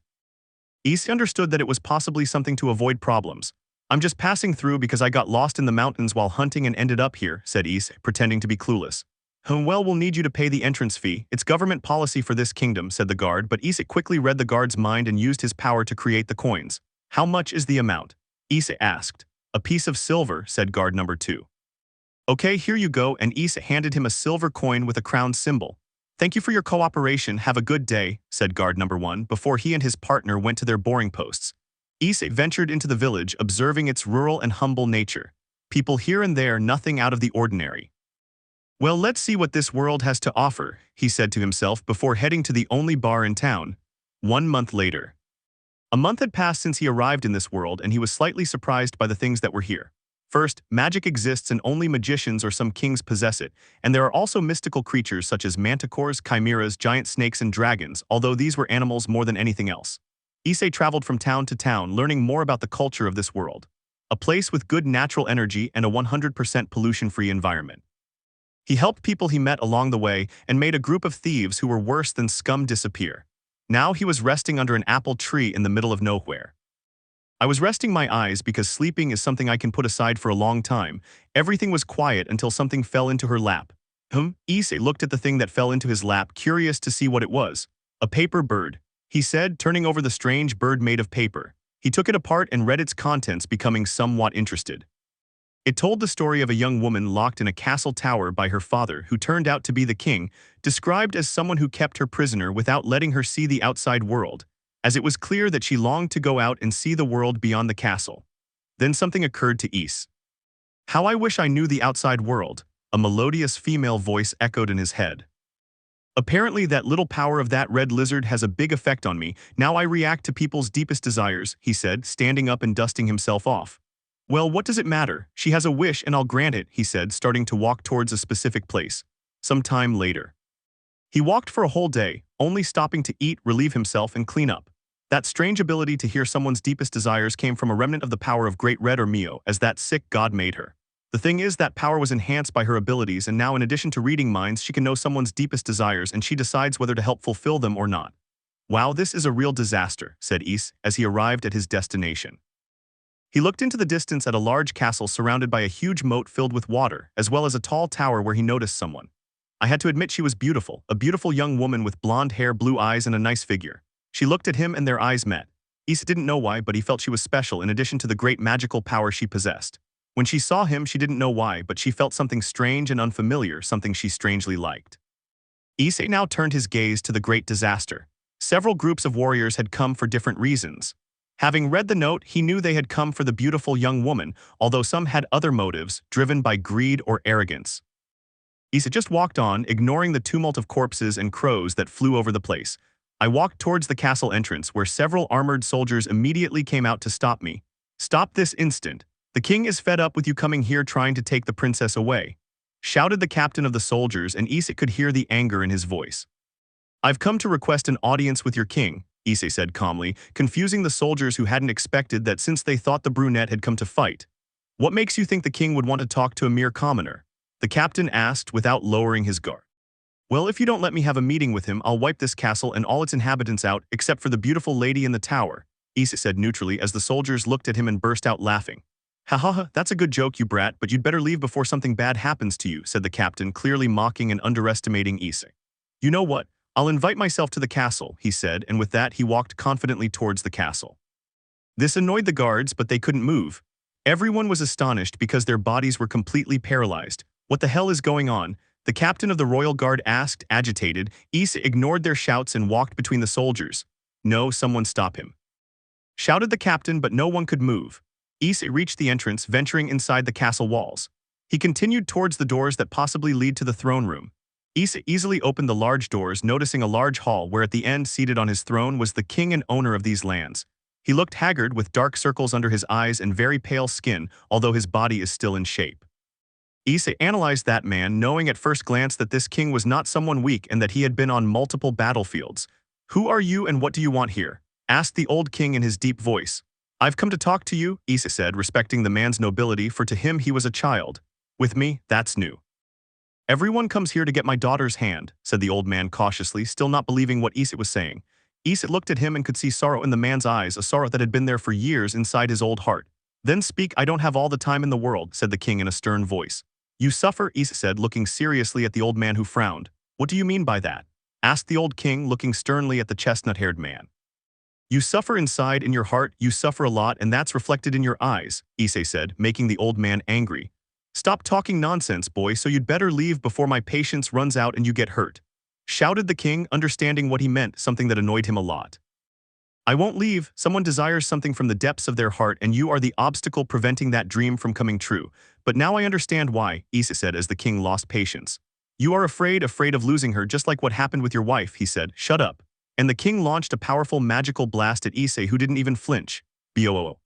Issei understood that it was possibly something to avoid problems. "I'm just passing through because I got lost in the mountains while hunting and ended up here," said Issei, pretending to be clueless. "Well, we'll need you to pay the entrance fee. It's government policy for this kingdom," said the guard, but Issei quickly read the guard's mind and used his power to create the coins. "How much is the amount?" Issei asked. "A piece of silver," said guard number 2. "Okay, here you go," and Issei handed him a silver coin with a crown symbol. "Thank you for your cooperation. Have a good day," said guard number 1, before he and his partner went to their boarding posts. Issei ventured into the village, observing its rural and humble nature. People here and there, nothing out of the ordinary. "Well, let's see what this world has to offer," he said to himself before heading to the only bar in town. 1 month later. A month had passed since he arrived in this world, and he was slightly surprised by the things that were here. First, magic exists and only magicians or some kings possess it, and there are also mystical creatures such as manticores, chimeras, giant snakes, and dragons, although these were animals more than anything else. Issei traveled from town to town, learning more about the culture of this world. A place with good natural energy and a 100% pollution-free environment. He helped people he met along the way and made a group of thieves who were worse than scum disappear. Now he was resting under an apple tree in the middle of nowhere. I was resting my eyes because sleeping is something I can put aside for a long time. Everything was quiet until something fell into her lap. Issei looked at the thing that fell into his lap, curious to see what it was. "A paper bird," he said, turning over the strange bird made of paper. He took it apart and read its contents, becoming somewhat interested. It told the story of a young woman locked in a castle tower by her father who turned out to be the king, described as someone who kept her prisoner without letting her see the outside world, as it was clear that she longed to go out and see the world beyond the castle. Then something occurred to Issei. "How I wish I knew the outside world," a melodious female voice echoed in his head. "Apparently that little power of that red lizard has a big effect on me. Now I react to people's deepest desires," he said, standing up and dusting himself off. "Well, what does it matter? She has a wish and I'll grant it," he said, starting to walk towards a specific place. Some time later. He walked for a whole day, only stopping to eat, relieve himself, and clean up. That strange ability to hear someone's deepest desires came from a remnant of the power of Great Red or Mio, as that sick god made her. The thing is, that power was enhanced by her abilities, and now in addition to reading minds, she can know someone's deepest desires and she decides whether to help fulfill them or not. "Wow, this is a real disaster," said Issei as he arrived at his destination. He looked into the distance at a large castle surrounded by a huge moat filled with water, as well as a tall tower where he noticed someone. I had to admit she was beautiful, a beautiful young woman with blonde hair, blue eyes, and a nice figure. She looked at him and their eyes met. Issei didn't know why, but he felt she was special in addition to the great magical power she possessed. When she saw him, she didn't know why, but she felt something strange and unfamiliar, something she strangely liked. Issei now turned his gaze to the great disaster. Several groups of warriors had come for different reasons. Having read the note, he knew they had come for the beautiful young woman, although some had other motives, driven by greed or arrogance. Issei just walked on, ignoring the tumult of corpses and crows that flew over the place. I walked towards the castle entrance, where several armored soldiers immediately came out to stop me. "Stop this instant. The king is fed up with you coming here trying to take the princess away," shouted the captain of the soldiers, and Issei could hear the anger in his voice. "I've come to request an audience with your king," Issei said calmly, confusing the soldiers who hadn't expected that since they thought the brunette had come to fight. "What makes you think the king would want to talk to a mere commoner?" the captain asked without lowering his guard. "Well, if you don't let me have a meeting with him, I'll wipe this castle and all its inhabitants out, except for the beautiful lady in the tower," Issei said neutrally as the soldiers looked at him and burst out laughing. "Ha ha ha, that's a good joke, you brat, but you'd better leave before something bad happens to you," said the captain, clearly mocking and underestimating Issei. "You know what? I'll invite myself to the castle," he said, and with that he walked confidently towards the castle. This annoyed the guards, but they couldn't move. Everyone was astonished because their bodies were completely paralyzed. "What the hell is going on?" the captain of the royal guard asked, agitated. Issei ignored their shouts and walked between the soldiers. "No, someone stop him," shouted the captain, but no one could move. Issei reached the entrance, venturing inside the castle walls. He continued towards the doors that possibly lead to the throne room. Issei easily opened the large doors, noticing a large hall where at the end, seated on his throne, was the king and owner of these lands. He looked haggard with dark circles under his eyes and very pale skin, although his body is still in shape. Issei analyzed that man, knowing at first glance that this king was not someone weak and that he had been on multiple battlefields. "Who are you and what do you want here?" asked the old king in his deep voice. "I've come to talk to you," Issei said, respecting the man's nobility, for to him he was a child. "With me, that's new." "Everyone comes here to get my daughter's hand," said the old man cautiously, still not believing what Issei was saying. Issei looked at him and could see sorrow in the man's eyes, a sorrow that had been there for years inside his old heart. "Then speak, I don't have all the time in the world," said the king in a stern voice. "You suffer," Issei said, looking seriously at the old man who frowned. "What do you mean by that?" asked the old king, looking sternly at the chestnut-haired man. "You suffer inside in your heart, you suffer a lot, and that's reflected in your eyes," Issei said, making the old man angry. "Stop talking nonsense, boy, so you'd better leave before my patience runs out and you get hurt," shouted the king, understanding what he meant, something that annoyed him a lot. "I won't leave. Someone desires something from the depths of their heart, and you are the obstacle preventing that dream from coming true. But now I understand why," Issei said as the king lost patience. "You are afraid of losing her, just like what happened with your wife," he said. "Shut up." And the king launched a powerful magical blast at Issei, who didn't even flinch. Boo.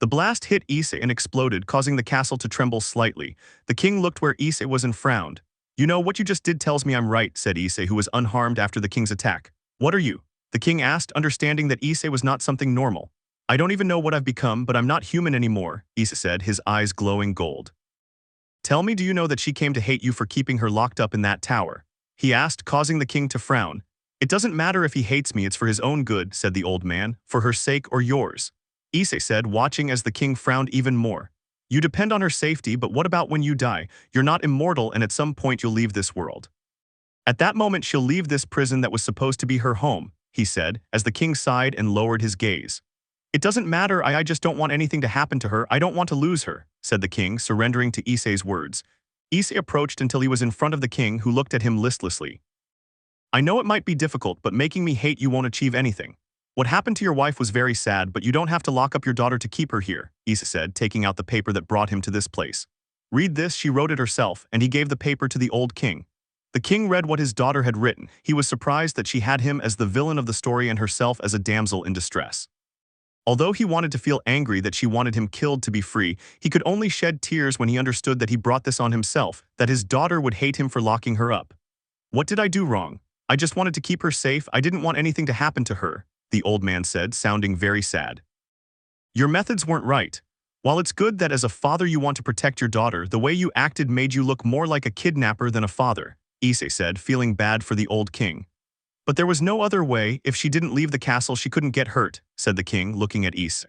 The blast hit Issei and exploded, causing the castle to tremble slightly. The king looked where Issei was and frowned. "You know, what you just did tells me I'm right," said Issei, who was unharmed after the king's attack. "What are you?" the king asked, understanding that Issei was not something normal. "I don't even know what I've become, but I'm not human anymore," Issei said, his eyes glowing gold. "Tell me, do you know that she came to hate you for keeping her locked up in that tower?" he asked, causing the king to frown. "It doesn't matter if he hates me, it's for his own good," said the old man. "For her sake or yours," Issei said, watching as the king frowned even more. "You depend on her safety, but what about when you die? You're not immortal, and at some point you'll leave this world. At that moment she'll leave this prison that was supposed to be her home," he said, as the king sighed and lowered his gaze. "It doesn't matter, I just don't want anything to happen to her, I don't want to lose her," said the king, surrendering to Issei's words. Issei approached until he was in front of the king, who looked at him listlessly. "I know it might be difficult, but making me hate you won't achieve anything. What happened to your wife was very sad, but you don't have to lock up your daughter to keep her here," Issei said, taking out the paper that brought him to this place. "Read this, she wrote it herself," and he gave the paper to the old king. The king read what his daughter had written. He was surprised that she had him as the villain of the story and herself as a damsel in distress. Although he wanted to feel angry that she wanted him killed to be free, he could only shed tears when he understood that he brought this on himself, that his daughter would hate him for locking her up. "What did I do wrong? I just wanted to keep her safe, I didn't want anything to happen to her," the old man said, sounding very sad. "Your methods weren't right. While it's good that as a father you want to protect your daughter, the way you acted made you look more like a kidnapper than a father," Issei said, feeling bad for the old king. "But there was no other way, if she didn't leave the castle she couldn't get hurt," said the king, looking at Issei.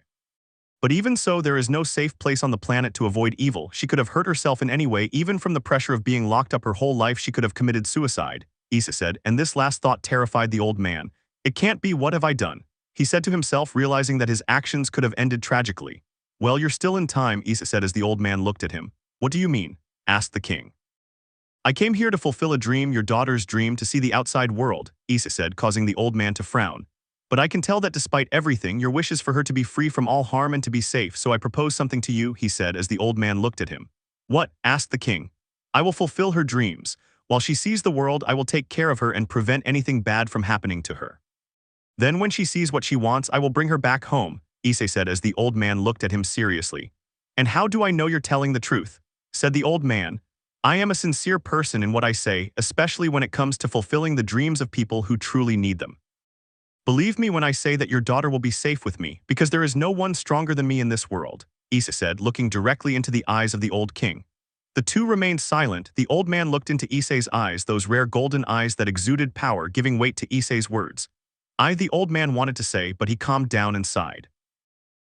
"But even so, there is no safe place on the planet to avoid evil. She could have hurt herself in any way, even from the pressure of being locked up her whole life she could have committed suicide," Issei said, and this last thought terrified the old man. "It can't be, what have I done?" he said to himself, realizing that his actions could have ended tragically. "Well, you're still in time," Issei said as the old man looked at him. "What do you mean?" asked the king. "I came here to fulfill a dream, your daughter's dream, to see the outside world," Issei said, causing the old man to frown. "But I can tell that despite everything, your wish is for her to be free from all harm and to be safe, so I propose something to you," he said as the old man looked at him. "What?" asked the king. "I will fulfill her dreams. While she sees the world, I will take care of her and prevent anything bad from happening to her. Then when she sees what she wants, I will bring her back home," Issei said as the old man looked at him seriously. "And how do I know you're telling the truth?" said the old man. "I am a sincere person in what I say, especially when it comes to fulfilling the dreams of people who truly need them. Believe me when I say that your daughter will be safe with me, because there is no one stronger than me in this world," Issei said, looking directly into the eyes of the old king. The two remained silent. The old man looked into Issei's eyes, those rare golden eyes that exuded power, giving weight to Issei's words. The old man wanted to say, but he calmed down and sighed.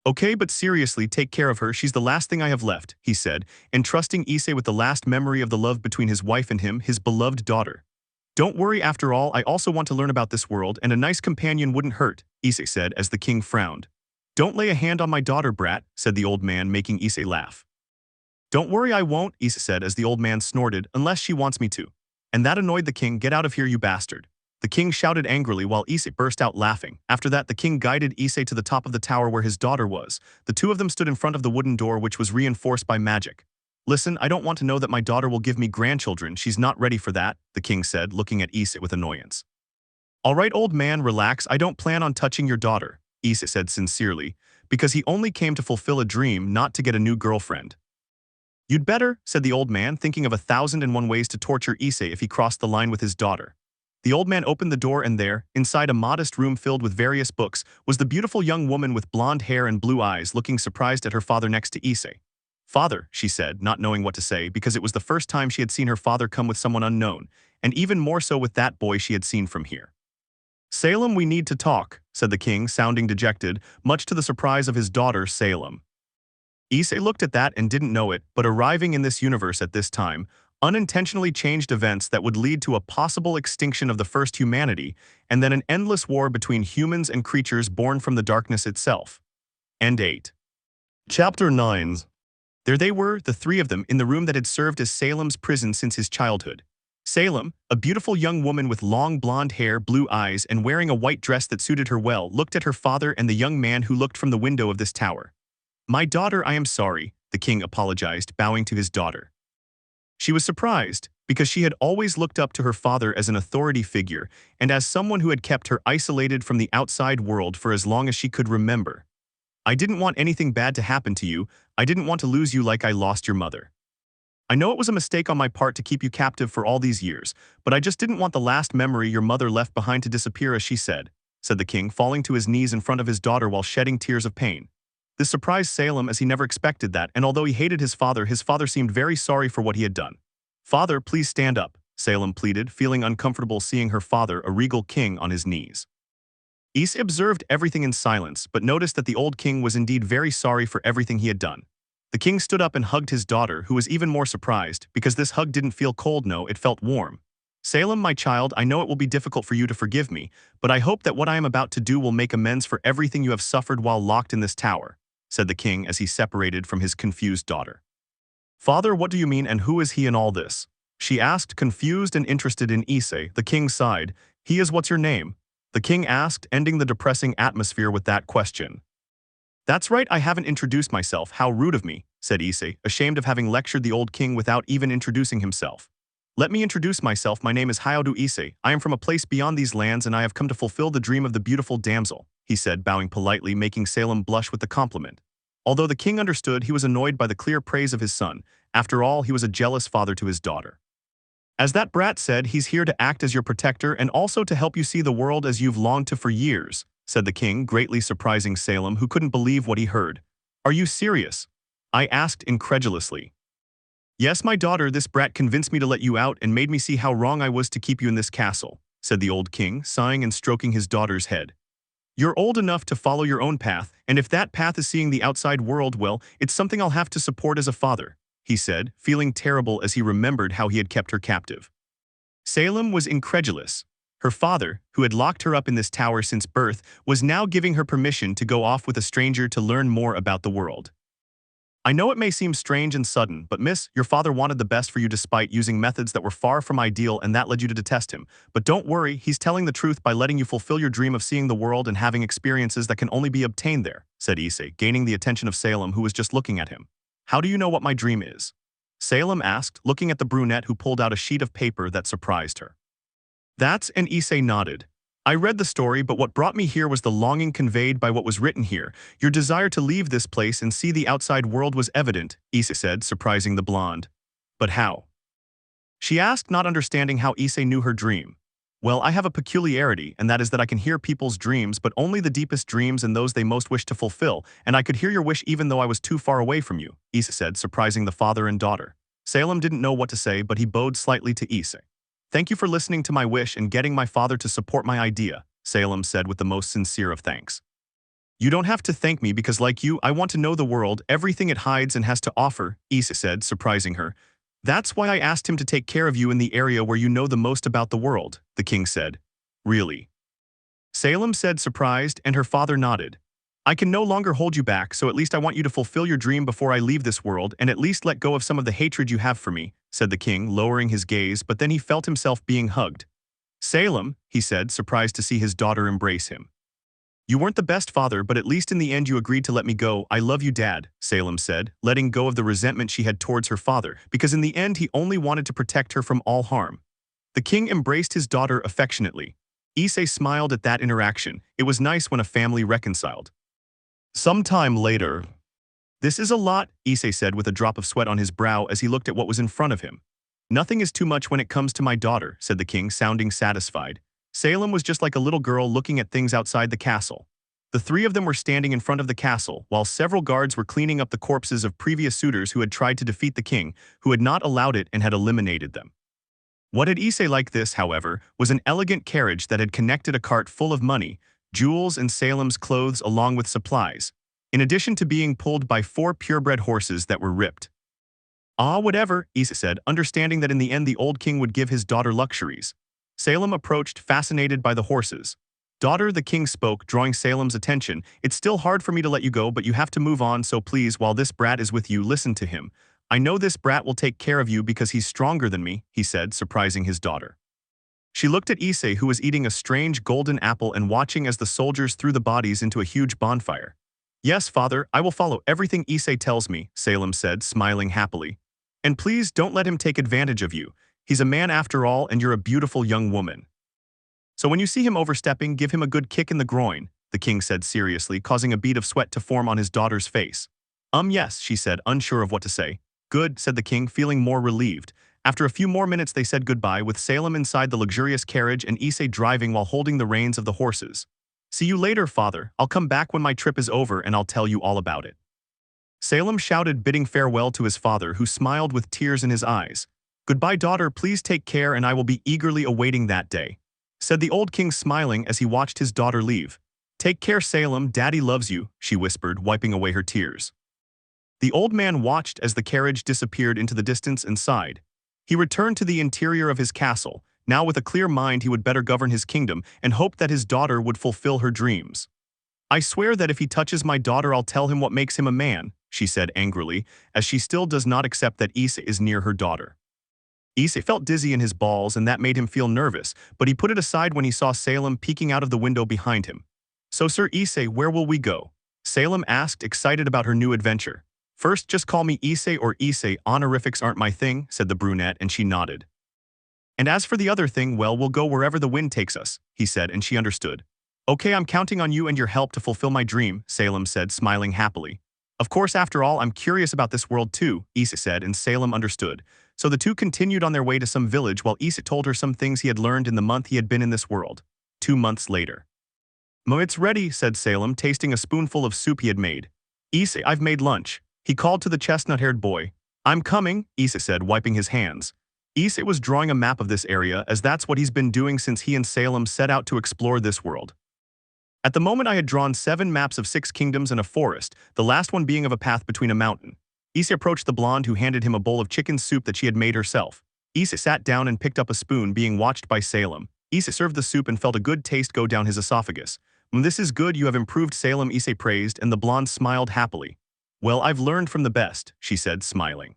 "Okay, but seriously, take care of her, she's the last thing I have left," he said, entrusting Issei with the last memory of the love between his wife and him, his beloved daughter. "Don't worry, after all, I also want to learn about this world, and a nice companion wouldn't hurt," Issei said as the king frowned. "Don't lay a hand on my daughter, brat," said the old man, making Issei laugh. "Don't worry, I won't," Issei said as the old man snorted, "unless she wants me to." And that annoyed the king. "Get out of here, you bastard." The king shouted angrily while Issei burst out laughing. After that, the king guided Issei to the top of the tower where his daughter was. The two of them stood in front of the wooden door, which was reinforced by magic. "Listen, I don't want to know that my daughter will give me grandchildren, she's not ready for that," the king said, looking at Issei with annoyance. "All right, old man, relax, I don't plan on touching your daughter," Issei said sincerely, because he only came to fulfill a dream, not to get a new girlfriend. "You'd better," said the old man, thinking of 1,001 ways to torture Issei if he crossed the line with his daughter. The old man opened the door and there, inside a modest room filled with various books, was the beautiful young woman with blonde hair and blue eyes looking surprised at her father next to Issei. "Father," she said, not knowing what to say because it was the first time she had seen her father come with someone unknown, and even more so with that boy she had seen from here. "Salem, we need to talk," said the king, sounding dejected, much to the surprise of his daughter, Salem. Issei looked at that and didn't know it, but arriving in this universe at this time, unintentionally changed events that would lead to a possible extinction of the first humanity, and then an endless war between humans and creatures born from the darkness itself. End 8. Chapter 9. There they were, the three of them, in the room that had served as Salem's prison since his childhood. Salem, a beautiful young woman with long blonde hair, blue eyes, and wearing a white dress that suited her well, looked at her father and the young man who looked from the window of this tower. "My daughter, I am sorry," the king apologized, bowing to his daughter. She was surprised, because she had always looked up to her father as an authority figure and as someone who had kept her isolated from the outside world for as long as she could remember. "I didn't want anything bad to happen to you, I didn't want to lose you like I lost your mother. I know it was a mistake on my part to keep you captive for all these years, but I just didn't want the last memory your mother left behind to disappear, as she said," said the king, falling to his knees in front of his daughter while shedding tears of pain. This surprised Salem as he never expected that, and although he hated his father seemed very sorry for what he had done. "Father, please stand up," Salem pleaded, feeling uncomfortable seeing her father, a regal king, on his knees. Issei observed everything in silence, but noticed that the old king was indeed very sorry for everything he had done. The king stood up and hugged his daughter, who was even more surprised, because this hug didn't feel cold, no, it felt warm. Salem, my child, I know it will be difficult for you to forgive me, but I hope that what I am about to do will make amends for everything you have suffered while locked in this tower, said the king as he separated from his confused daughter. Father, what do you mean and who is he in all this? She asked, confused and interested in Issei. The king sighed. He is what's your name? The king asked, ending the depressing atmosphere with that question. That's right, I haven't introduced myself, how rude of me, said Issei, ashamed of having lectured the old king without even introducing himself. Let me introduce myself, my name is Issei. I am from a place beyond these lands and I have come to fulfill the dream of the beautiful damsel, he said, bowing politely, making Salem blush with the compliment. Although the king understood, he was annoyed by the clear praise of his son. After all, he was a jealous father to his daughter. As that brat said, he's here to act as your protector and also to help you see the world as you've longed to for years, said the king, greatly surprising Salem, who couldn't believe what he heard. Are you serious? I asked incredulously. Yes, my daughter, this brat convinced me to let you out and made me see how wrong I was to keep you in this castle, said the old king, sighing and stroking his daughter's head. You're old enough to follow your own path, and if that path is seeing the outside world, well, it's something I'll have to support as a father, he said, feeling terrible as he remembered how he had kept her captive. Salem was incredulous. Her father, who had locked her up in this tower since birth, was now giving her permission to go off with a stranger to learn more about the world. I know it may seem strange and sudden, but miss, your father wanted the best for you despite using methods that were far from ideal, and that led you to detest him. But don't worry, he's telling the truth by letting you fulfill your dream of seeing the world and having experiences that can only be obtained there, said Issei, gaining the attention of Salem, who was just looking at him. How do you know what my dream is? Salem asked, looking at the brunette who pulled out a sheet of paper that surprised her. That's, and Issei nodded. I read the story, but what brought me here was the longing conveyed by what was written here. Your desire to leave this place and see the outside world was evident, Issei said, surprising the blonde. But how? She asked, not understanding how Issei knew her dream. Well, I have a peculiarity, and that is that I can hear people's dreams, but only the deepest dreams and those they most wish to fulfill, and I could hear your wish even though I was too far away from you, Issei said, surprising the father and daughter. Salem didn't know what to say, but he bowed slightly to Issei. Thank you for listening to my wish and getting my father to support my idea, Salem said with the most sincere of thanks. You don't have to thank me because like you, I want to know the world, everything it hides and has to offer, Issei said, surprising her. That's why I asked him to take care of you in the area where you know the most about the world, the king said. Really? Salem said, surprised, and her father nodded. I can no longer hold you back, so at least I want you to fulfill your dream before I leave this world and at least let go of some of the hatred you have for me, said the king, lowering his gaze, but then he felt himself being hugged. Salem, he said, surprised to see his daughter embrace him. You weren't the best father, but at least in the end you agreed to let me go. I love you, Dad, Salem said, letting go of the resentment she had towards her father, because in the end he only wanted to protect her from all harm. The king embraced his daughter affectionately. Issei smiled at that interaction. It was nice when a family reconciled. Sometime later. This is a lot, Issei said with a drop of sweat on his brow as he looked at what was in front of him. Nothing is too much when it comes to my daughter, said the king, sounding satisfied. Salem was just like a little girl looking at things outside the castle. The three of them were standing in front of the castle, while several guards were cleaning up the corpses of previous suitors who had tried to defeat the king, who had not allowed it and had eliminated them. What had Issei like this, however, was an elegant carriage that had connected a cart full of money, jewels and Salem's clothes along with supplies, in addition to being pulled by 4 purebred horses that were ripped. Ah, whatever, Issei said, understanding that in the end the old king would give his daughter luxuries. Salem approached, fascinated by the horses. Daughter, the king spoke, drawing Salem's attention. It's still hard for me to let you go, but you have to move on, so please, while this brat is with you, listen to him. I know this brat will take care of you because he's stronger than me, he said, surprising his daughter. She looked at Issei, who was eating a strange golden apple and watching as the soldiers threw the bodies into a huge bonfire. Yes, father, I will follow everything Issei tells me, Salem said, smiling happily. And please don't let him take advantage of you. He's a man after all, and you're a beautiful young woman. So when you see him overstepping, give him a good kick in the groin, the king said seriously, causing a bead of sweat to form on his daughter's face. Yes, she said, unsure of what to say. Good, said the king, feeling more relieved. After a few more minutes they said goodbye, with Salem inside the luxurious carriage and Issei driving while holding the reins of the horses. See you later, father. I'll come back when my trip is over and I'll tell you all about it. Salem shouted, bidding farewell to his father, who smiled with tears in his eyes. Goodbye, daughter, please take care and I will be eagerly awaiting that day, said the old king, smiling as he watched his daughter leave. Take care, Salem, Daddy loves you, she whispered, wiping away her tears. The old man watched as the carriage disappeared into the distance and sighed. He returned to the interior of his castle, Now with a clear mind he would better govern his kingdom and hope that his daughter would fulfill her dreams. I swear that if he touches my daughter I'll tell him what makes him a man, she said angrily, as she still does not accept that Issei is near her daughter. Issei felt dizzy in his balls and that made him feel nervous, but he put it aside when he saw Salem peeking out of the window behind him. So Sir Issei, where will we go? Salem asked, excited about her new adventure. First just call me Issei or Issei, honorifics aren't my thing, said the brunette, and she nodded. And as for the other thing, well, we'll go wherever the wind takes us, he said, and she understood. Okay, I'm counting on you and your help to fulfill my dream, Salem said, smiling happily. Of course, after all, I'm curious about this world too, Issei said, and Salem understood. So the two continued on their way to some village while Issei told her some things he had learned in the month he had been in this world. 2 months later. It's ready, said Salem, tasting a spoonful of soup he had made. Issei, I've made lunch. He called to the chestnut-haired boy. I'm coming, Issei said, wiping his hands. Issei was drawing a map of this area as that's what he's been doing since he and Salem set out to explore this world. At the moment I had drawn 7 maps of 6 kingdoms and a forest, the last one being of a path between a mountain. Issei approached the blonde who handed him a bowl of chicken soup that she had made herself. Issei sat down and picked up a spoon, being watched by Salem. Issei served the soup and felt a good taste go down his esophagus. This is good, you have improved, Salem, Issei praised, and the blonde smiled happily. Well, I've learned from the best, she said, smiling.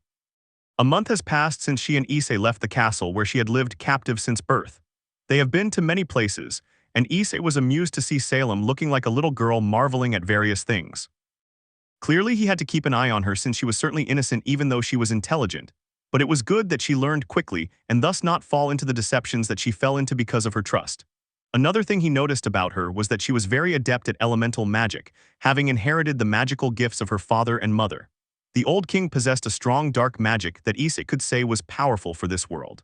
A month has passed since she and Issei left the castle where she had lived captive since birth. They have been to many places, and Issei was amused to see Salem looking like a little girl marveling at various things. Clearly he had to keep an eye on her since she was certainly innocent even though she was intelligent, but it was good that she learned quickly and thus not fall into the deceptions that she fell into because of her trust. Another thing he noticed about her was that she was very adept at elemental magic, having inherited the magical gifts of her father and mother. The old king possessed a strong dark magic that Issei could say was powerful for this world.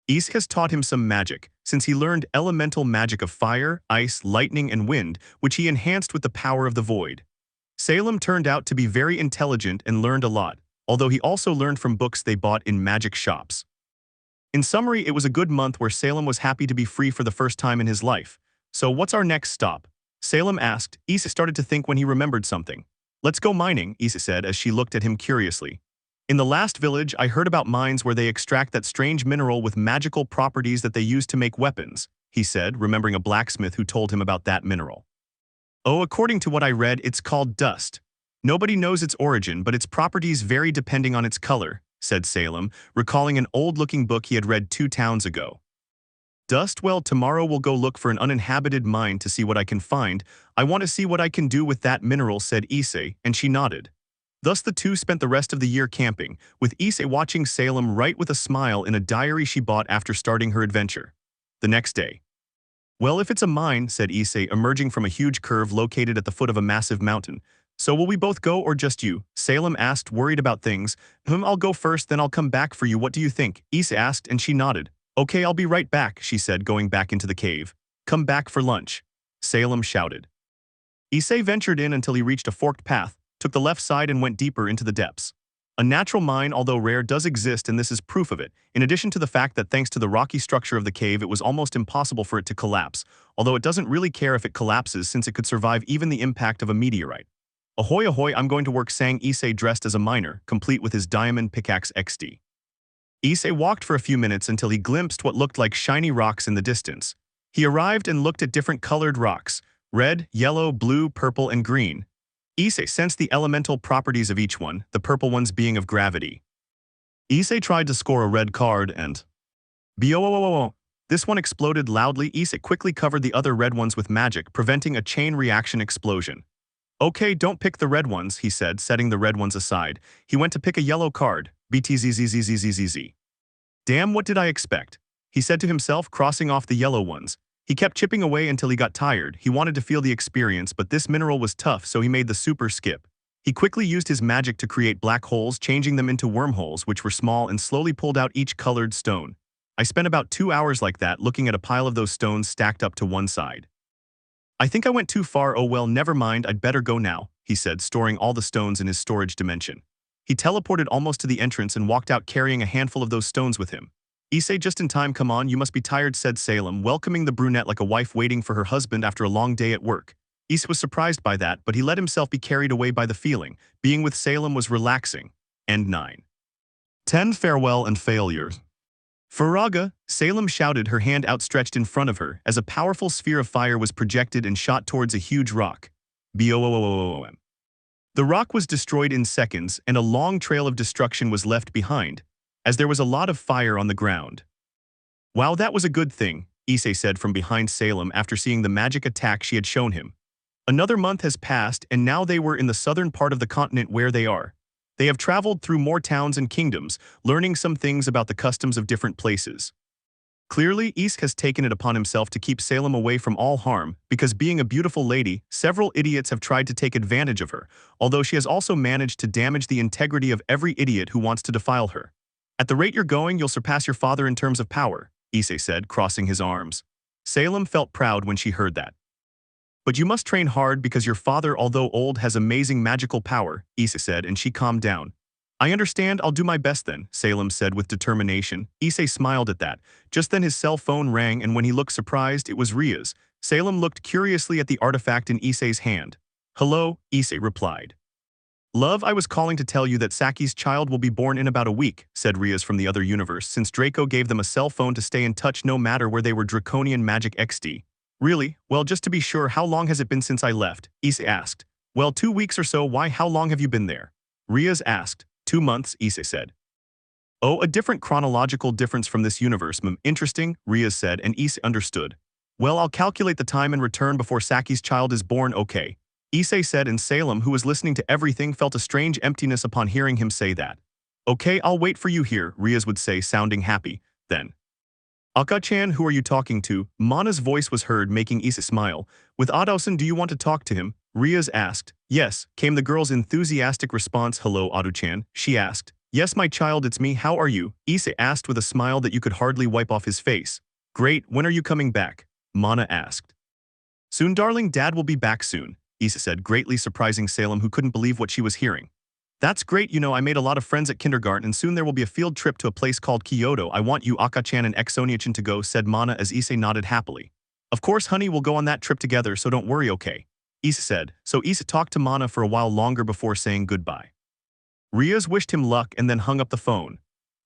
Issei has taught him some magic, since he learned elemental magic of fire, ice, lightning, and wind, which he enhanced with the power of the void. Salem turned out to be very intelligent and learned a lot, although he also learned from books they bought in magic shops. In summary, it was a good month where Salem was happy to be free for the first time in his life. So what's our next stop? Salem asked. Issei started to think when he remembered something. Let's go mining, Issei said as she looked at him curiously. In the last village, I heard about mines where they extract that strange mineral with magical properties that they use to make weapons, he said, remembering a blacksmith who told him about that mineral. Oh, according to what I read, it's called dust. Nobody knows its origin, but its properties vary depending on its color, said Salem, recalling an old-looking book he had read 2 towns ago. Dust? Well, tomorrow we'll go look for an uninhabited mine to see what I can find. I want to see what I can do with that mineral, said Issei, and she nodded. Thus the two spent the rest of the year camping, with Issei watching Salem write with a smile in a diary she bought after starting her adventure. The next day. Well, if it's a mine, said Issei, emerging from a huge curve located at the foot of a massive mountain. So will we both go or just you? Salem asked, worried about things. I'll go first, then I'll come back for you. What do you think? Issei asked, and she nodded. Okay, I'll be right back, she said, going back into the cave. Come back for lunch. Salem shouted. Issei ventured in until he reached a forked path, took the left side and went deeper into the depths. A natural mine, although rare, does exist, and this is proof of it, in addition to the fact that thanks to the rocky structure of the cave it was almost impossible for it to collapse, although it doesn't really care if it collapses since it could survive even the impact of a meteorite. Ahoy ahoy, I'm going to work, sang Issei dressed as a miner, complete with his diamond pickaxe XD. Issei walked for a few minutes until he glimpsed what looked like shiny rocks in the distance. He arrived and looked at different colored rocks, red, yellow, blue, purple, and green. Issei sensed the elemental properties of each one, the purple ones being of gravity. Issei tried to score a red card and... Bo! This one exploded loudly. Issei quickly covered the other red ones with magic, preventing a chain reaction explosion. Okay, don't pick the red ones, he said, setting the red ones aside. He went to pick a yellow card. BTZZZZZZ. Damn, what did I expect? He said to himself, crossing off the yellow ones. He kept chipping away until he got tired. He wanted to feel the experience, but this mineral was tough, so he made the super skip. He quickly used his magic to create black holes, changing them into wormholes, which were small, and slowly pulled out each colored stone. I spent about 2 hours like that, looking at a pile of those stones stacked up to one side. I think I went too far. Oh well, never mind, I'd better go now, he said, storing all the stones in his storage dimension. He teleported almost to the entrance and walked out carrying a handful of those stones with him. Issei, just in time. Come on, you must be tired, said Salem, welcoming the brunette like a wife waiting for her husband after a long day at work. Issei was surprised by that, but he let himself be carried away by the feeling. Being with Salem was relaxing. End 9. 10 Farewell and Failures. Faraga, Salem shouted, her hand outstretched in front of her, as a powerful sphere of fire was projected and shot towards a huge rock. Boom. The rock was destroyed in seconds, and a long trail of destruction was left behind, as there was a lot of fire on the ground. Wow, that was a good thing, Issei said from behind Salem after seeing the magic attack she had shown him. Another month has passed, and now they were in the southern part of the continent where they are. They have traveled through more towns and kingdoms, learning some things about the customs of different places. Clearly, Issei has taken it upon himself to keep Salem away from all harm, because being a beautiful lady, several idiots have tried to take advantage of her, although she has also managed to damage the integrity of every idiot who wants to defile her. At the rate you're going, you'll surpass your father in terms of power, Issei said, crossing his arms. Salem felt proud when she heard that. But you must train hard because your father, although old, has amazing magical power, Issei said, and she calmed down. I understand, I'll do my best then, Salem said with determination. Issei smiled at that. Just then his cell phone rang, and when he looked surprised, it was Rias. Salem looked curiously at the artifact in Issei's hand. Hello, Issei replied. Love, I was calling to tell you that Saki's child will be born in about a week, said Rias from the other universe, since Draco gave them a cell phone to stay in touch no matter where they were. Draconian Magic XD. Really? Well, just to be sure, how long has it been since I left? Issei asked. Well, 2 weeks or so. Why, how long have you been there? Rias asked. 2 months, Issei said. Oh, a different chronological difference from this universe. Interesting, Rias said, and Issei understood. Well, I'll calculate the time and return before Saki's child is born, okay? Issei said, and Salem, who was listening to everything, felt a strange emptiness upon hearing him say that. Okay, I'll wait for you here, Rias would say, sounding happy. Then, Aka-chan, who are you talking to? Mana's voice was heard, making Issei smile. With Adosen, do you want to talk to him? Rias asked. Yes, came the girl's enthusiastic response. Hello, Ado-chan, she asked. Yes, my child, it's me. How are you? Issei asked with a smile that you could hardly wipe off his face. Great, when are you coming back? Mana asked. Soon, darling, Dad will be back soon, Issei said, greatly surprising Salem, who couldn't believe what she was hearing. That's great, you know, I made a lot of friends at kindergarten, and soon there will be a field trip to a place called Kyoto. I want you, Aka-chan and Exonia-chan, to go, said Mana as Issei nodded happily. Of course, honey, we'll go on that trip together, so don't worry, okay? Issei said. So Issei talked to Mana for a while longer before saying goodbye. Rias wished him luck and then hung up the phone.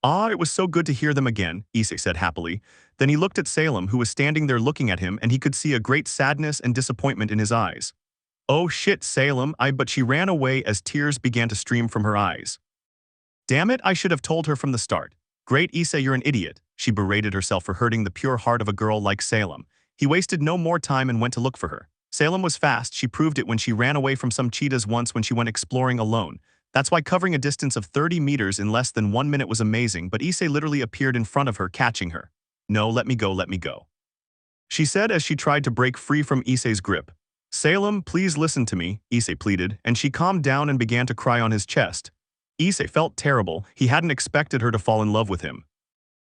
Ah, it was so good to hear them again, Issei said happily. Then he looked at Salem, who was standing there looking at him, and he could see a great sadness and disappointment in his eyes. Oh shit, Salem, but she ran away as tears began to stream from her eyes. Damn it, I should have told her from the start. Great Issei, you're an idiot, she berated herself for hurting the pure heart of a girl like Salem. He wasted no more time and went to look for her. Salem was fast, she proved it when she ran away from some cheetahs once when she went exploring alone. That's why covering a distance of 30 meters in less than 1 minute was amazing, but Issei literally appeared in front of her, catching her. No, let me go, she said as she tried to break free from Issei's grip. Salem, please listen to me, Issei pleaded, and she calmed down and began to cry on his chest. Issei felt terrible. He hadn't expected her to fall in love with him.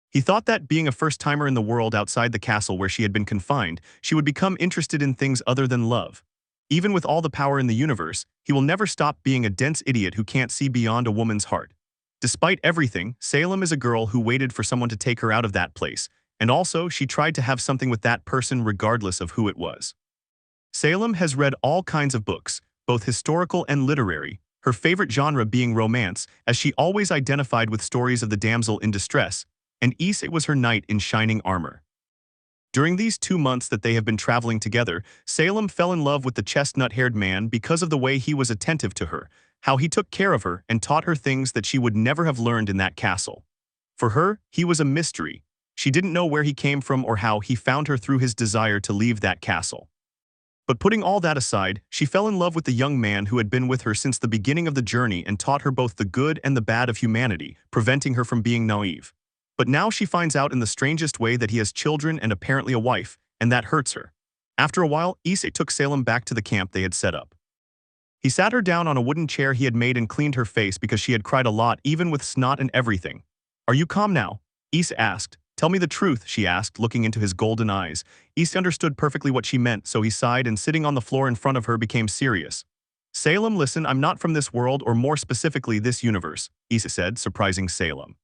He thought that, being a first-timer in the world outside the castle where she had been confined, she would become interested in things other than love. Even with all the power in the universe, he will never stop being a dense idiot who can't see beyond a woman's heart. Despite everything, Salem is a girl who waited for someone to take her out of that place, and also she tried to have something with that person regardless of who it was. Salem has read all kinds of books, both historical and literary, her favorite genre being romance, as she always identified with stories of the damsel in distress, and Issei was her knight in shining armor. During these 2 months that they have been traveling together, Salem fell in love with the chestnut-haired man because of the way he was attentive to her, how he took care of her and taught her things that she would never have learned in that castle. For her, he was a mystery. She didn't know where he came from or how he found her through his desire to leave that castle. But putting all that aside, she fell in love with the young man who had been with her since the beginning of the journey and taught her both the good and the bad of humanity, preventing her from being naive. But now she finds out in the strangest way that he has children and apparently a wife, and that hurts her. After a while, Issei took Salem back to the camp they had set up. He sat her down on a wooden chair he had made and cleaned her face because she had cried a lot, even with snot and everything. Are you calm now? Issei asked. Tell me the truth, she asked, looking into his golden eyes. Issei understood perfectly what she meant, so he sighed and sitting on the floor in front of her became serious. Salem, listen, I'm not from this world, or more specifically this universe, Issei said, surprising Salem.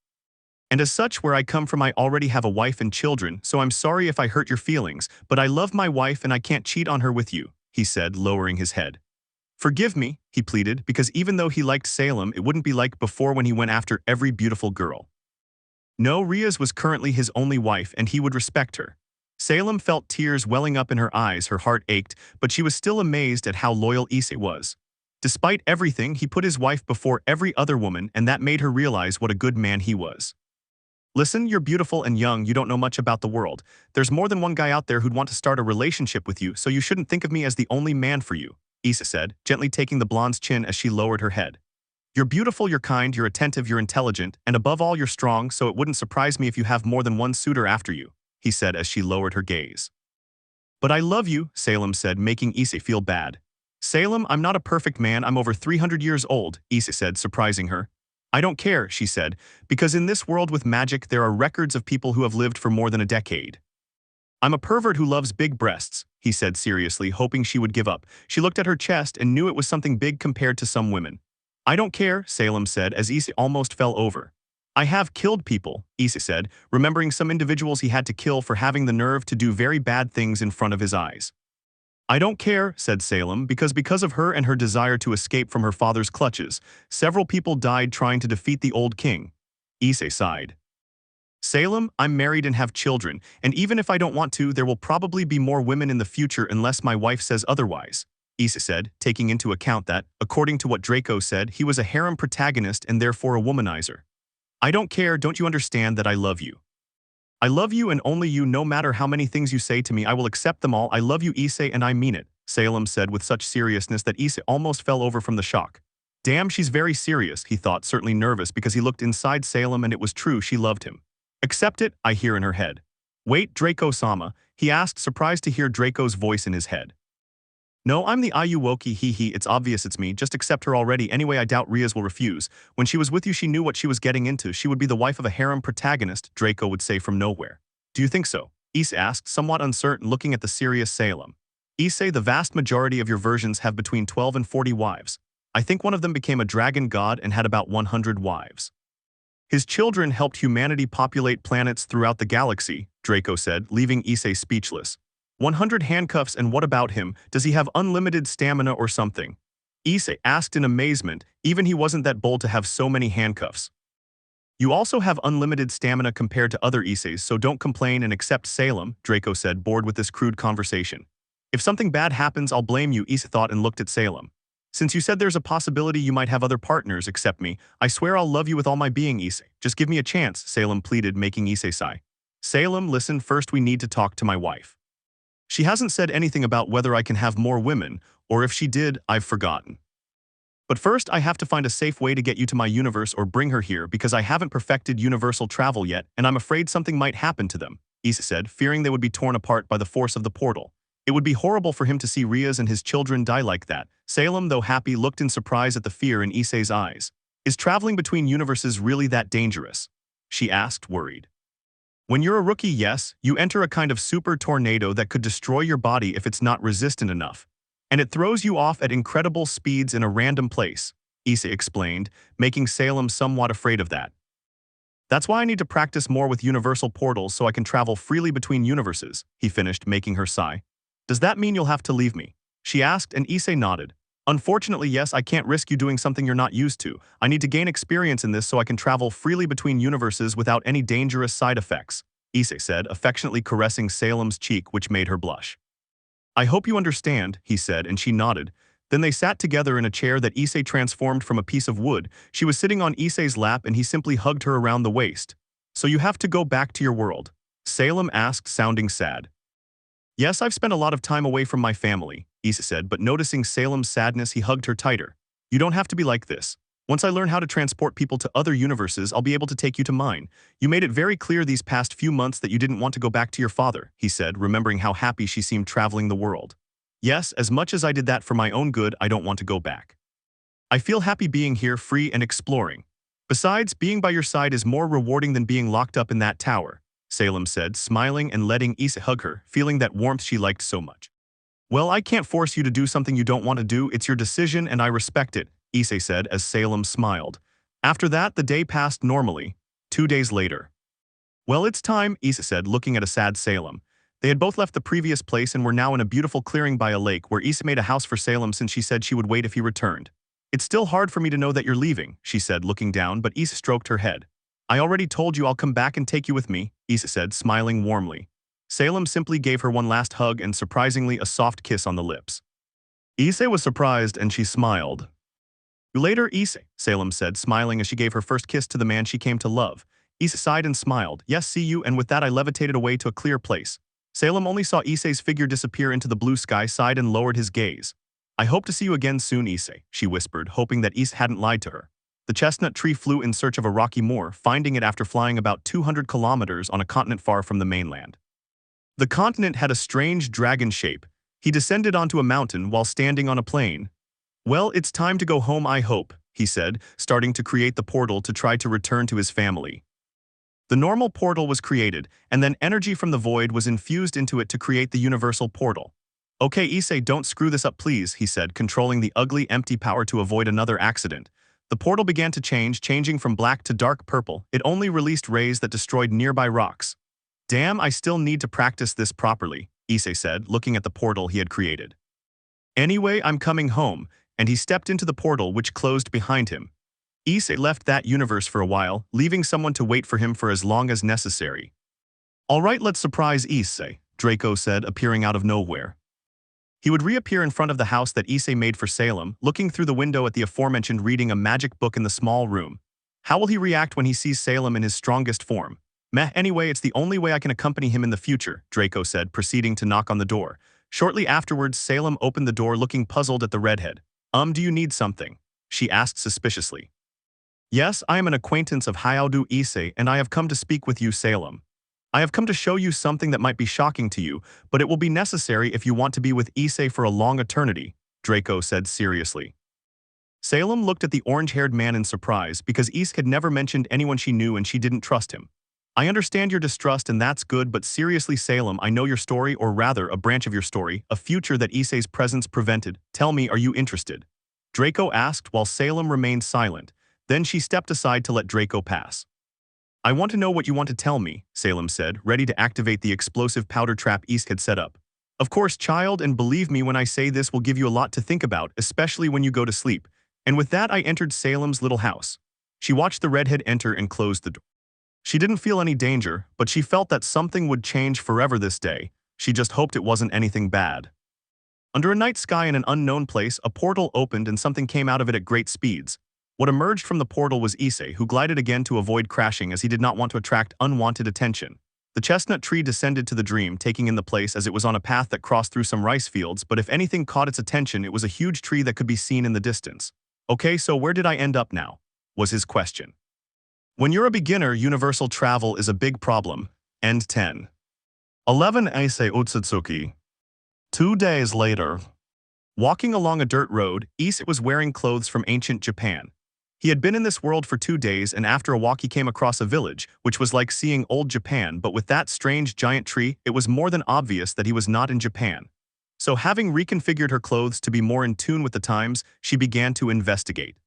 And as such, where I come from I already have a wife and children, so I'm sorry if I hurt your feelings, but I love my wife and I can't cheat on her with you, he said, lowering his head. Forgive me, he pleaded, because even though he liked Salem, it wouldn't be like before when he went after every beautiful girl. No, Rias was currently his only wife and he would respect her. Salem felt tears welling up in her eyes, her heart ached, but she was still amazed at how loyal Issei was. Despite everything, he put his wife before every other woman and that made her realize what a good man he was. Listen, you're beautiful and young, you don't know much about the world. There's more than one guy out there who'd want to start a relationship with you, so you shouldn't think of me as the only man for you, Issei said, gently taking the blonde's chin as she lowered her head. You're beautiful, you're kind, you're attentive, you're intelligent, and above all you're strong, so it wouldn't surprise me if you have more than one suitor after you, he said as she lowered her gaze. But I love you, Salem said, making Issei feel bad. Salem, I'm not a perfect man, I'm over 300 years old, Issei said, surprising her. I don't care, she said, because in this world with magic there are records of people who have lived for more than a decade. I'm a pervert who loves big breasts, he said seriously, hoping she would give up. She looked at her chest and knew it was something big compared to some women. I don't care, Salem said as Issei almost fell over. I have killed people, Issei said, remembering some individuals he had to kill for having the nerve to do very bad things in front of his eyes. I don't care, said Salem, because of her and her desire to escape from her father's clutches, several people died trying to defeat the old king. Issei sighed. Salem, I'm married and have children, and even if I don't want to, there will probably be more women in the future unless my wife says otherwise, Issei said, taking into account that, according to what Draco said, he was a harem protagonist and therefore a womanizer. I don't care, don't you understand that I love you? I love you and only you, no matter how many things you say to me, I will accept them all. I love you, Issei, and I mean it, Salem said with such seriousness that Issei almost fell over from the shock. Damn, she's very serious, he thought, certainly nervous because he looked inside Salem and it was true, she loved him. Accept it, I hear in her head. Wait, Draco-sama, he asked, surprised to hear Draco's voice in his head. No, I'm the Ayuwoki, it's obvious it's me, just accept her already. Anyway, I doubt Rias will refuse. When she was with you, she knew what she was getting into. She would be the wife of a harem protagonist, Draco would say from nowhere. Do you think so? Issei asked, somewhat uncertain, looking at the serious Salem. Issei, the vast majority of your versions have between 12 and 40 wives. I think one of them became a dragon god and had about 100 wives. His children helped humanity populate planets throughout the galaxy, Draco said, leaving Issei speechless. 100 handcuffs, and what about him? Does he have unlimited stamina or something? Issei asked in amazement, even he wasn't that bold to have so many handcuffs. You also have unlimited stamina compared to other Isseis, so don't complain and accept Salem, Draco said, bored with this crude conversation. If something bad happens, I'll blame you, Issei thought and looked at Salem. Since you said there's a possibility you might have other partners except me, I swear I'll love you with all my being, Issei. Just give me a chance, Salem pleaded, making Issei sigh. Salem, listen, first we need to talk to my wife. She hasn't said anything about whether I can have more women, or if she did, I've forgotten. But first I have to find a safe way to get you to my universe or bring her here because I haven't perfected universal travel yet and I'm afraid something might happen to them, Issei said, fearing they would be torn apart by the force of the portal. It would be horrible for him to see Rias and his children die like that. Salem, though happy, looked in surprise at the fear in Issei's eyes. Is traveling between universes really that dangerous? She asked, worried. When you're a rookie, yes, you enter a kind of super tornado that could destroy your body if it's not resistant enough. And it throws you off at incredible speeds in a random place, Issei explained, making Salem somewhat afraid of that. That's why I need to practice more with universal portals so I can travel freely between universes, he finished, making her sigh. Does that mean you'll have to leave me? She asked, and Issei nodded. Unfortunately, yes, I can't risk you doing something you're not used to. I need to gain experience in this so I can travel freely between universes without any dangerous side effects, Issei said, affectionately caressing Salem's cheek, which made her blush. I hope you understand, he said, and she nodded. Then they sat together in a chair that Issei transformed from a piece of wood. She was sitting on Issei's lap and he simply hugged her around the waist. So you have to go back to your world? Salem asked, sounding sad. Yes, I've spent a lot of time away from my family, Issei said, but noticing Salem's sadness, he hugged her tighter. You don't have to be like this. Once I learn how to transport people to other universes, I'll be able to take you to mine. You made it very clear these past few months that you didn't want to go back to your father, he said, remembering how happy she seemed traveling the world. Yes, as much as I did that for my own good, I don't want to go back. I feel happy being here, free and exploring. Besides, being by your side is more rewarding than being locked up in that tower, Salem said, smiling and letting Issei hug her, feeling that warmth she liked so much. Well, I can't force you to do something you don't want to do, it's your decision and I respect it, Issei said as Salem smiled. After that, the day passed normally. 2 days later. Well, it's time, Issei said, looking at a sad Salem. They had both left the previous place and were now in a beautiful clearing by a lake where Issei made a house for Salem since she said she would wait if he returned. It's still hard for me to know that you're leaving, she said, looking down, but Issei stroked her head. I already told you I'll come back and take you with me, Issei said, smiling warmly. Salem simply gave her one last hug and surprisingly a soft kiss on the lips. Issei was surprised and she smiled. Later, Issei, Salem said, smiling as she gave her first kiss to the man she came to love. Issei sighed and smiled. Yes, see you, and with that I levitated away to a clear place. Salem only saw Issei's figure disappear into the blue sky, sighed and lowered his gaze. I hope to see you again soon, Issei, she whispered, hoping that Issei hadn't lied to her. The chestnut tree flew in search of a rocky moor, finding it after flying about 200 kilometers on a continent far from the mainland. The continent had a strange dragon shape. He descended onto a mountain while standing on a plain. Well, it's time to go home, I hope, he said, starting to create the portal to try to return to his family. The normal portal was created, and then energy from the void was infused into it to create the universal portal. Okay, Issei, don't screw this up please, he said, controlling the ugly, empty power to avoid another accident. The portal began to change, changing from black to dark purple. It only released rays that destroyed nearby rocks. Damn, I still need to practice this properly, Issei said, looking at the portal he had created. Anyway, I'm coming home, and he stepped into the portal which closed behind him. Issei left that universe for a while, leaving someone to wait for him for as long as necessary. Alright, let's surprise Issei, Draco said, appearing out of nowhere. He would reappear in front of the house that Issei made for Salem, looking through the window at the aforementioned reading a magic book in the small room. How will he react when he sees Salem in his strongest form? Meh, anyway, it's the only way I can accompany him in the future, Draco said, proceeding to knock on the door. Shortly afterwards, Salem opened the door looking puzzled at the redhead. Do you need something? She asked suspiciously. Yes, I am an acquaintance of Hayao Issei, and I have come to speak with you, Salem. I have come to show you something that might be shocking to you, but it will be necessary if you want to be with Issei for a long eternity, Draco said seriously. Salem looked at the orange-haired man in surprise because Issei had never mentioned anyone she knew and she didn't trust him. I understand your distrust and that's good, but seriously, Salem, I know your story, or rather a branch of your story, a future that Issei's presence prevented. Tell me, are you interested? Draco asked while Salem remained silent. Then she stepped aside to let Draco pass. I want to know what you want to tell me, Salem said, ready to activate the explosive powder trap Issei had set up. Of course, child, and believe me when I say this will give you a lot to think about, especially when you go to sleep. And with that I entered Salem's little house. She watched the redhead enter and closed the door. She didn't feel any danger, but she felt that something would change forever this day. She just hoped it wasn't anything bad. Under a night sky in an unknown place, a portal opened and something came out of it at great speeds. What emerged from the portal was Issei, who glided again to avoid crashing as he did not want to attract unwanted attention. The chestnut tree descended to the dream, taking in the place as it was on a path that crossed through some rice fields, but if anything caught its attention, it was a huge tree that could be seen in the distance. Okay, so where did I end up now? Was his question. When you're a beginner, universal travel is a big problem. End 10. 11 Issei Utsutsuki. 2 days later. Walking along a dirt road, Issei was wearing clothes from ancient Japan. He had been in this world for 2 days, and after a walk he came across a village, which was like seeing old Japan, but with that strange giant tree, it was more than obvious that he was not in Japan. So having reconfigured her clothes to be more in tune with the times, she began to investigate.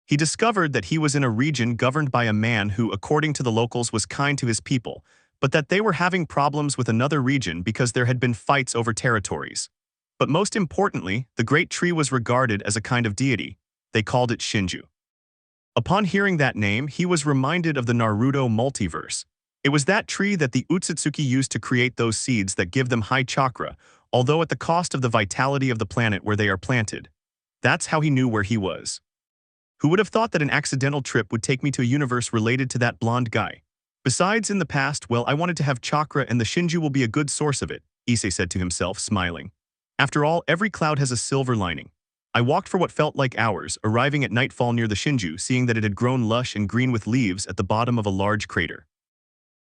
He discovered that he was in a region governed by a man who, according to the locals, was kind to his people, but that they were having problems with another region because there had been fights over territories. But most importantly, the great tree was regarded as a kind of deity. They called it Shinju. Upon hearing that name, he was reminded of the Naruto multiverse. It was that tree that the Utsutsuki used to create those seeds that give them high chakra, although at the cost of the vitality of the planet where they are planted. That's how he knew where he was. Who would have thought that an accidental trip would take me to a universe related to that blonde guy? Besides, in the past, well, I wanted to have chakra and the Shinju will be a good source of it, Issei said to himself, smiling. After all, every cloud has a silver lining. I walked for what felt like hours, arriving at nightfall near the Shinju, seeing that it had grown lush and green with leaves at the bottom of a large crater.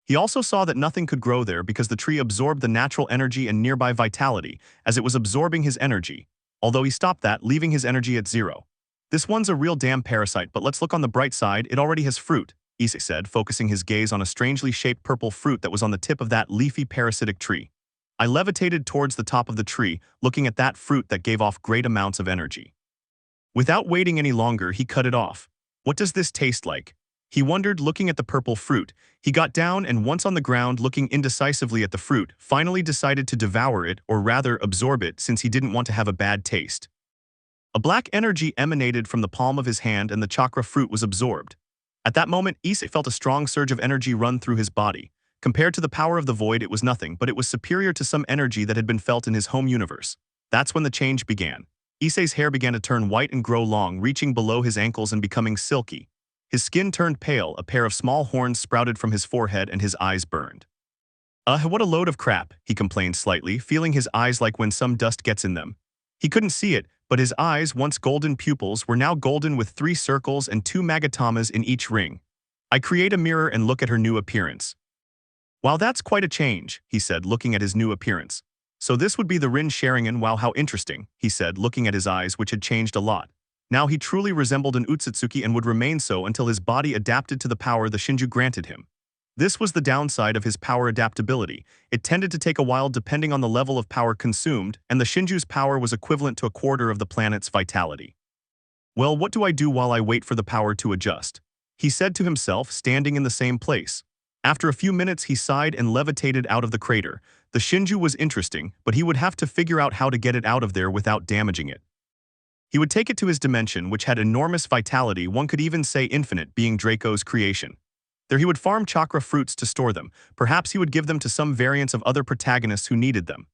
He also saw that nothing could grow there because the tree absorbed the natural energy and nearby vitality, as it was absorbing his energy, although he stopped that, leaving his energy at 0. This one's a real damn parasite, but let's look on the bright side, it already has fruit, Issei said, focusing his gaze on a strangely shaped purple fruit that was on the tip of that leafy parasitic tree. I levitated towards the top of the tree, looking at that fruit that gave off great amounts of energy. Without waiting any longer, he cut it off. What does this taste like? He wondered, looking at the purple fruit. He got down and once on the ground, looking indecisively at the fruit, finally decided to devour it, or rather absorb it, since he didn't want to have a bad taste. A black energy emanated from the palm of his hand and the chakra fruit was absorbed. At that moment, Issei felt a strong surge of energy run through his body. Compared to the power of the void, it was nothing, but it was superior to some energy that had been felt in his home universe. That's when the change began. Issei's hair began to turn white and grow long, reaching below his ankles and becoming silky. His skin turned pale, a pair of small horns sprouted from his forehead and his eyes burned. What a load of crap, he complained slightly, feeling his eyes like when some dust gets in them. He couldn't see it, but his eyes, once golden pupils, were now golden with 3 circles and 2 magatamas in each ring. I create a mirror and look at her new appearance. Wow, that's quite a change, he said, looking at his new appearance. So this would be the Rin Sharingan. Wow, how interesting, he said, looking at his eyes, which had changed a lot. Now he truly resembled an Utsutsuki and would remain so until his body adapted to the power the Shinju granted him. This was the downside of his power adaptability. It tended to take a while depending on the level of power consumed, and the Shinju's power was equivalent to a quarter of the planet's vitality. Well, what do I do while I wait for the power to adjust? He said to himself, standing in the same place. After a few minutes, he sighed and levitated out of the crater. The Shinju was interesting, but he would have to figure out how to get it out of there without damaging it. He would take it to his dimension, which had enormous vitality, one could even say infinite, being Draco's creation. There he would farm chakra fruits to store them. Perhaps he would give them to some variants of other protagonists who needed them.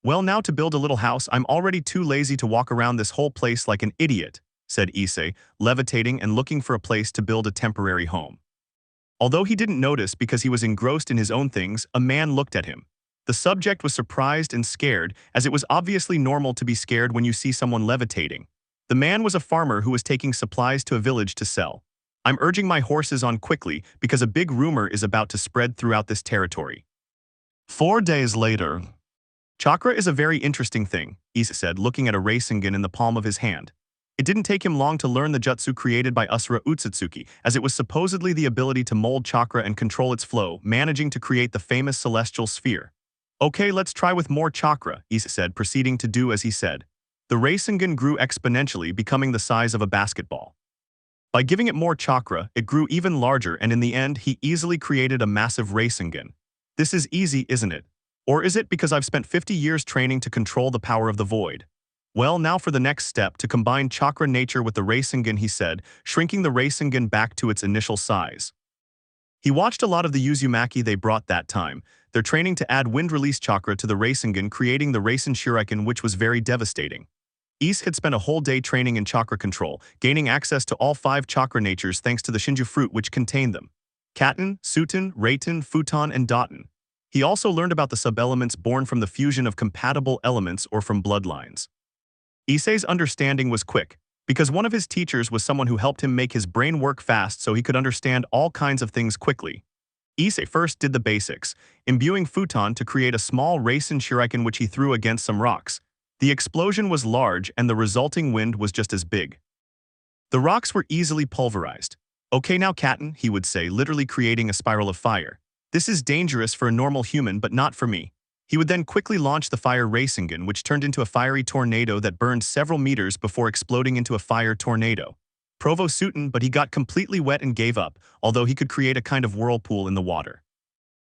Well, now to build a little house, I'm already too lazy to walk around this whole place like an idiot, said Issei, levitating and looking for a place to build a temporary home. Although he didn't notice because he was engrossed in his own things, a man looked at him. The subject was surprised and scared, as it was obviously normal to be scared when you see someone levitating. The man was a farmer who was taking supplies to a village to sell. I'm urging my horses on quickly because a big rumor is about to spread throughout this territory. 4 days later. Chakra is a very interesting thing, Issei said, looking at a Rasengan in the palm of his hand. It didn't take him long to learn the jutsu created by Usura Utsutsuki, as it was supposedly the ability to mold chakra and control its flow, managing to create the famous celestial sphere. Okay, let's try with more chakra, Issei said, proceeding to do as he said. The Rasengan grew exponentially, becoming the size of a basketball. By giving it more chakra, it grew even larger, and in the end, he easily created a massive Rasengan. This is easy, isn't it? Or is it because I've spent 50 years training to control the power of the void? Well, now for the next step, to combine chakra nature with the Rasengan, he said, shrinking the Rasengan back to its initial size. He watched a lot of the Uzumaki they brought that time. They're training to add wind release chakra to the Rasengan, creating the Rasen Shuriken, which was very devastating. Issei had spent a whole day training in chakra control, gaining access to all 5 chakra natures thanks to the Shinju fruit which contained them. Katen, Suten, Reiten, Futon, and Daten. He also learned about the sub-elements born from the fusion of compatible elements or from bloodlines. Issei's understanding was quick, because one of his teachers was someone who helped him make his brain work fast so he could understand all kinds of things quickly. Issei first did the basics, imbuing Futon to create a small Rasen Shuriken which he threw against some rocks. The explosion was large and the resulting wind was just as big. The rocks were easily pulverized. Okay now Katen, he would say, literally creating a spiral of fire. This is dangerous for a normal human, but not for me. He would then quickly launch the fire Rasengan, which turned into a fiery tornado that burned several meters before exploding into a fire tornado. Provo Suten, but he got completely wet and gave up, although he could create a kind of whirlpool in the water.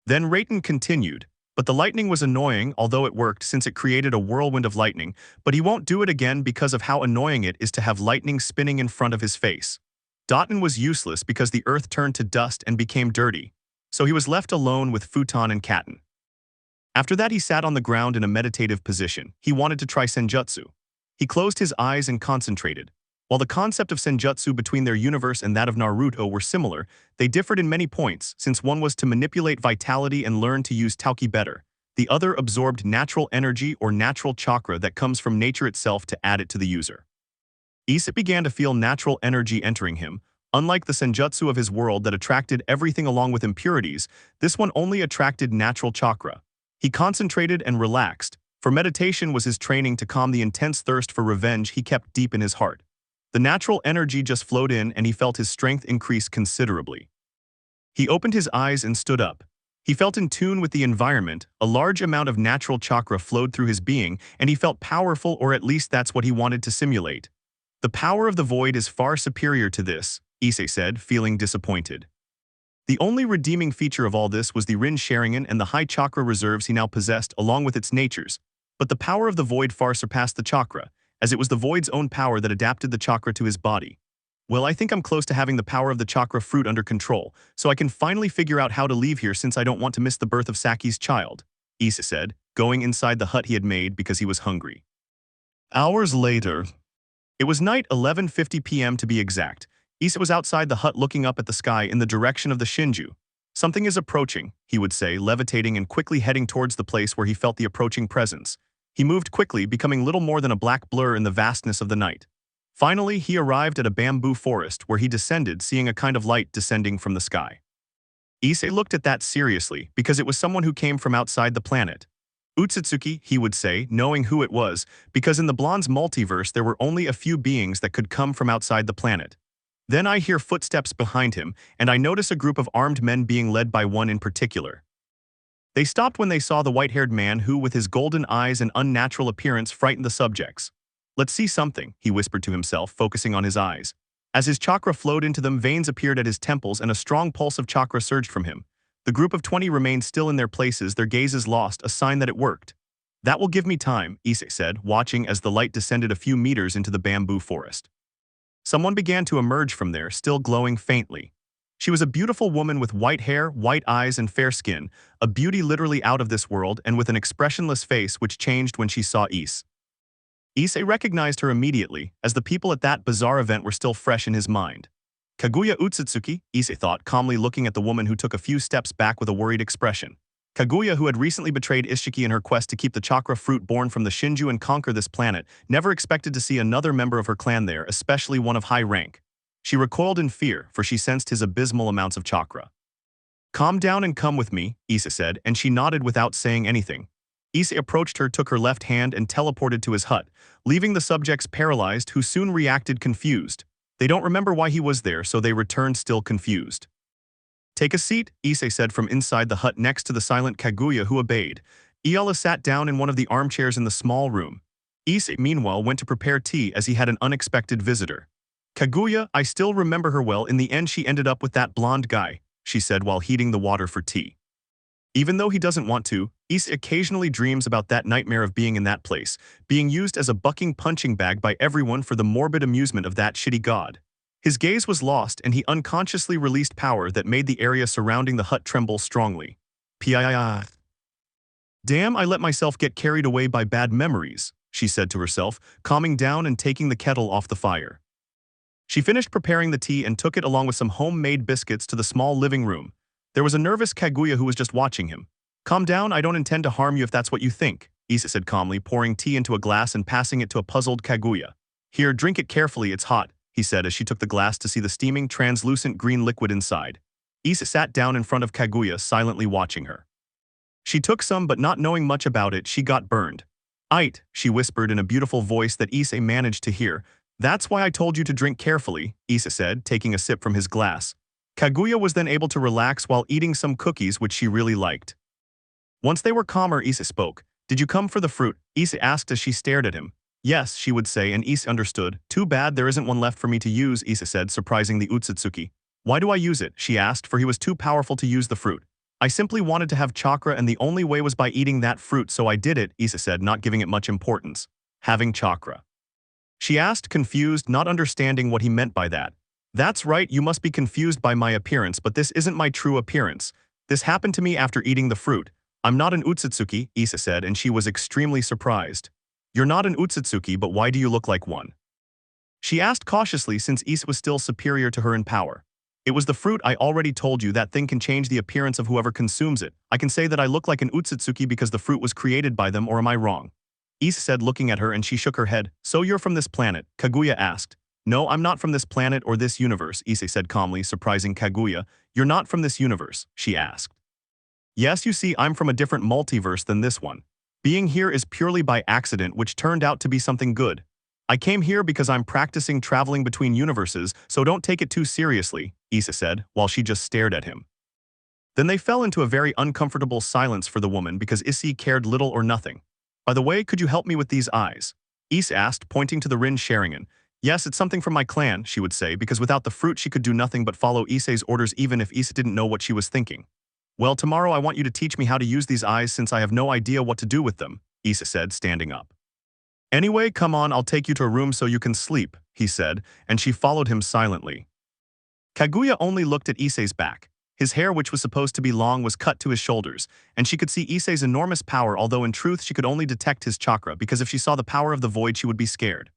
Then Reiten continued. But the lightning was annoying, although it worked since it created a whirlwind of lightning, but he won't do it again because of how annoying it is to have lightning spinning in front of his face. Daten was useless because the earth turned to dust and became dirty, so he was left alone with Futon and Katen. After that he sat on the ground in a meditative position. He wanted to try Senjutsu. He closed his eyes and concentrated. While the concept of Senjutsu between their universe and that of Naruto were similar, they differed in many points, since one was to manipulate vitality and learn to use Tauki better. The other absorbed natural energy or natural chakra that comes from nature itself to add it to the user. Issei began to feel natural energy entering him. Unlike the Senjutsu of his world that attracted everything along with impurities, this one only attracted natural chakra. He concentrated and relaxed, for meditation was his training to calm the intense thirst for revenge he kept deep in his heart. The natural energy just flowed in and he felt his strength increase considerably. He opened his eyes and stood up. He felt in tune with the environment, a large amount of natural chakra flowed through his being, and he felt powerful, or at least that's what he wanted to simulate. The power of the void is far superior to this, Issei said, feeling disappointed. The only redeeming feature of all this was the Rin Sharingan and the high chakra reserves he now possessed along with its natures, but the power of the void far surpassed the chakra, as it was the void's own power that adapted the chakra to his body. Well, I think I'm close to having the power of the chakra fruit under control, so I can finally figure out how to leave here since I don't want to miss the birth of Saki's child, Issei said, going inside the hut he had made because he was hungry. Hours later. It was night 11:50 p.m. to be exact. Issei was outside the hut looking up at the sky in the direction of the Shinju. Something is approaching, he would say, levitating and quickly heading towards the place where he felt the approaching presence. He moved quickly, becoming little more than a black blur in the vastness of the night. Finally, he arrived at a bamboo forest where he descended, seeing a kind of light descending from the sky. Issei looked at that seriously, because it was someone who came from outside the planet. Utsutsuki, he would say, knowing who it was, because in the Blonde's multiverse there were only a few beings that could come from outside the planet. Then I hear footsteps behind him, and I notice a group of armed men being led by one in particular. They stopped when they saw the white-haired man who, with his golden eyes and unnatural appearance, frightened the subjects. Let's see something, he whispered to himself, focusing on his eyes. As his chakra flowed into them, veins appeared at his temples and a strong pulse of chakra surged from him. The group of 20 remained still in their places, their gazes lost, a sign that it worked. That will give me time, Issei said, watching as the light descended a few meters into the bamboo forest. Someone began to emerge from there, still glowing faintly. She was a beautiful woman with white hair, white eyes, and fair skin, a beauty literally out of this world and with an expressionless face which changed when she saw Issei. Issei recognized her immediately, as the people at that bizarre event were still fresh in his mind. Kaguya Utsutsuki, Issei thought, calmly looking at the woman who took a few steps back with a worried expression. Kaguya, who had recently betrayed Ishiki in her quest to keep the chakra fruit born from the Shinju and conquer this planet, never expected to see another member of her clan there, especially one of high rank. She recoiled in fear, for she sensed his abysmal amounts of chakra. Calm down and come with me, Issei said, and she nodded without saying anything. Issei approached her, took her left hand, and teleported to his hut, leaving the subjects paralyzed, who soon reacted confused. They don't remember why he was there, so they returned still confused. Take a seat, Issei said from inside the hut next to the silent Kaguya, who obeyed. Iala sat down in one of the armchairs in the small room. Issei, meanwhile, went to prepare tea as he had an unexpected visitor. Kaguya, I still remember her well. In the end she ended up with that blonde guy, she said while heating the water for tea. Even though he doesn't want to, Issei occasionally dreams about that nightmare of being in that place, being used as a bucking punching bag by everyone for the morbid amusement of that shitty god. His gaze was lost and he unconsciously released power that made the area surrounding the hut tremble strongly. P.I.I. Damn, I let myself get carried away by bad memories, she said to herself, calming down and taking the kettle off the fire. She finished preparing the tea and took it along with some homemade biscuits to the small living room. There was a nervous Kaguya who was just watching him. Calm down, I don't intend to harm you if that's what you think, Issei said calmly, pouring tea into a glass and passing it to a puzzled Kaguya. Here, drink it carefully, it's hot, he said as she took the glass to see the steaming, translucent green liquid inside. Issei sat down in front of Kaguya, silently watching her. She took some, but not knowing much about it, she got burned. Ait, she whispered in a beautiful voice that Issei managed to hear. That's why I told you to drink carefully, Issei said, taking a sip from his glass. Kaguya was then able to relax while eating some cookies which she really liked. Once they were calmer, Issei spoke. Did you come for the fruit? Issei asked as she stared at him. Yes, she would say, and Issei understood. Too bad there isn't one left for me to use, Issei said, surprising the Utsutsuki. Why do I use it? She asked, for he was too powerful to use the fruit. I simply wanted to have chakra and the only way was by eating that fruit, so I did it, Issei said, not giving it much importance. Having chakra. She asked, confused, not understanding what he meant by that. That's right, you must be confused by my appearance, but this isn't my true appearance. This happened to me after eating the fruit. I'm not an Utsutsuki, Issei said, and she was extremely surprised. You're not an Utsutsuki, but why do you look like one? She asked cautiously since Issei was still superior to her in power. It was the fruit. I already told you that thing can change the appearance of whoever consumes it. I can say that I look like an Utsutsuki because the fruit was created by them, or am I wrong? Issei said, looking at her, and she shook her head. So you're from this planet? Kaguya asked. No, I'm not from this planet or this universe, Issei said calmly, surprising Kaguya. You're not from this universe, she asked. Yes, you see, I'm from a different multiverse than this one. Being here is purely by accident, which turned out to be something good. I came here because I'm practicing traveling between universes, so don't take it too seriously, Issei said, while she just stared at him. Then they fell into a very uncomfortable silence for the woman because Issei cared little or nothing. By the way, could you help me with these eyes? Issei asked, pointing to the Rin Sharingan. Yes, it's something from my clan, she would say, because without the fruit she could do nothing but follow Issei's orders even if Issei didn't know what she was thinking. Well, tomorrow I want you to teach me how to use these eyes since I have no idea what to do with them, Issei said, standing up. Anyway, come on, I'll take you to a room so you can sleep, he said, and she followed him silently. Kaguya only looked at Issei's back. His hair, which was supposed to be long, was cut to his shoulders, and she could see Issei's enormous power, although in truth she could only detect his chakra, because if she saw the power of the void she would be scared.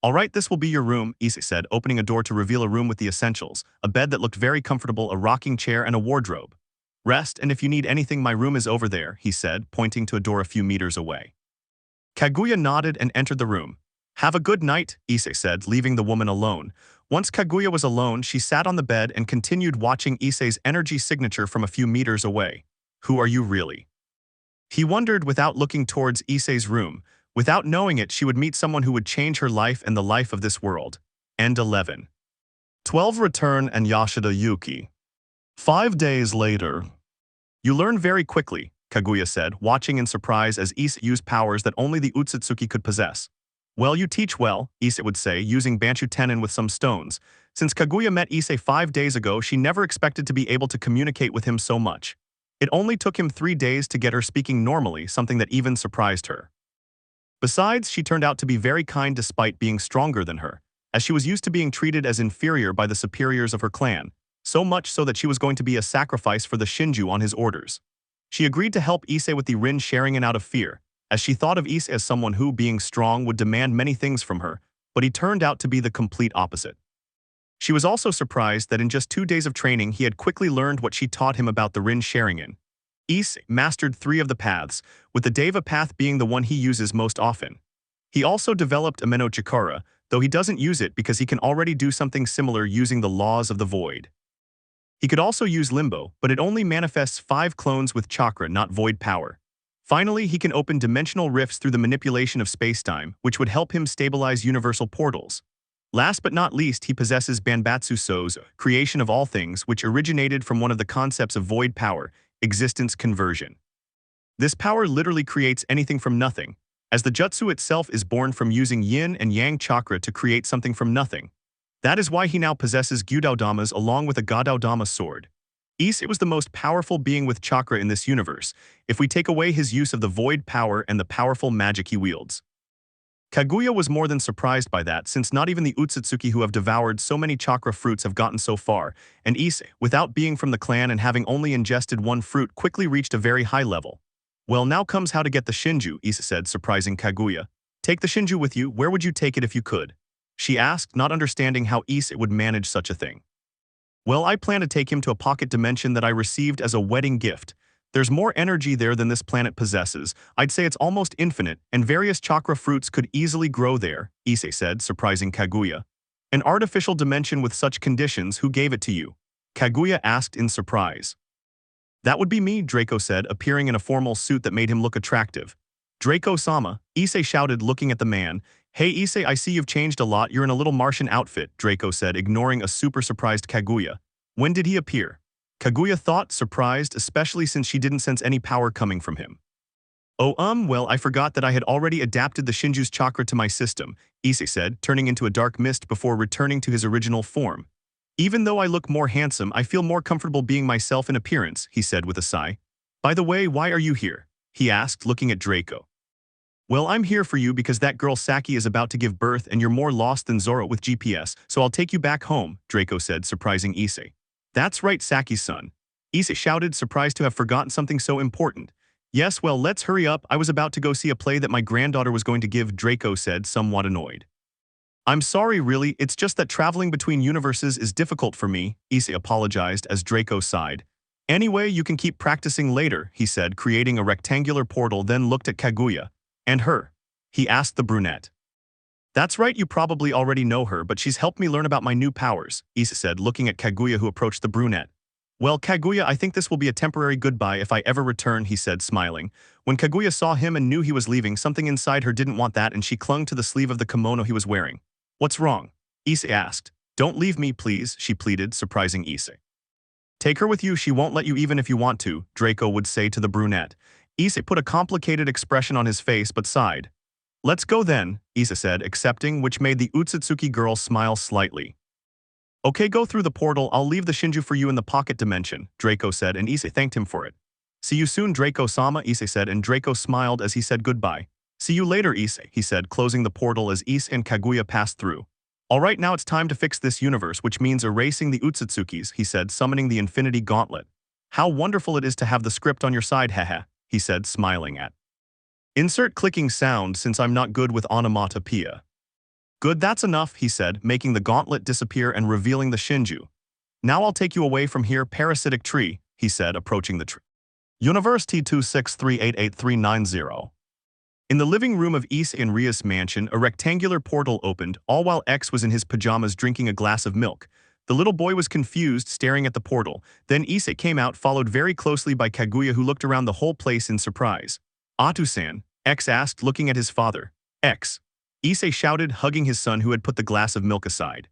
Alright, this will be your room, Issei said, opening a door to reveal a room with the essentials, a bed that looked very comfortable, a rocking chair, and a wardrobe. Rest, and if you need anything, my room is over there, he said, pointing to a door a few meters away. Kaguya nodded and entered the room. Have a good night, Issei said, leaving the woman alone. Once Kaguya was alone, she sat on the bed and continued watching Issei's energy signature from a few meters away. Who are you really? He wondered without looking towards Issei's room. Without knowing it, she would meet someone who would change her life and the life of this world. End 11. 12 Return and Yashida Yuki. 5 days later. You learn very quickly, Kaguya said, watching in surprise as Issei used powers that only the Utsutsuki could possess. Well, you teach well, Issei would say, using Banshu Tenin with some stones. Since Kaguya met Issei 5 days ago, she never expected to be able to communicate with him so much. It only took him 3 days to get her speaking normally, something that even surprised her. Besides, she turned out to be very kind despite being stronger than her, as she was used to being treated as inferior by the superiors of her clan, so much so that she was going to be a sacrifice for the Shinju on his orders. She agreed to help Issei with the Rin sharing in out of fear, as she thought of Issei as someone who, being strong, would demand many things from her, but he turned out to be the complete opposite. She was also surprised that in just 2 days of training he had quickly learned what she taught him about the Rin sharing in. Issei mastered 3 of the paths, with the Deva path being the one he uses most often. He also developed Ameno Chikara, though he doesn't use it because he can already do something similar using the laws of the void. He could also use Limbo, but it only manifests 5 clones with chakra, not void power. Finally, he can open dimensional rifts through the manipulation of spacetime, which would help him stabilize universal portals. Last but not least, he possesses Banbatsu So's creation of all things, which originated from one of the concepts of void power, existence conversion. This power literally creates anything from nothing, as the jutsu itself is born from using yin and yang chakra to create something from nothing. That is why he now possesses Gyudaodamas along with a Gadaodama sword. Issei was the most powerful being with chakra in this universe, if we take away his use of the void power and the powerful magic he wields. Kaguya was more than surprised by that, since not even the Utsutsuki who have devoured so many chakra fruits have gotten so far, and Issei, without being from the clan and having only ingested 1 fruit, quickly reached a very high level. Well, now comes how to get the Shinju, Issei said, surprising Kaguya. Take the Shinju with you, where would you take it if you could? She asked, not understanding how Issei would manage such a thing. Well, I plan to take him to a pocket dimension that I received as a wedding gift. There's more energy there than this planet possesses. I'd say it's almost infinite, and various chakra fruits could easily grow there, Issei said, surprising Kaguya. An artificial dimension with such conditions, who gave it to you? Kaguya asked in surprise. That would be me, Draco said, appearing in a formal suit that made him look attractive. Draco-sama, Issei shouted, looking at the man. Hey Issei, I see you've changed a lot, you're in a little Martian outfit, Draco said, ignoring a super surprised Kaguya. When did he appear? Kaguya thought, surprised, especially since she didn't sense any power coming from him. Oh well, I forgot that I had already adapted the Shinju's chakra to my system, Issei said, turning into a dark mist before returning to his original form. Even though I look more handsome, I feel more comfortable being myself in appearance, he said with a sigh. By the way, why are you here? He asked, looking at Draco. Well, I'm here for you because that girl Saki is about to give birth and you're more lost than Zoro with GPS, so I'll take you back home, Draco said, surprising Issei. That's right, Saki's son. Issei shouted, surprised to have forgotten something so important. Yes, well, let's hurry up, I was about to go see a play that my granddaughter was going to give, Draco said, somewhat annoyed. I'm sorry, really, it's just that traveling between universes is difficult for me, Issei apologized as Draco sighed. Anyway, you can keep practicing later, he said, creating a rectangular portal, then looked at Kaguya. And her? He asked the brunette. That's right, you probably already know her, but she's helped me learn about my new powers, Issei said, looking at Kaguya who approached the brunette. Well, Kaguya, I think this will be a temporary goodbye if I ever return, he said, smiling. When Kaguya saw him and knew he was leaving, something inside her didn't want that and she clung to the sleeve of the kimono he was wearing. What's wrong? Issei asked. Don't leave me, please, she pleaded, surprising Issei. Take her with you, she won't let you even if you want to, Draco would say to the brunette. Issei put a complicated expression on his face but sighed. Let's go then, Issei said, accepting, which made the Utsutsuki girl smile slightly. Okay, go through the portal, I'll leave the Shinju for you in the pocket dimension, Draco said, and Issei thanked him for it. See you soon, Draco-sama, Issei said, and Draco smiled as he said goodbye. See you later, Issei, he said, closing the portal as Issei and Kaguya passed through. Alright, now it's time to fix this universe, which means erasing the Utsutsukis, he said, summoning the Infinity Gauntlet. How wonderful it is to have the script on your side, haha, he said, smiling at. Insert clicking sound since I'm not good with onomatopoeia. Good, that's enough, he said, making the gauntlet disappear and revealing the Shinju. Now I'll take you away from here, parasitic tree, he said, approaching the tree. Universe T263888390. In the living room of Issei and Rias' mansion, a rectangular portal opened, all while X was in his pajamas drinking a glass of milk. The little boy was confused, staring at the portal. Then Issei came out, followed very closely by Kaguya, who looked around the whole place in surprise. Atu-san, X asked, looking at his father. X. Issei shouted, hugging his son who had put the glass of milk aside.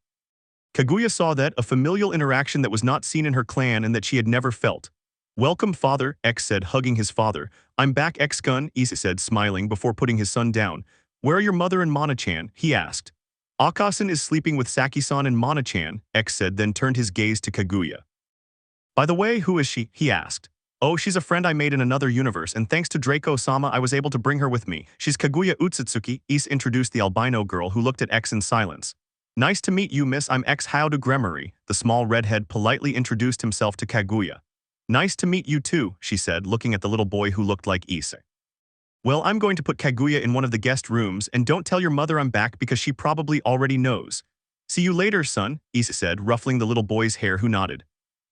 Kaguya saw that, a familial interaction that was not seen in her clan and that she had never felt. Welcome, father, X said, hugging his father. I'm back, X-gun, Issei said, smiling before putting his son down. Where are your mother and Mana-chan, he asked. Akasan is sleeping with Saki-san and Mana-chan, X said, then turned his gaze to Kaguya. By the way, who is she, he asked. Oh, she's a friend I made in another universe, and thanks to Draco-sama I was able to bring her with me. She's Kaguya Utsutsuki, Issei introduced the albino girl who looked at X in silence. Nice to meet you, miss, I'm X-Hao de Gremory, the small redhead politely introduced himself to Kaguya. Nice to meet you too, she said, looking at the little boy who looked like Issei. Well, I'm going to put Kaguya in one of the guest rooms, and don't tell your mother I'm back because she probably already knows. See you later, son, Issei said, ruffling the little boy's hair, who nodded.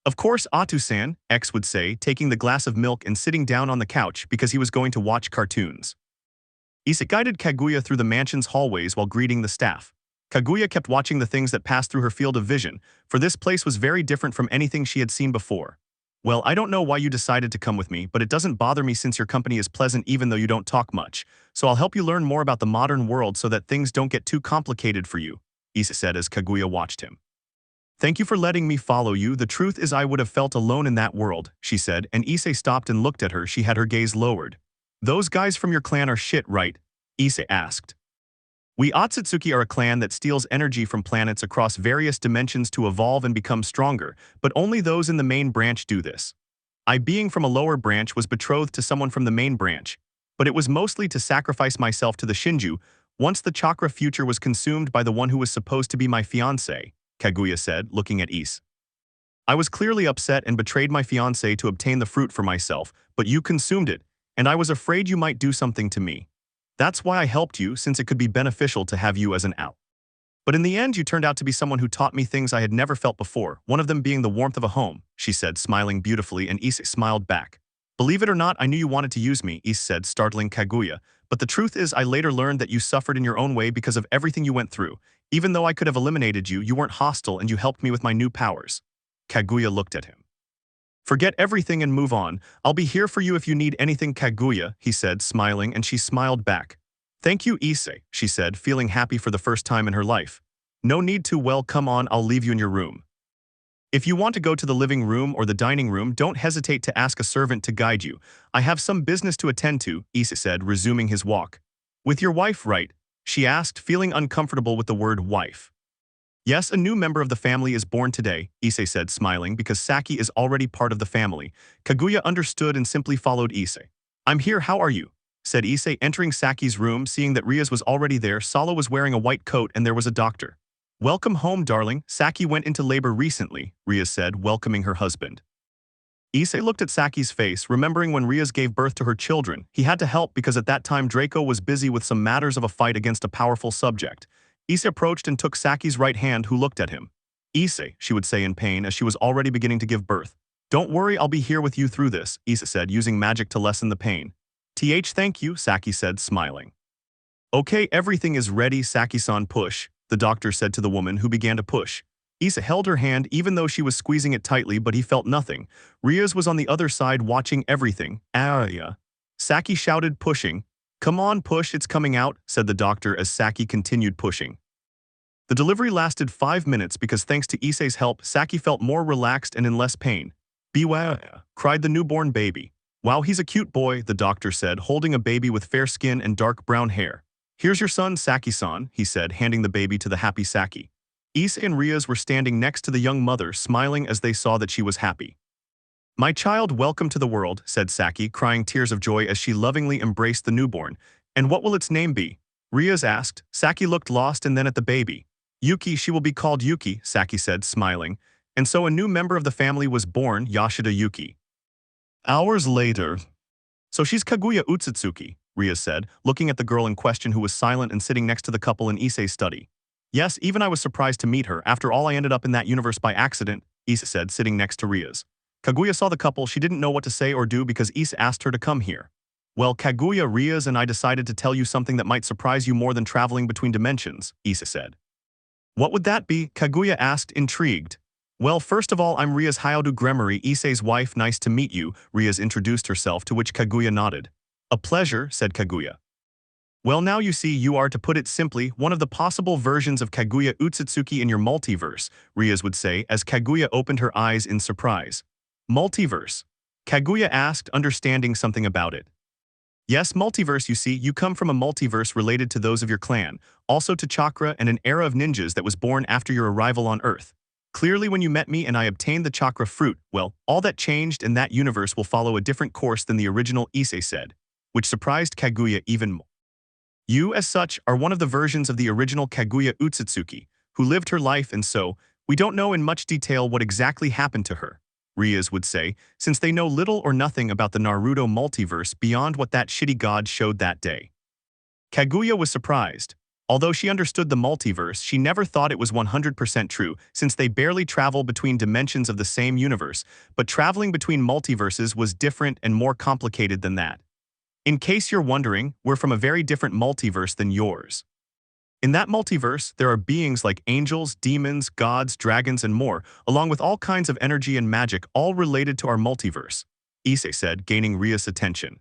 Of course, Atu-san, X would say, taking the glass of milk and sitting down on the couch because he was going to watch cartoons. Issei guided Kaguya through the mansion's hallways while greeting the staff. Kaguya kept watching the things that passed through her field of vision, for this place was very different from anything she had seen before. Well, I don't know why you decided to come with me, but it doesn't bother me since your company is pleasant even though you don't talk much, so I'll help you learn more about the modern world so that things don't get too complicated for you, Issei said as Kaguya watched him. Thank you for letting me follow you. The truth is I would have felt alone in that world, she said, and Issei stopped and looked at her. She had her gaze lowered. Those guys from your clan are shit, right? Issei asked. We Otsutsuki are a clan that steals energy from planets across various dimensions to evolve and become stronger, but only those in the main branch do this. I, being from a lower branch, was betrothed to someone from the main branch, but it was mostly to sacrifice myself to the Shinju once the chakra future was consumed by the one who was supposed to be my fiancé, Kaguya said, looking at Issei. I was clearly upset and betrayed my fiancé to obtain the fruit for myself, but you consumed it, and I was afraid you might do something to me. That's why I helped you, since it could be beneficial to have you as an ally. But in the end you turned out to be someone who taught me things I had never felt before, one of them being the warmth of a home, she said, smiling beautifully, and Issei smiled back. Believe it or not, I knew you wanted to use me, Issei said, startling Kaguya, but the truth is I later learned that you suffered in your own way because of everything you went through. Even though I could have eliminated you, you weren't hostile and you helped me with my new powers. Kaguya looked at him. Forget everything and move on. I'll be here for you if you need anything, Kaguya, he said, smiling, and she smiled back. Thank you, Issei, she said, feeling happy for the first time in her life. No need to, well, come on, I'll leave you in your room. If you want to go to the living room or the dining room, don't hesitate to ask a servant to guide you. I have some business to attend to, Issei said, resuming his walk. With your wife, right? She asked, feeling uncomfortable with the word wife. Yes, a new member of the family is born today, Issei said, smiling, because Saki is already part of the family. Kaguya understood and simply followed Issei. I'm here, how are you? Said Issei, entering Saki's room. Seeing that Rias was already there, Salo was wearing a white coat and there was a doctor. Welcome home, darling. Saki went into labor recently, Rias said, welcoming her husband. Issei looked at Saki's face, remembering when Rias gave birth to her children. He had to help because at that time Draco was busy with some matters of a fight against a powerful subject. Issei approached and took Saki's right hand, who looked at him. Issei, she would say in pain as she was already beginning to give birth. Don't worry, I'll be here with you through this, Issei said, using magic to lessen the pain. Thank you, Saki said, smiling. Okay, everything is ready, Saki-san, push, the doctor said to the woman, who began to push. Issei held her hand even though she was squeezing it tightly, but he felt nothing. Rias was on the other side watching everything. Yeah. Saki shouted, pushing. Come on, push, it's coming out, said the doctor as Saki continued pushing. The delivery lasted 5 minutes because thanks to Issei's help, Saki felt more relaxed and in less pain. Beware, cried the newborn baby. Wow, he's a cute boy, the doctor said, holding a baby with fair skin and dark brown hair. Here's your son, Saki-san, he said, handing the baby to the happy Saki. Issei and Rias were standing next to the young mother, smiling as they saw that she was happy. My child, welcome to the world, said Saki, crying tears of joy as she lovingly embraced the newborn. And what will its name be? Rias asked. Saki looked lost and then at the baby. Yuki, she will be called Yuki, Saki said, smiling. And so a new member of the family was born, Yoshida Yuki. Hours later. So she's Kaguya Utsutsuki, Rias said, looking at the girl in question who was silent and sitting next to the couple in Issei's study. Yes, even I was surprised to meet her. After all, I ended up in that universe by accident, Issei said, sitting next to Rias. Kaguya saw the couple. She didn't know what to say or do because Issei asked her to come here. Well, Kaguya, Rias and I decided to tell you something that might surprise you more than traveling between dimensions, Issei said. What would that be? Kaguya asked, intrigued. Well, first of all, I'm Rias Hyaudu Gremory, Issei's wife. Nice to meet you, Rias introduced herself, to which Kaguya nodded. A pleasure, said Kaguya. Well, now you see, you are, to put it simply, one of the possible versions of Kaguya Utsutsuki in your multiverse, Rias would say, as Kaguya opened her eyes in surprise. Multiverse? Kaguya asked, understanding something about it. Yes, multiverse, you see, you come from a multiverse related to those of your clan, also to chakra and an era of ninjas that was born after your arrival on Earth. Clearly when you met me and I obtained the chakra fruit, well, all that changed in that universe will follow a different course than the original, Issei said, which surprised Kaguya even more. You, as such, are one of the versions of the original Kaguya Utsutsuki, who lived her life, and so, we don't know in much detail what exactly happened to her, Rias would say, since they know little or nothing about the Naruto multiverse beyond what that shitty god showed that day. Kaguya was surprised. Although she understood the multiverse, she never thought it was 100% true, since they barely travel between dimensions of the same universe, but traveling between multiverses was different and more complicated than that. In case you're wondering, we're from a very different multiverse than yours. In that multiverse, there are beings like angels, demons, gods, dragons, and more, along with all kinds of energy and magic, all related to our multiverse, Issei said, gaining Rias' attention.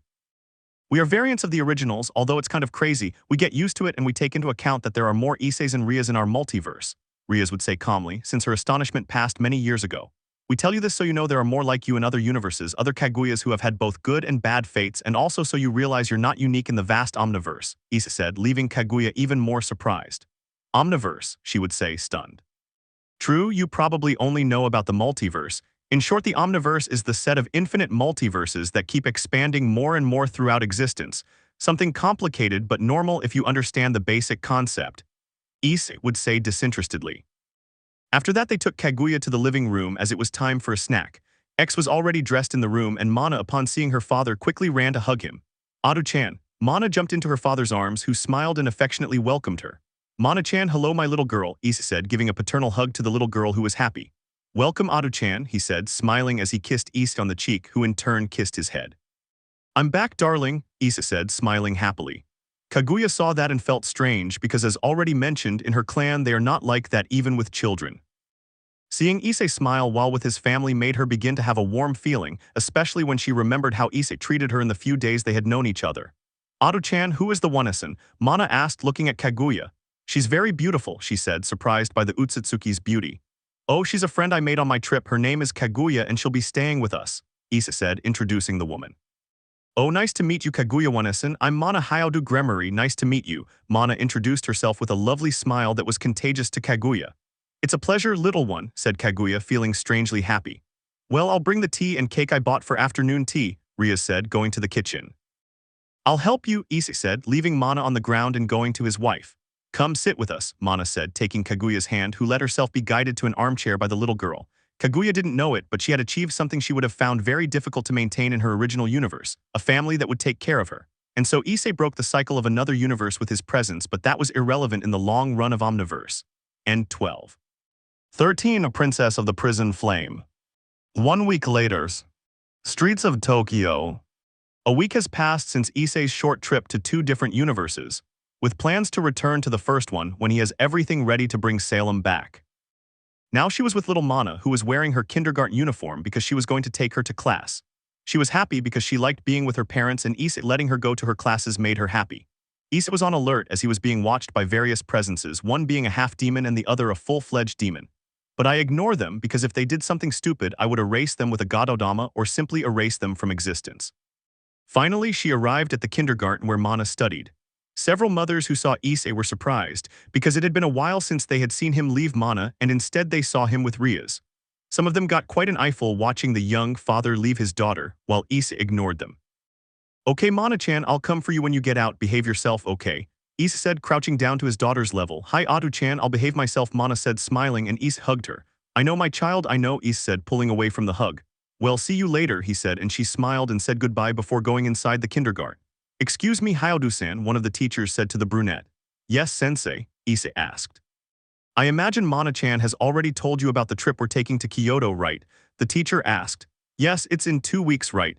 We are variants of the originals, although it's kind of crazy. We get used to it and we take into account that there are more Isseis and Rias in our multiverse, Rias would say calmly, since her astonishment passed many years ago. We tell you this so you know there are more like you in other universes, other Kaguyas who have had both good and bad fates, and also so you realize you're not unique in the vast omniverse, Issei said, leaving Kaguya even more surprised. Omniverse, she would say, stunned. True, you probably only know about the multiverse. In short, the omniverse is the set of infinite multiverses that keep expanding more and more throughout existence, something complicated but normal if you understand the basic concept, Issei would say disinterestedly. After that, they took Kaguya to the living room as it was time for a snack. X was already dressed in the room, and Mana, upon seeing her father, quickly ran to hug him. Ado-chan. Mana jumped into her father's arms, who smiled and affectionately welcomed her. Mana-chan, hello my little girl, Issei said, giving a paternal hug to the little girl who was happy. Welcome Ado-chan, he said, smiling as he kissed Issei on the cheek, who in turn kissed his head. I'm back, darling, Issei said, smiling happily. Kaguya saw that and felt strange because, as already mentioned, in her clan they are not like that even with children. Seeing Issei smile while with his family made her begin to have a warm feeling, especially when she remembered how Issei treated her in the few days they had known each other. Ado-chan, who is the one-ison? Mana asked, looking at Kaguya. She's very beautiful, she said, surprised by the Utsutsuki's beauty. Oh, she's a friend I made on my trip. Her name is Kaguya and she'll be staying with us, Issei said, introducing the woman. Oh, nice to meet you, Kaguya one-ison. I'm Mana Hyaudu Gremory. Nice to meet you. Mana introduced herself with a lovely smile that was contagious to Kaguya. It's a pleasure, little one, said Kaguya, feeling strangely happy. Well, I'll bring the tea and cake I bought for afternoon tea, Rias said, going to the kitchen. I'll help you, Issei said, leaving Mana on the ground and going to his wife. Come sit with us, Mana said, taking Kaguya's hand, who let herself be guided to an armchair by the little girl. Kaguya didn't know it, but she had achieved something she would have found very difficult to maintain in her original universe, a family that would take care of her. And so Issei broke the cycle of another universe with his presence, but that was irrelevant in the long run of Omniverse. End 12. 13. A Princess of the Prison Flame. 1 week later. Streets of Tokyo. A week has passed since Issei's short trip to 2 different universes, with plans to return to the first one when he has everything ready to bring Salem back. Now she was with little Mana, who was wearing her kindergarten uniform because she was going to take her to class. She was happy because she liked being with her parents, and Issei letting her go to her classes made her happy. Issei was on alert as he was being watched by various presences, one being a half-demon and the other a full-fledged demon. But I ignore them because if they did something stupid, I would erase them with a Gododama or simply erase them from existence. Finally, she arrived at the kindergarten where Mana studied. Several mothers who saw Issei were surprised because it had been a while since they had seen him leave Mana, and instead they saw him with Rias. Some of them got quite an eyeful watching the young father leave his daughter, while Issei ignored them. Okay, Mana-chan, I'll come for you when you get out. Behave yourself, okay? Issei said, crouching down to his daughter's level. Hi, Adu-chan, I'll behave myself, Mana said, smiling, and Issei hugged her. I know, my child, I know, Issei said, pulling away from the hug. Well, see you later, he said, and she smiled and said goodbye before going inside the kindergarten. Excuse me, Hyaudu-san, one of the teachers said to the brunette. Yes, sensei, Issei asked. I imagine Mana-chan has already told you about the trip we're taking to Kyoto, right? The teacher asked. Yes, it's in 2 weeks, right?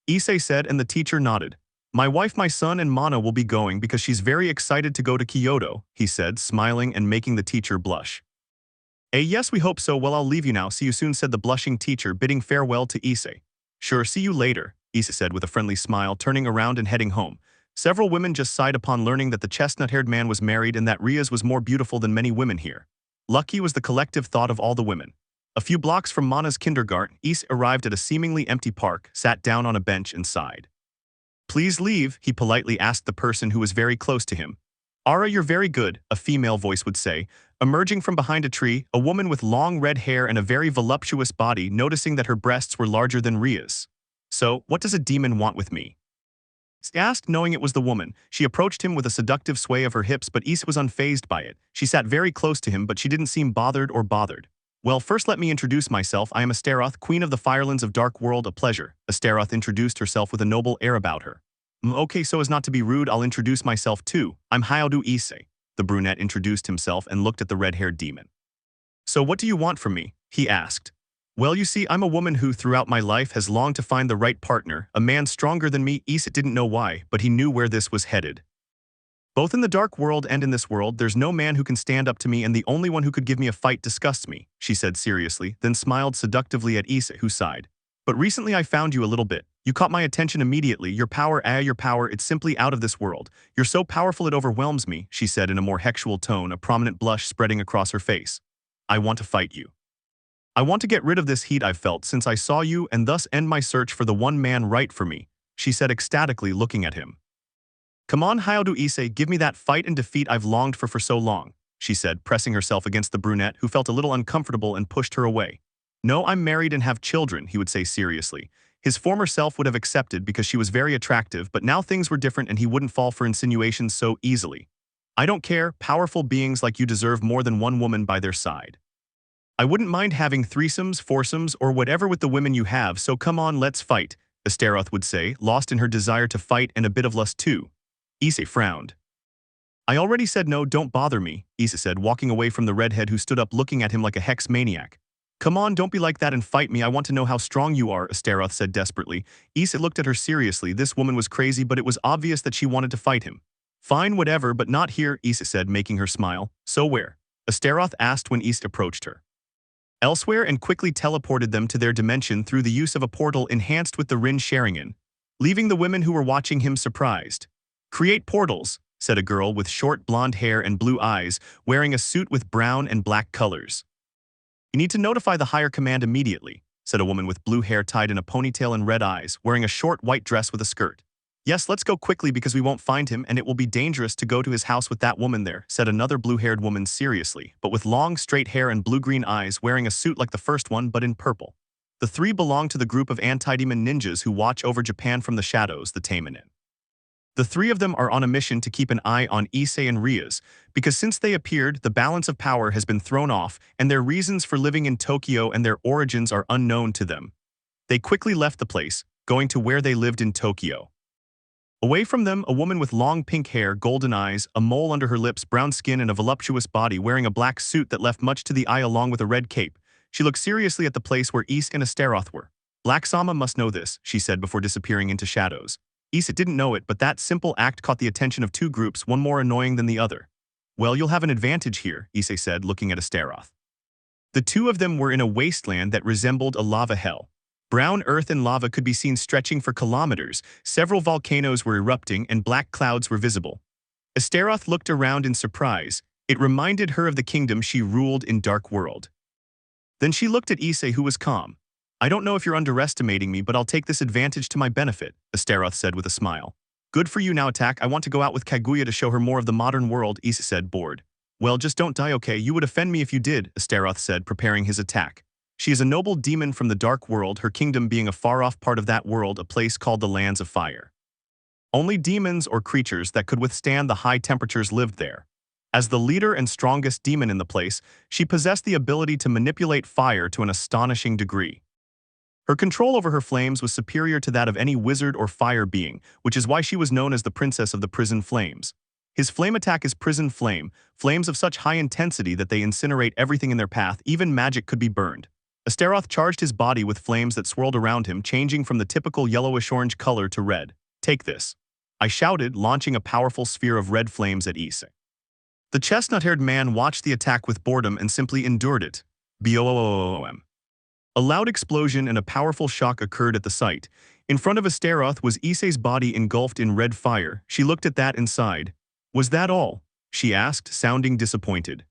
Issei said, and the teacher nodded. My wife, my son, and Mana will be going because she's very excited to go to Kyoto, he said, smiling and making the teacher blush. Yes, we hope so. Well, I'll leave you now. See you soon, said the blushing teacher, bidding farewell to Issei. Sure, see you later, Issei said with a friendly smile, turning around and heading home. Several women just sighed upon learning that the chestnut-haired man was married and that Rias was more beautiful than many women here. Lucky was the collective thought of all the women. A few blocks from Mana's kindergarten, Issei arrived at a seemingly empty park, sat down on a bench and sighed. Please leave, he politely asked the person who was very close to him. Ara, you're very good, a female voice would say. Emerging from behind a tree, a woman with long red hair and a very voluptuous body, noticing that her breasts were larger than Rias. So, what does a demon want with me? He asked, knowing it was the woman. She approached him with a seductive sway of her hips, but Issei was unfazed by it. She sat very close to him, but she didn't seem bothered. Well, first let me introduce myself. I am Astaroth, queen of the Firelands of Dark World, a pleasure. Astaroth introduced herself with a noble air about her. Okay, so as not to be rude, I'll introduce myself too. I'm Hyaudu Issei. The brunette introduced himself and looked at the red-haired demon. So what do you want from me? He asked. Well, you see, I'm a woman who, throughout my life, has longed to find the right partner, a man stronger than me. Issei didn't know why, but he knew where this was headed. Both in the dark world and in this world, there's no man who can stand up to me, and the only one who could give me a fight disgusts me, she said seriously, then smiled seductively at Issei, who sighed. But recently I found you a little bit. You caught my attention immediately. Your power, it's simply out of this world. You're so powerful it overwhelms me, she said in a more sexual tone, a prominent blush spreading across her face. I want to fight you. I want to get rid of this heat I've felt since I saw you and thus end my search for the one man right for me, she said ecstatically, looking at him. Come on, Hyaudu Issei, give me that fight and defeat I've longed for so long, she said, pressing herself against the brunette, who felt a little uncomfortable and pushed her away. No, I'm married and have children, he would say seriously. His former self would have accepted because she was very attractive, but now things were different and he wouldn't fall for insinuations so easily. I don't care, powerful beings like you deserve more than one woman by their side. I wouldn't mind having threesomes, foursomes, or whatever with the women you have, so come on, let's fight, Astaroth would say, lost in her desire to fight and a bit of lust too. Issei frowned. I already said no, don't bother me, Issei said, walking away from the redhead who stood up looking at him like a hex maniac. Come on, don't be like that and fight me, I want to know how strong you are, Astaroth said desperately. Issei looked at her seriously. This woman was crazy, but it was obvious that she wanted to fight him. Fine, whatever, but not here, Issei said, making her smile. So where? Astaroth asked when Issei approached her. Elsewhere, and quickly teleported them to their dimension through the use of a portal enhanced with the Rin Sharingan, leaving the women who were watching him surprised. Create portals, said a girl with short blonde hair and blue eyes, wearing a suit with brown and black colors. You need to notify the higher command immediately, said a woman with blue hair tied in a ponytail and red eyes, wearing a short white dress with a skirt. Yes, let's go quickly because we won't find him and it will be dangerous to go to his house with that woman there, said another blue-haired woman seriously, but with long, straight hair and blue-green eyes, wearing a suit like the first one but in purple. The three belong to the group of anti-demon ninjas who watch over Japan from the shadows, the Taemanin. The three of them are on a mission to keep an eye on Issei and Rias, because since they appeared, the balance of power has been thrown off, and their reasons for living in Tokyo and their origins are unknown to them. They quickly left the place, going to where they lived in Tokyo. Away from them, a woman with long pink hair, golden eyes, a mole under her lips, brown skin, and a voluptuous body, wearing a black suit that left much to the eye along with a red cape. She looked seriously at the place where Issei and Astaroth were. Black Sama must know this, she said before disappearing into shadows. Issei didn't know it, but that simple act caught the attention of two groups, one more annoying than the other. Well, you'll have an advantage here, Issei said, looking at Astaroth. The two of them were in a wasteland that resembled a lava hell. Brown earth and lava could be seen stretching for kilometers, several volcanoes were erupting, and black clouds were visible. Astaroth looked around in surprise. It reminded her of the kingdom she ruled in Dark World. Then she looked at Issei, who was calm. I don't know if you're underestimating me, but I'll take this advantage to my benefit, Astaroth said with a smile. Good for you, now attack. I want to go out with Kaguya to show her more of the modern world, Issei said, bored. Well, just don't die, okay? You would offend me if you did, Astaroth said, preparing his attack. She is a noble demon from the Dark World, her kingdom being a far-off part of that world, a place called the Lands of Fire. Only demons or creatures that could withstand the high temperatures lived there. As the leader and strongest demon in the place, she possessed the ability to manipulate fire to an astonishing degree. Her control over her flames was superior to that of any wizard or fire being, which is why she was known as the Princess of the Prison Flames. His flame attack is Prison Flame, flames of such high intensity that they incinerate everything in their path, even magic could be burned. Astaroth charged his body with flames that swirled around him, changing from the typical yellowish-orange color to red. "Take this," I shouted, launching a powerful sphere of red flames at Issei. The chestnut-haired man watched the attack with boredom and simply endured it. Boom. A loud explosion and a powerful shock occurred at the sight. In front of Astaroth was Issei's body engulfed in red fire. She looked at that and sighed. "Was that all?" she asked, sounding disappointed.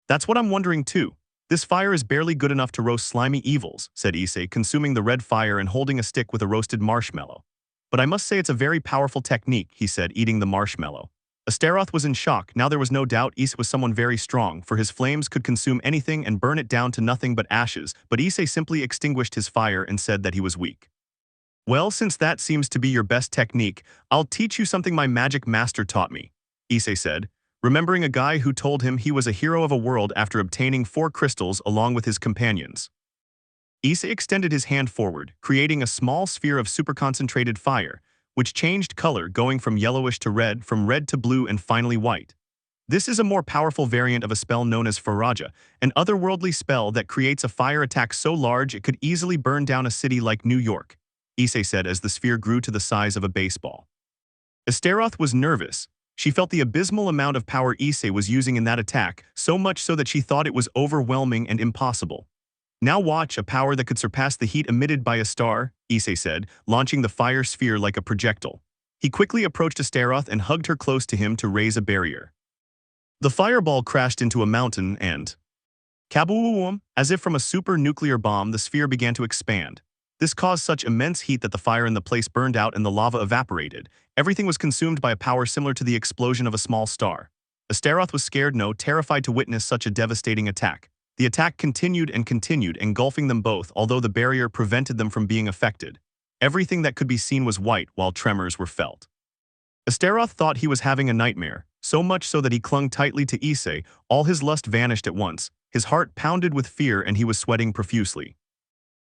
"That's what I'm wondering too. This fire is barely good enough to roast slimy evils," said Issei, consuming the red fire and holding a stick with a roasted marshmallow. "But I must say it's a very powerful technique," he said, eating the marshmallow. Astaroth was in shock. Now there was no doubt Issei was someone very strong, for his flames could consume anything and burn it down to nothing but ashes, but Issei simply extinguished his fire and said that he was weak. "Well, since that seems to be your best technique, I'll teach you something my magic master taught me," Issei said, remembering a guy who told him he was a hero of a world after obtaining 4 crystals along with his companions. Issei extended his hand forward, creating a small sphere of super-concentrated fire, which changed color, going from yellowish to red, from red to blue, and finally white. This is a more powerful variant of a spell known as Faraja, an otherworldly spell that creates a fire attack so large it could easily burn down a city like New York, Issei said as the sphere grew to the size of a baseball. Astaroth was nervous. She felt the abysmal amount of power Issei was using in that attack, so much so that she thought it was overwhelming and impossible. "Now watch a power that could surpass the heat emitted by a star," Issei said, launching the fire sphere like a projectile. He quickly approached Astaroth and hugged her close to him to raise a barrier. The fireball crashed into a mountain and kaboom! As if from a super-nuclear bomb, the sphere began to expand. This caused such immense heat that the fire in the place burned out and the lava evaporated. Everything was consumed by a power similar to the explosion of a small star. Astaroth was scared, no, terrified to witness such a devastating attack. The attack continued and continued, engulfing them both, although the barrier prevented them from being affected. Everything that could be seen was white, while tremors were felt. Astaroth thought he was having a nightmare, so much so that he clung tightly to Issei. All his lust vanished at once. His heart pounded with fear and he was sweating profusely.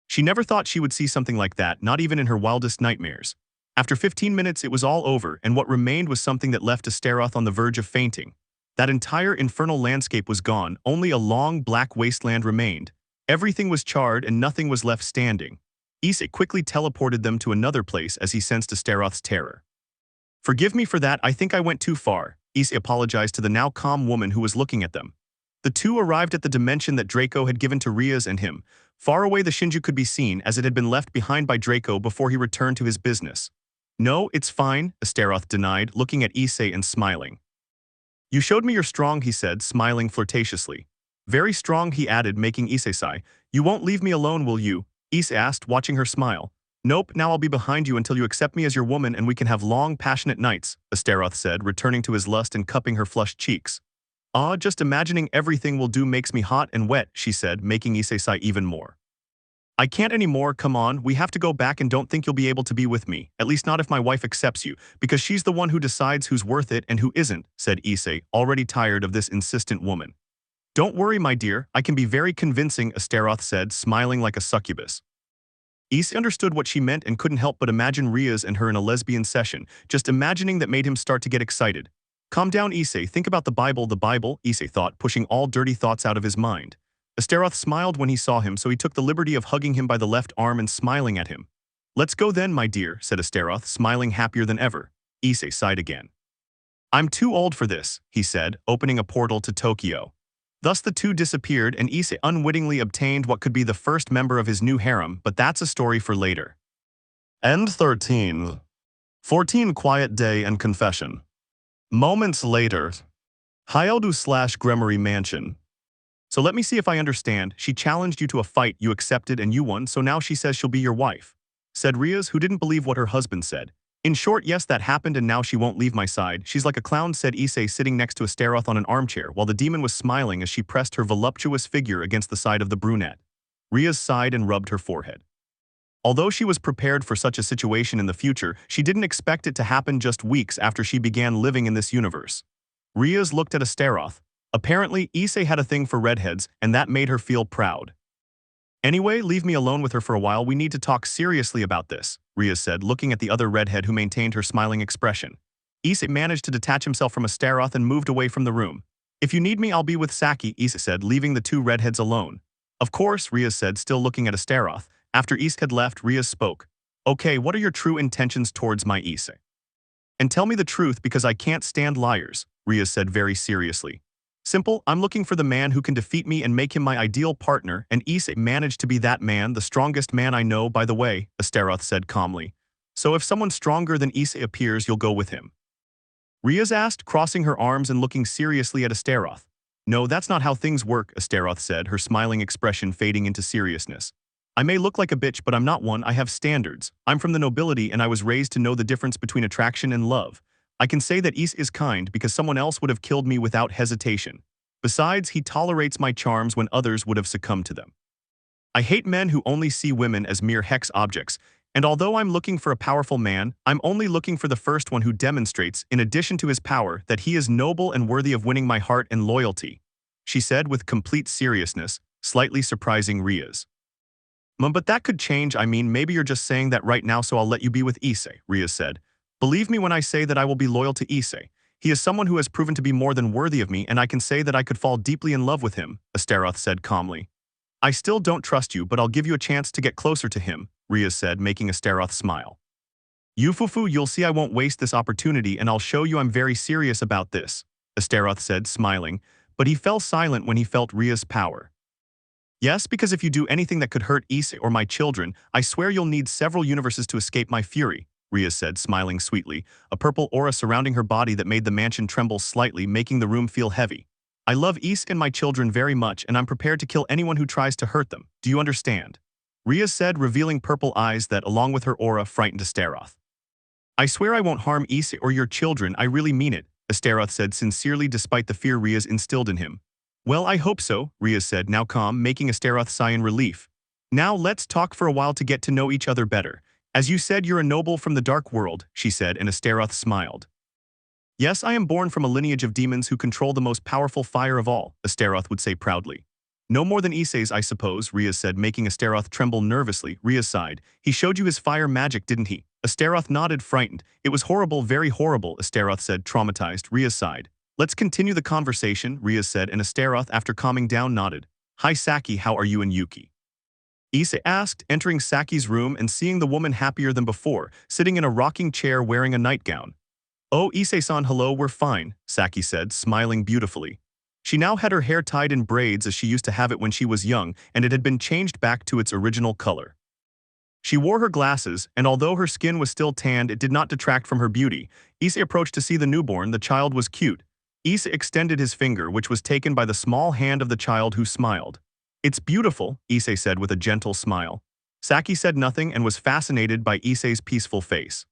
She never thought she would see something like that, not even in her wildest nightmares. After 15 minutes it was all over, and what remained was something that left Astaroth on the verge of fainting. That entire infernal landscape was gone, only a long black wasteland remained. Everything was charred and nothing was left standing. Issei quickly teleported them to another place as he sensed Astaroth's terror. "Forgive me for that, I think I went too far," Issei apologized to the now calm woman who was looking at them. The two arrived at the dimension that Draco had given to Rias and him. Far away the Shinju could be seen as it had been left behind by Draco before he returned to his business. "No, it's fine," Astaroth denied, looking at Issei and smiling. "You showed me you're strong," he said, smiling flirtatiously. "Very strong," he added, making Issei sigh. "You won't leave me alone, will you?" Issei asked, watching her smile. "Nope, now I'll be behind you until you accept me as your woman and we can have long, passionate nights," Astaroth said, returning to his lust and cupping her flushed cheeks. "Ah, just imagining everything we'll do makes me hot and wet," she said, making Issei sigh even more. "I can't anymore, come on, we have to go back and don't think you'll be able to be with me, at least not if my wife accepts you, because she's the one who decides who's worth it and who isn't," said Issei, already tired of this insistent woman. "Don't worry, my dear, I can be very convincing," Astaroth said, smiling like a succubus. Issei understood what she meant and couldn't help but imagine Rias and her in a lesbian session, just imagining that made him start to get excited. "Calm down, Issei, think about the Bible, Issei thought, pushing all dirty thoughts out of his mind. Astaroth smiled when he saw him, so he took the liberty of hugging him by the left arm and smiling at him. "Let's go then, my dear," said Astaroth, smiling happier than ever. Issei sighed again. "I'm too old for this," he said, opening a portal to Tokyo. Thus the two disappeared and Issei unwittingly obtained what could be the first member of his new harem, but that's a story for later. End 13. 14 Quiet Day and Confession. Moments later. Hyodu/Gremory Mansion. "So let me see if I understand. She challenged you to a fight, you accepted and you won, so now she says she'll be your wife," said Rias, who didn't believe what her husband said. "In short, yes, that happened and now she won't leave my side. She's like a clown," said Issei, sitting next to Astaroth on an armchair, while the demon was smiling as she pressed her voluptuous figure against the side of the brunette. Rias sighed and rubbed her forehead. Although she was prepared for such a situation in the future, she didn't expect it to happen just weeks after she began living in this universe. Rias looked at Astaroth. Apparently, Issei had a thing for redheads, and that made her feel proud. Anyway, leave me alone with her for a while, we need to talk seriously about this, Rias said, looking at the other redhead who maintained her smiling expression. Issei managed to detach himself from Astaroth and moved away from the room. If you need me, I'll be with Saki, Issei said, leaving the two redheads alone. Of course, Rias said, still looking at Astaroth. After Issei had left, Rias spoke. Okay, what are your true intentions towards my Issei? And tell me the truth because I can't stand liars, Rias said very seriously. Simple, I'm looking for the man who can defeat me and make him my ideal partner, and Issei managed to be that man, the strongest man I know, by the way, Astaroth said calmly. So if someone stronger than Issei appears, you'll go with him? Rias asked, crossing her arms and looking seriously at Astaroth. No, that's not how things work, Astaroth said, her smiling expression fading into seriousness. I may look like a bitch, but I'm not one, I have standards. I'm from the nobility and I was raised to know the difference between attraction and love. I can say that Issei is kind because someone else would have killed me without hesitation. Besides, he tolerates my charms when others would have succumbed to them. I hate men who only see women as mere hex objects, and although I'm looking for a powerful man, I'm only looking for the first one who demonstrates, in addition to his power, that he is noble and worthy of winning my heart and loyalty, she said with complete seriousness, slightly surprising Rias. But that could change, I mean, maybe you're just saying that right now so I'll let you be with Issei, Rias said. Believe me when I say that I will be loyal to Issei. He is someone who has proven to be more than worthy of me, and I can say that I could fall deeply in love with him, Astaroth said calmly. I still don't trust you, but I'll give you a chance to get closer to him, Rias said, making Astaroth smile. Yufufu, you'll see I won't waste this opportunity and I'll show you I'm very serious about this, Astaroth said, smiling, but he fell silent when he felt Rias' power. Yes, because if you do anything that could hurt Issei or my children, I swear you'll need several universes to escape my fury, Rias said, smiling sweetly, a purple aura surrounding her body that made the mansion tremble slightly, making the room feel heavy. I love Issei and my children very much, and I'm prepared to kill anyone who tries to hurt them. Do you understand? Rias said, revealing purple eyes that, along with her aura, frightened Astaroth. I swear I won't harm Issei or your children, I really mean it, Astaroth said sincerely despite the fear Rias instilled in him. Well, I hope so, Rias said, now calm, making Astaroth sigh in relief. Now let's talk for a while to get to know each other better. As you said, you're a noble from the dark world, she said, and Astaroth smiled. Yes, I am born from a lineage of demons who control the most powerful fire of all, Astaroth would say proudly. No more than Issei's, I suppose, Rias said, making Astaroth tremble nervously. Rias sighed. He showed you his fire magic, didn't he? Astaroth nodded, frightened. It was horrible, very horrible, Astaroth said, traumatized. Rias sighed. Let's continue the conversation, Rias said, and Astaroth, after calming down, nodded. Hi Saki, how are you and Yuki? Issei asked, entering Saki's room and seeing the woman happier than before, sitting in a rocking chair wearing a nightgown. Oh, Issei-san, hello, we're fine, Saki said, smiling beautifully. She now had her hair tied in braids as she used to have it when she was young, and it had been changed back to its original color. She wore her glasses, and although her skin was still tanned, it did not detract from her beauty. Issei approached to see the newborn. The child was cute. Issei extended his finger, which was taken by the small hand of the child, who smiled. It's beautiful, Issei said with a gentle smile. Saki said nothing and was fascinated by Issei's peaceful face.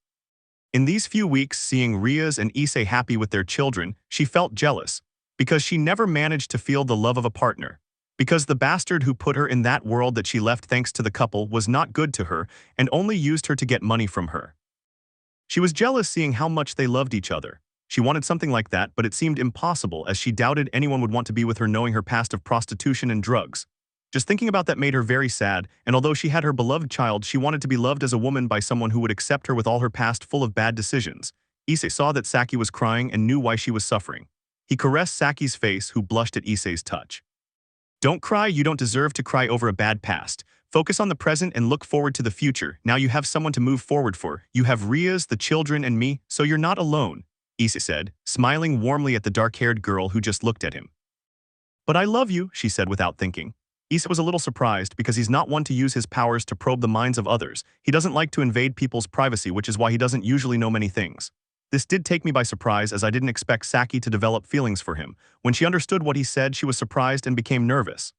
In these few weeks, seeing Rias and Issei happy with their children, she felt jealous, because she never managed to feel the love of a partner. Because the bastard who put her in that world that she left thanks to the couple was not good to her and only used her to get money from her. She was jealous seeing how much they loved each other. She wanted something like that, but it seemed impossible as she doubted anyone would want to be with her knowing her past of prostitution and drugs. Just thinking about that made her very sad, and although she had her beloved child, she wanted to be loved as a woman by someone who would accept her with all her past full of bad decisions. Issei saw that Saki was crying and knew why she was suffering. He caressed Saki's face, who blushed at Issei's touch. Don't cry, you don't deserve to cry over a bad past. Focus on the present and look forward to the future. Now you have someone to move forward for. You have Rias, the children, and me, so you're not alone, Issei said, smiling warmly at the dark-haired girl who just looked at him. But I love you, she said without thinking. Issei was a little surprised because he's not one to use his powers to probe the minds of others. He doesn't like to invade people's privacy, which is why he doesn't usually know many things. This did take me by surprise as I didn't expect Saki to develop feelings for him. When she understood what he said, she was surprised and became nervous.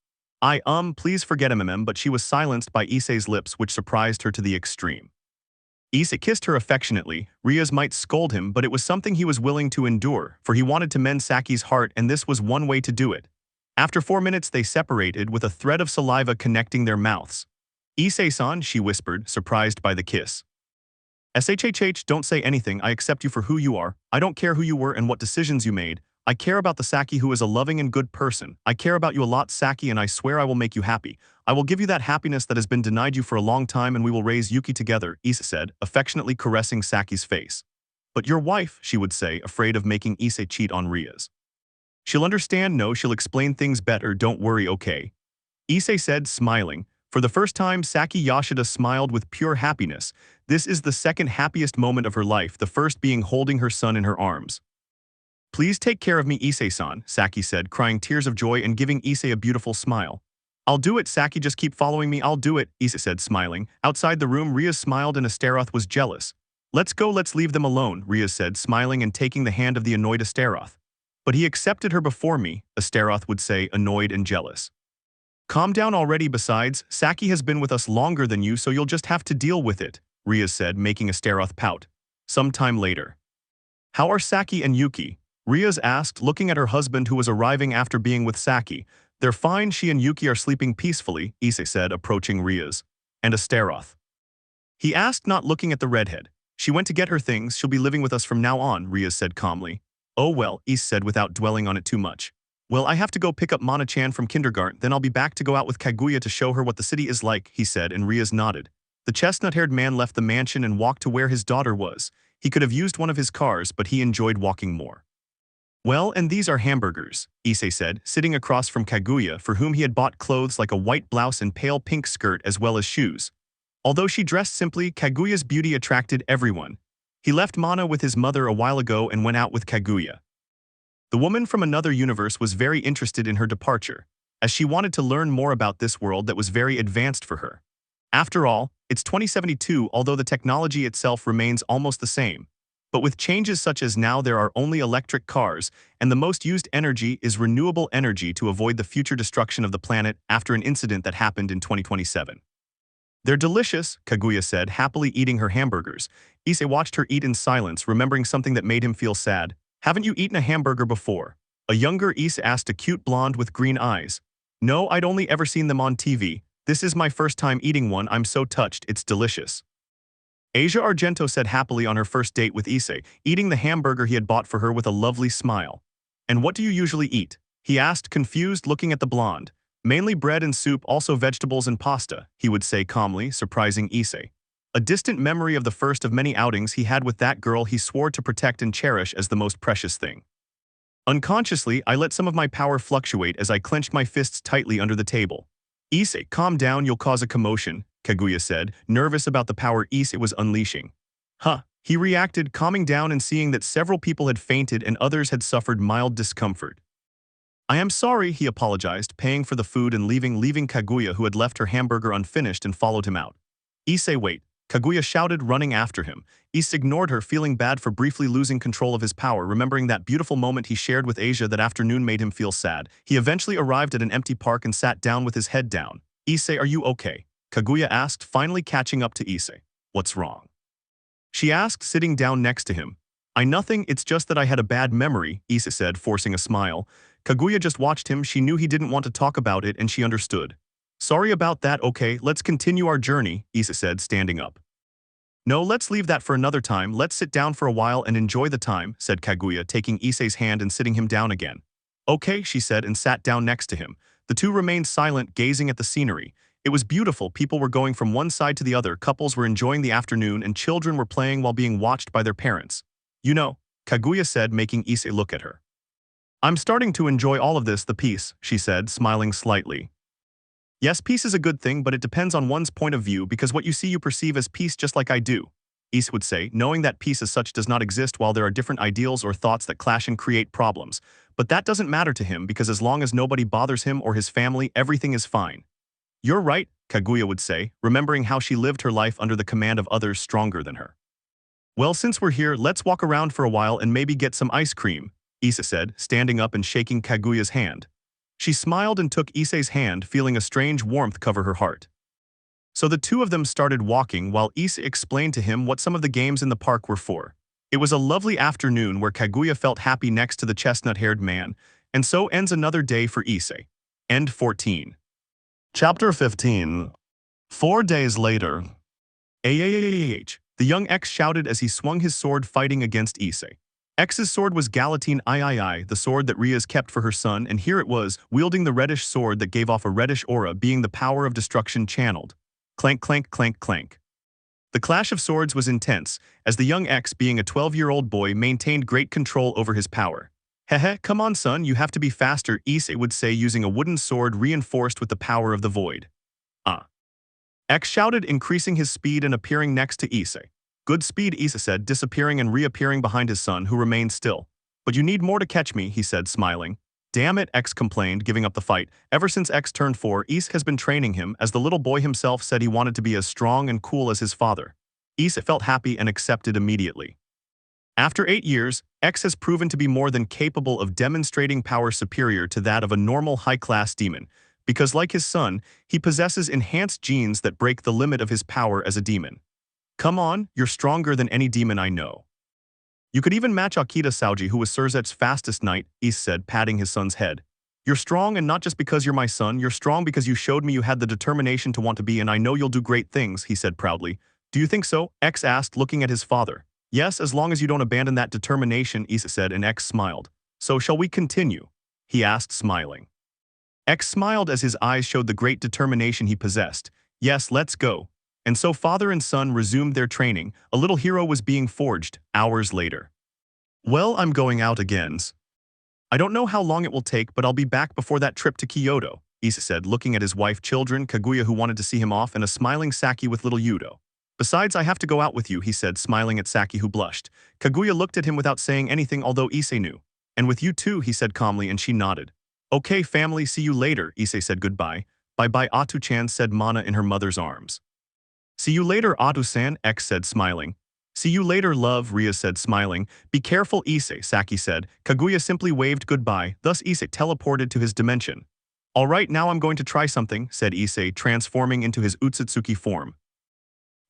Please forget him, but she was silenced by Issei's lips, which surprised her to the extreme. Issei kissed her affectionately. Rias might scold him, but it was something he was willing to endure, for he wanted to mend Saki's heart, and this was one way to do it. After 4 minutes, they separated with a thread of saliva connecting their mouths. Issei-san, she whispered, surprised by the kiss. SHHH, don't say anything, I accept you for who you are. I don't care who you were and what decisions you made. I care about the Saki who is a loving and good person. I care about you a lot, Saki, and I swear I will make you happy. I will give you that happiness that has been denied you for a long time, and we will raise Yuki together, Issei said, affectionately caressing Saki's face. But your wife, she would say, afraid of making Issei cheat on Rias. She'll understand, no, she'll explain things better, don't worry, okay? Issei said, smiling. For the first time, Saki Yashida smiled with pure happiness. This is the second happiest moment of her life, the first being holding her son in her arms. Please take care of me, Issei-san, Saki said, crying tears of joy and giving Issei a beautiful smile. I'll do it, Saki, just keep following me, I'll do it, Issei said, smiling. Outside the room, Rias smiled and Astaroth was jealous. Let's go, let's leave them alone, Rias said, smiling and taking the hand of the annoyed Astaroth. But he accepted her before me, Astaroth would say, annoyed and jealous. Calm down already, besides, Saki has been with us longer than you, so you'll just have to deal with it, Rias said, making Astaroth pout. Some time later. How are Saki and Yuki? Rias asked, looking at her husband who was arriving after being with Saki. They're fine, she and Yuki are sleeping peacefully, Issei said, approaching Rias. And Astaroth. He asked, not looking at the redhead. She went to get her things, she'll be living with us from now on, Rias said calmly. Oh well, Issei said without dwelling on it too much. Well, I have to go pick up Mana-chan from kindergarten, then I'll be back to go out with Kaguya to show her what the city is like, he said, and Rias nodded. The chestnut-haired man left the mansion and walked to where his daughter was. He could have used one of his cars, but he enjoyed walking more. Well, and these are hamburgers, Issei said, sitting across from Kaguya, for whom he had bought clothes like a white blouse and pale pink skirt as well as shoes. Although she dressed simply, Kaguya's beauty attracted everyone. He left Mana with his mother a while ago and went out with Kaguya. The woman from another universe was very interested in her departure, as she wanted to learn more about this world that was very advanced for her. After all, it's 2072, although the technology itself remains almost the same. But with changes such as now there are only electric cars, and the most used energy is renewable energy to avoid the future destruction of the planet after an incident that happened in 2027. They're delicious, Kaguya said, happily eating her hamburgers. Issei watched her eat in silence, remembering something that made him feel sad. Haven't you eaten a hamburger before? A younger Issei asked, a cute blonde with green eyes. No, I'd only ever seen them on TV. This is my first time eating one, I'm so touched, it's delicious. Asia Argento said happily on her first date with Issei, eating the hamburger he had bought for her with a lovely smile. And what do you usually eat? He asked, confused, looking at the blonde. Mainly bread and soup, also vegetables and pasta, he would say calmly, surprising Issei. A distant memory of the first of many outings he had with that girl he swore to protect and cherish as the most precious thing. Unconsciously, I let some of my power fluctuate as I clenched my fists tightly under the table. Issei, calm down, you'll cause a commotion, Kaguya said, nervous about the power Issei was unleashing. Huh, he reacted, calming down and seeing that several people had fainted and others had suffered mild discomfort. I am sorry, he apologized, paying for the food and leaving Kaguya, who had left her hamburger unfinished, and followed him out. Issei, wait, Kaguya shouted, running after him. Issei ignored her, feeling bad for briefly losing control of his power, remembering that beautiful moment he shared with Asia that afternoon made him feel sad. He eventually arrived at an empty park and sat down with his head down. Issei, are you okay? Kaguya asked, finally catching up to Issei. What's wrong? She asked, sitting down next to him. Nothing, it's just that I had a bad memory, Issei said, forcing a smile. Kaguya just watched him, she knew he didn't want to talk about it and she understood. Sorry about that, okay, let's continue our journey, Issei said, standing up. No, let's leave that for another time, let's sit down for a while and enjoy the time, said Kaguya, taking Issei's hand and sitting him down again. Okay, she said and sat down next to him. The two remained silent, gazing at the scenery. It was beautiful, people were going from one side to the other, couples were enjoying the afternoon and children were playing while being watched by their parents. You know, Kaguya said, making Issei look at her. I'm starting to enjoy all of this, the peace, she said, smiling slightly. Yes, peace is a good thing, but it depends on one's point of view because what you see you perceive as peace just like I do, Issei would say, knowing that peace as such does not exist while there are different ideals or thoughts that clash and create problems. But that doesn't matter to him because as long as nobody bothers him or his family, everything is fine. You're right, Kaguya would say, remembering how she lived her life under the command of others stronger than her. Well, since we're here, let's walk around for a while and maybe get some ice cream, Issei said, standing up and shaking Kaguya's hand. She smiled and took Issei's hand, feeling a strange warmth cover her heart. So the two of them started walking while Issei explained to him what some of the games in the park were for. It was a lovely afternoon where Kaguya felt happy next to the chestnut-haired man, and so ends another day for Issei. End 14. Chapter 15. 4 days later, the young X shouted as he swung his sword fighting against Issei. X's sword was Galatine III, the sword that Rias kept for her son, and here it was, wielding the reddish sword that gave off a reddish aura, being the power of destruction channeled. Clank, clank, clank, clank. The clash of swords was intense, as the young X, being a 12-year-old boy, maintained great control over his power. Hehe, come on son, you have to be faster, Issei would say, using a wooden sword reinforced with the power of the void. X shouted, increasing his speed and appearing next to Issei. Good speed, Issei said, disappearing and reappearing behind his son, who remained still. But you need more to catch me, he said, smiling. Damn it, X complained, giving up the fight. Ever since X turned 4, Issei has been training him, as the little boy himself said he wanted to be as strong and cool as his father. Issei felt happy and accepted immediately. After 8 years, X has proven to be more than capable of demonstrating power superior to that of a normal high-class demon, because like his son, he possesses enhanced genes that break the limit of his power as a demon. Come on, you're stronger than any demon I know. You could even match Akita Saoji, who was Surzet's fastest knight, Issei said, patting his son's head. You're strong, and not just because you're my son, you're strong because you showed me you had the determination to want to be, and I know you'll do great things, he said proudly. Do you think so? X asked, looking at his father. Yes, as long as you don't abandon that determination, Issei said, and X smiled. So shall we continue? He asked, smiling. X smiled as his eyes showed the great determination he possessed. Yes, let's go. And so father and son resumed their training. A little hero was being forged, hours later. Well, I'm going out again. I don't know how long it will take, but I'll be back before that trip to Kyoto, Issei said, looking at his wife, children, Kaguya, who wanted to see him off, and a smiling Saki with little Yudo. Besides, I have to go out with you, he said, smiling at Saki, who blushed. Kaguya looked at him without saying anything, although Issei knew. And with you too, he said calmly, and she nodded. Okay, family, see you later, Issei said goodbye. Bye-bye, Atu-chan, said Mana in her mother's arms. See you later, Atu-san, X said, smiling. See you later, love, Rias said, smiling. Be careful, Issei, Saki said. Kaguya simply waved goodbye, thus Issei teleported to his dimension. All right, now I'm going to try something, said Issei, transforming into his Utsutsuki form.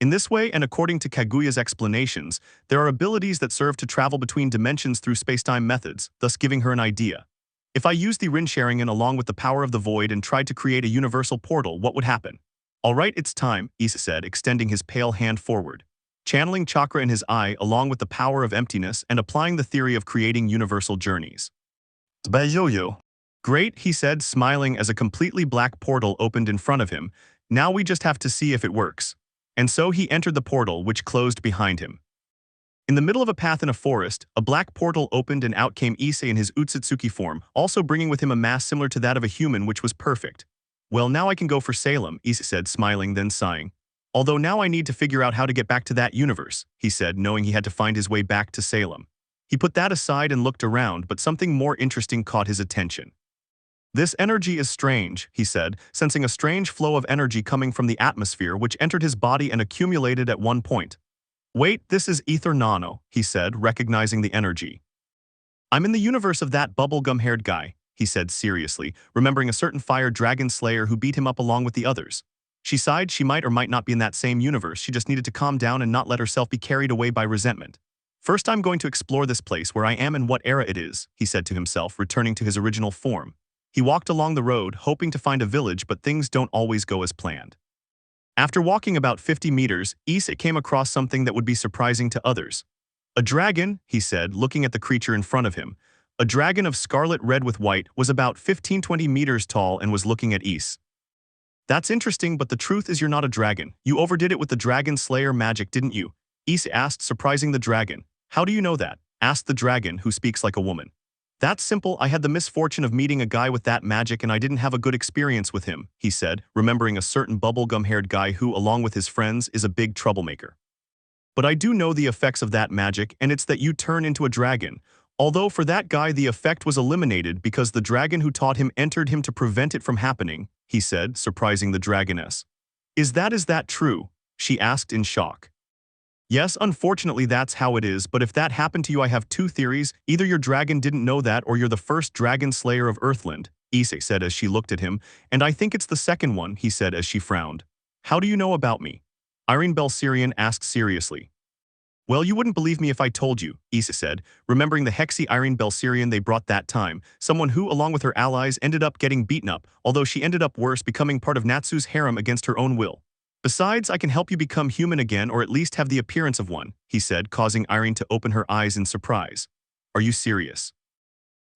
In this way, and according to Kaguya's explanations, there are abilities that serve to travel between dimensions through spacetime methods, thus giving her an idea. If I used the Rincharingen along with the power of the void and tried to create a universal portal, what would happen? All right, it's time, Issei said, extending his pale hand forward. Channeling chakra in his eye along with the power of emptiness and applying the theory of creating universal journeys. Great, he said, smiling as a completely black portal opened in front of him. Now we just have to see if it works. And so he entered the portal, which closed behind him. In the middle of a path in a forest, a black portal opened and out came Issei in his Utsutsuki form, also bringing with him a mass similar to that of a human, which was perfect. Well, now I can go for Salem, Issei said, smiling, then sighing. Although now I need to figure out how to get back to that universe, he said, knowing he had to find his way back to Salem. He put that aside and looked around, but something more interesting caught his attention. This energy is strange, he said, sensing a strange flow of energy coming from the atmosphere which entered his body and accumulated at one point. Wait, this is ether nano, he said, recognizing the energy. I'm in the universe of that bubblegum-haired guy, he said seriously, remembering a certain fire dragon slayer who beat him up along with the others. She sighed. She might or might not be in that same universe. She just needed to calm down and not let herself be carried away by resentment. First, I'm going to explore this place, where I am and what era it is, he said to himself, returning to his original form. He walked along the road, hoping to find a village, but things don't always go as planned. After walking about 50 meters, Issei came across something that would be surprising to others. A dragon, he said, looking at the creature in front of him. A dragon of scarlet red with white, was about 15-20 meters tall and was looking at Issei. That's interesting, but the truth is you're not a dragon. You overdid it with the dragon slayer magic, didn't you? Issei asked, surprising the dragon. How do you know that? Asked the dragon, who speaks like a woman. That's simple. I had the misfortune of meeting a guy with that magic and I didn't have a good experience with him, he said, remembering a certain bubblegum-haired guy who, along with his friends, is a big troublemaker. But I do know the effects of that magic, and it's that you turn into a dragon. Although for that guy the effect was eliminated because the dragon who taught him entered him to prevent it from happening, he said, surprising the dragoness. Is that true? She asked in shock. Yes, unfortunately that's how it is, but if that happened to you I have two theories. Either your dragon didn't know that or you're the first dragon slayer of Earthland, Issei said as she looked at him, and I think it's the second one, he said as she frowned. How do you know about me? Irene Belsirian asked seriously. Well, you wouldn't believe me if I told you, Issei said, remembering the Hexi Irene Belsirian they brought that time, someone who, along with her allies, ended up getting beaten up, although she ended up worse, becoming part of Natsu's harem against her own will. Besides, I can help you become human again or at least have the appearance of one, he said, causing Irene to open her eyes in surprise. Are you serious?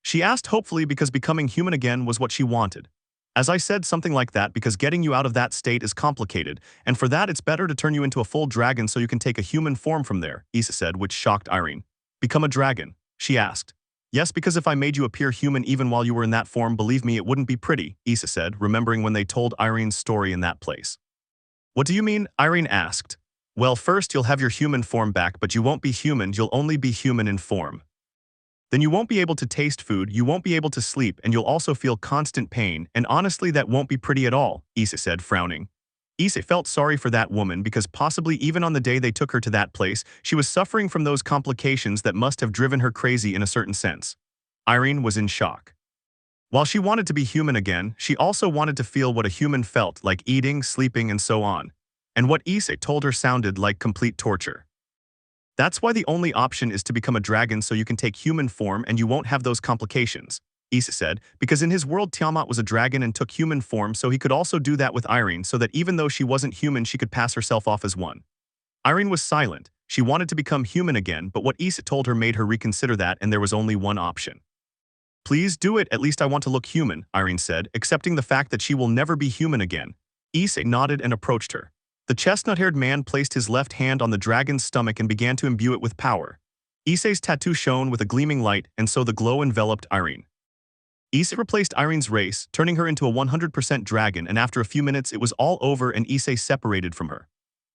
She asked hopefully because becoming human again was what she wanted. As I said, something like that because getting you out of that state is complicated, and for that it's better to turn you into a full dragon so you can take a human form from there, Issei said, which shocked Irene. Become a dragon? She asked. Yes, because if I made you appear human even while you were in that form, believe me, it wouldn't be pretty, Issei said, remembering when they told Irene's story in that place. What do you mean? Irene asked. Well, first you'll have your human form back, but you won't be human, you'll only be human in form. Then you won't be able to taste food, you won't be able to sleep, and you'll also feel constant pain, and honestly that won't be pretty at all, Issei said, frowning. Issei felt sorry for that woman because possibly even on the day they took her to that place, she was suffering from those complications that must have driven her crazy in a certain sense. Irene was in shock. While she wanted to be human again, she also wanted to feel what a human felt, like eating, sleeping, and so on. And what Issei told her sounded like complete torture. That's why the only option is to become a dragon so you can take human form and you won't have those complications, Issei said, because in his world Tiamat was a dragon and took human form, so he could also do that with Irene so that even though she wasn't human she could pass herself off as one. Irene was silent. She wanted to become human again, but what Issei told her made her reconsider that, and there was only one option. Please do it, at least I want to look human, Irene said, accepting the fact that she will never be human again. Issei nodded and approached her. The chestnut-haired man placed his left hand on the dragon's stomach and began to imbue it with power. Issei's tattoo shone with a gleaming light, and so the glow enveloped Irene. Issei replaced Irene's race, turning her into a 100% dragon, and after a few minutes it was all over and Issei separated from her.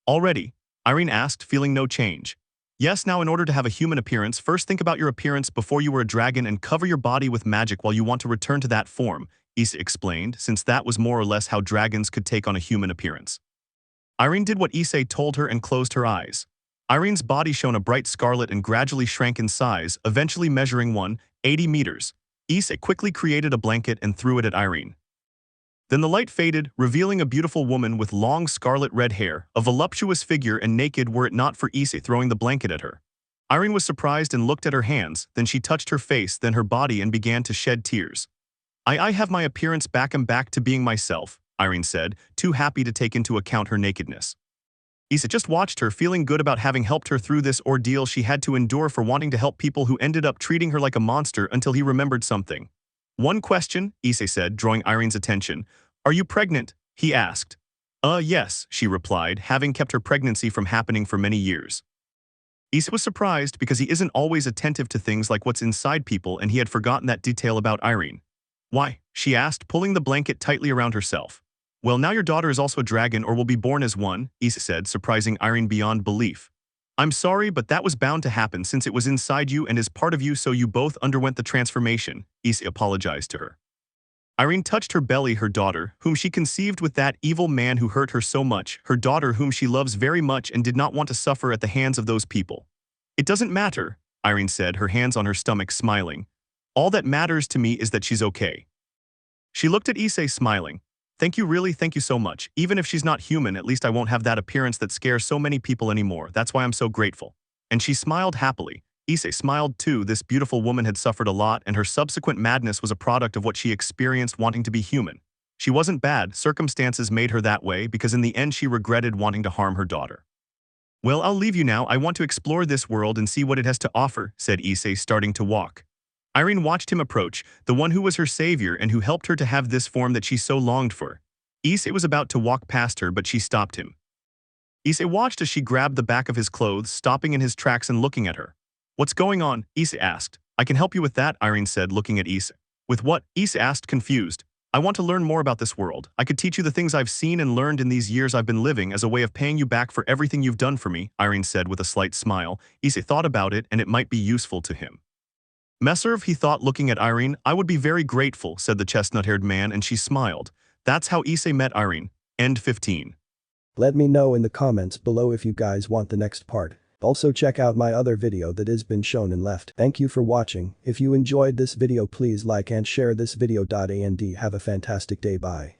Already? Irene asked, feeling no change. Yes, now in order to have a human appearance, first think about your appearance before you were a dragon and cover your body with magic while you want to return to that form, Issei explained, since that was more or less how dragons could take on a human appearance. Irene did what Issei told her and closed her eyes. Irene's body shone a bright scarlet and gradually shrank in size, eventually measuring 180 meters. Issei quickly created a blanket and threw it at Irene. Then the light faded, revealing a beautiful woman with long scarlet red hair, a voluptuous figure and naked were it not for Issei throwing the blanket at her. Irene was surprised and looked at her hands, then she touched her face, then her body and began to shed tears. I have my appearance back, I'm back to being myself, Irene said, too happy to take into account her nakedness. Issei just watched her, feeling good about having helped her through this ordeal she had to endure for wanting to help people who ended up treating her like a monster until he remembered something. One question, Issei said, drawing Irene's attention. Are you pregnant? He asked. Yes, she replied, having kept her pregnancy from happening for many years. Issei was surprised because he isn't always attentive to things like what's inside people, and he had forgotten that detail about Irene. Why? She asked, pulling the blanket tightly around herself. Well, now your daughter is also a dragon or will be born as one, Issei said, surprising Irene beyond belief. I'm sorry, but that was bound to happen since it was inside you and is part of you, so you both underwent the transformation, Issei apologized to her. Irene touched her belly, her daughter, whom she conceived with that evil man who hurt her so much, her daughter whom she loves very much and did not want to suffer at the hands of those people. It doesn't matter, Irene said, her hands on her stomach, smiling. All that matters to me is that she's okay. She looked at Issei, smiling. Thank you, really, thank you so much. Even if she's not human, at least I won't have that appearance that scares so many people anymore. That's why I'm so grateful. And she smiled happily. Issei smiled too. This beautiful woman had suffered a lot, and her subsequent madness was a product of what she experienced wanting to be human. She wasn't bad, circumstances made her that way because in the end she regretted wanting to harm her daughter. Well, I'll leave you now. I want to explore this world and see what it has to offer, said Issei, starting to walk. Irene watched him approach, the one who was her savior and who helped her to have this form that she so longed for. Issei was about to walk past her, but she stopped him. Issei watched as she grabbed the back of his clothes, stopping in his tracks and looking at her. What's going on? Issei asked. I can help you with that, Irene said, looking at Issei. With what? Issei asked, confused. I want to learn more about this world. I could teach you the things I've seen and learned in these years I've been living as a way of paying you back for everything you've done for me, Irene said with a slight smile. Issei thought about it and it might be useful to him. Messerv, he thought, looking at Irene. I would be very grateful, said the chestnut-haired man, and she smiled. That's how Issei met Irene. End 15. Let me know in the comments below if you guys want the next part. Also check out my other video that has been shown and left. Thank you for watching. If you enjoyed this video, please like and share this video. And have a fantastic day. Bye.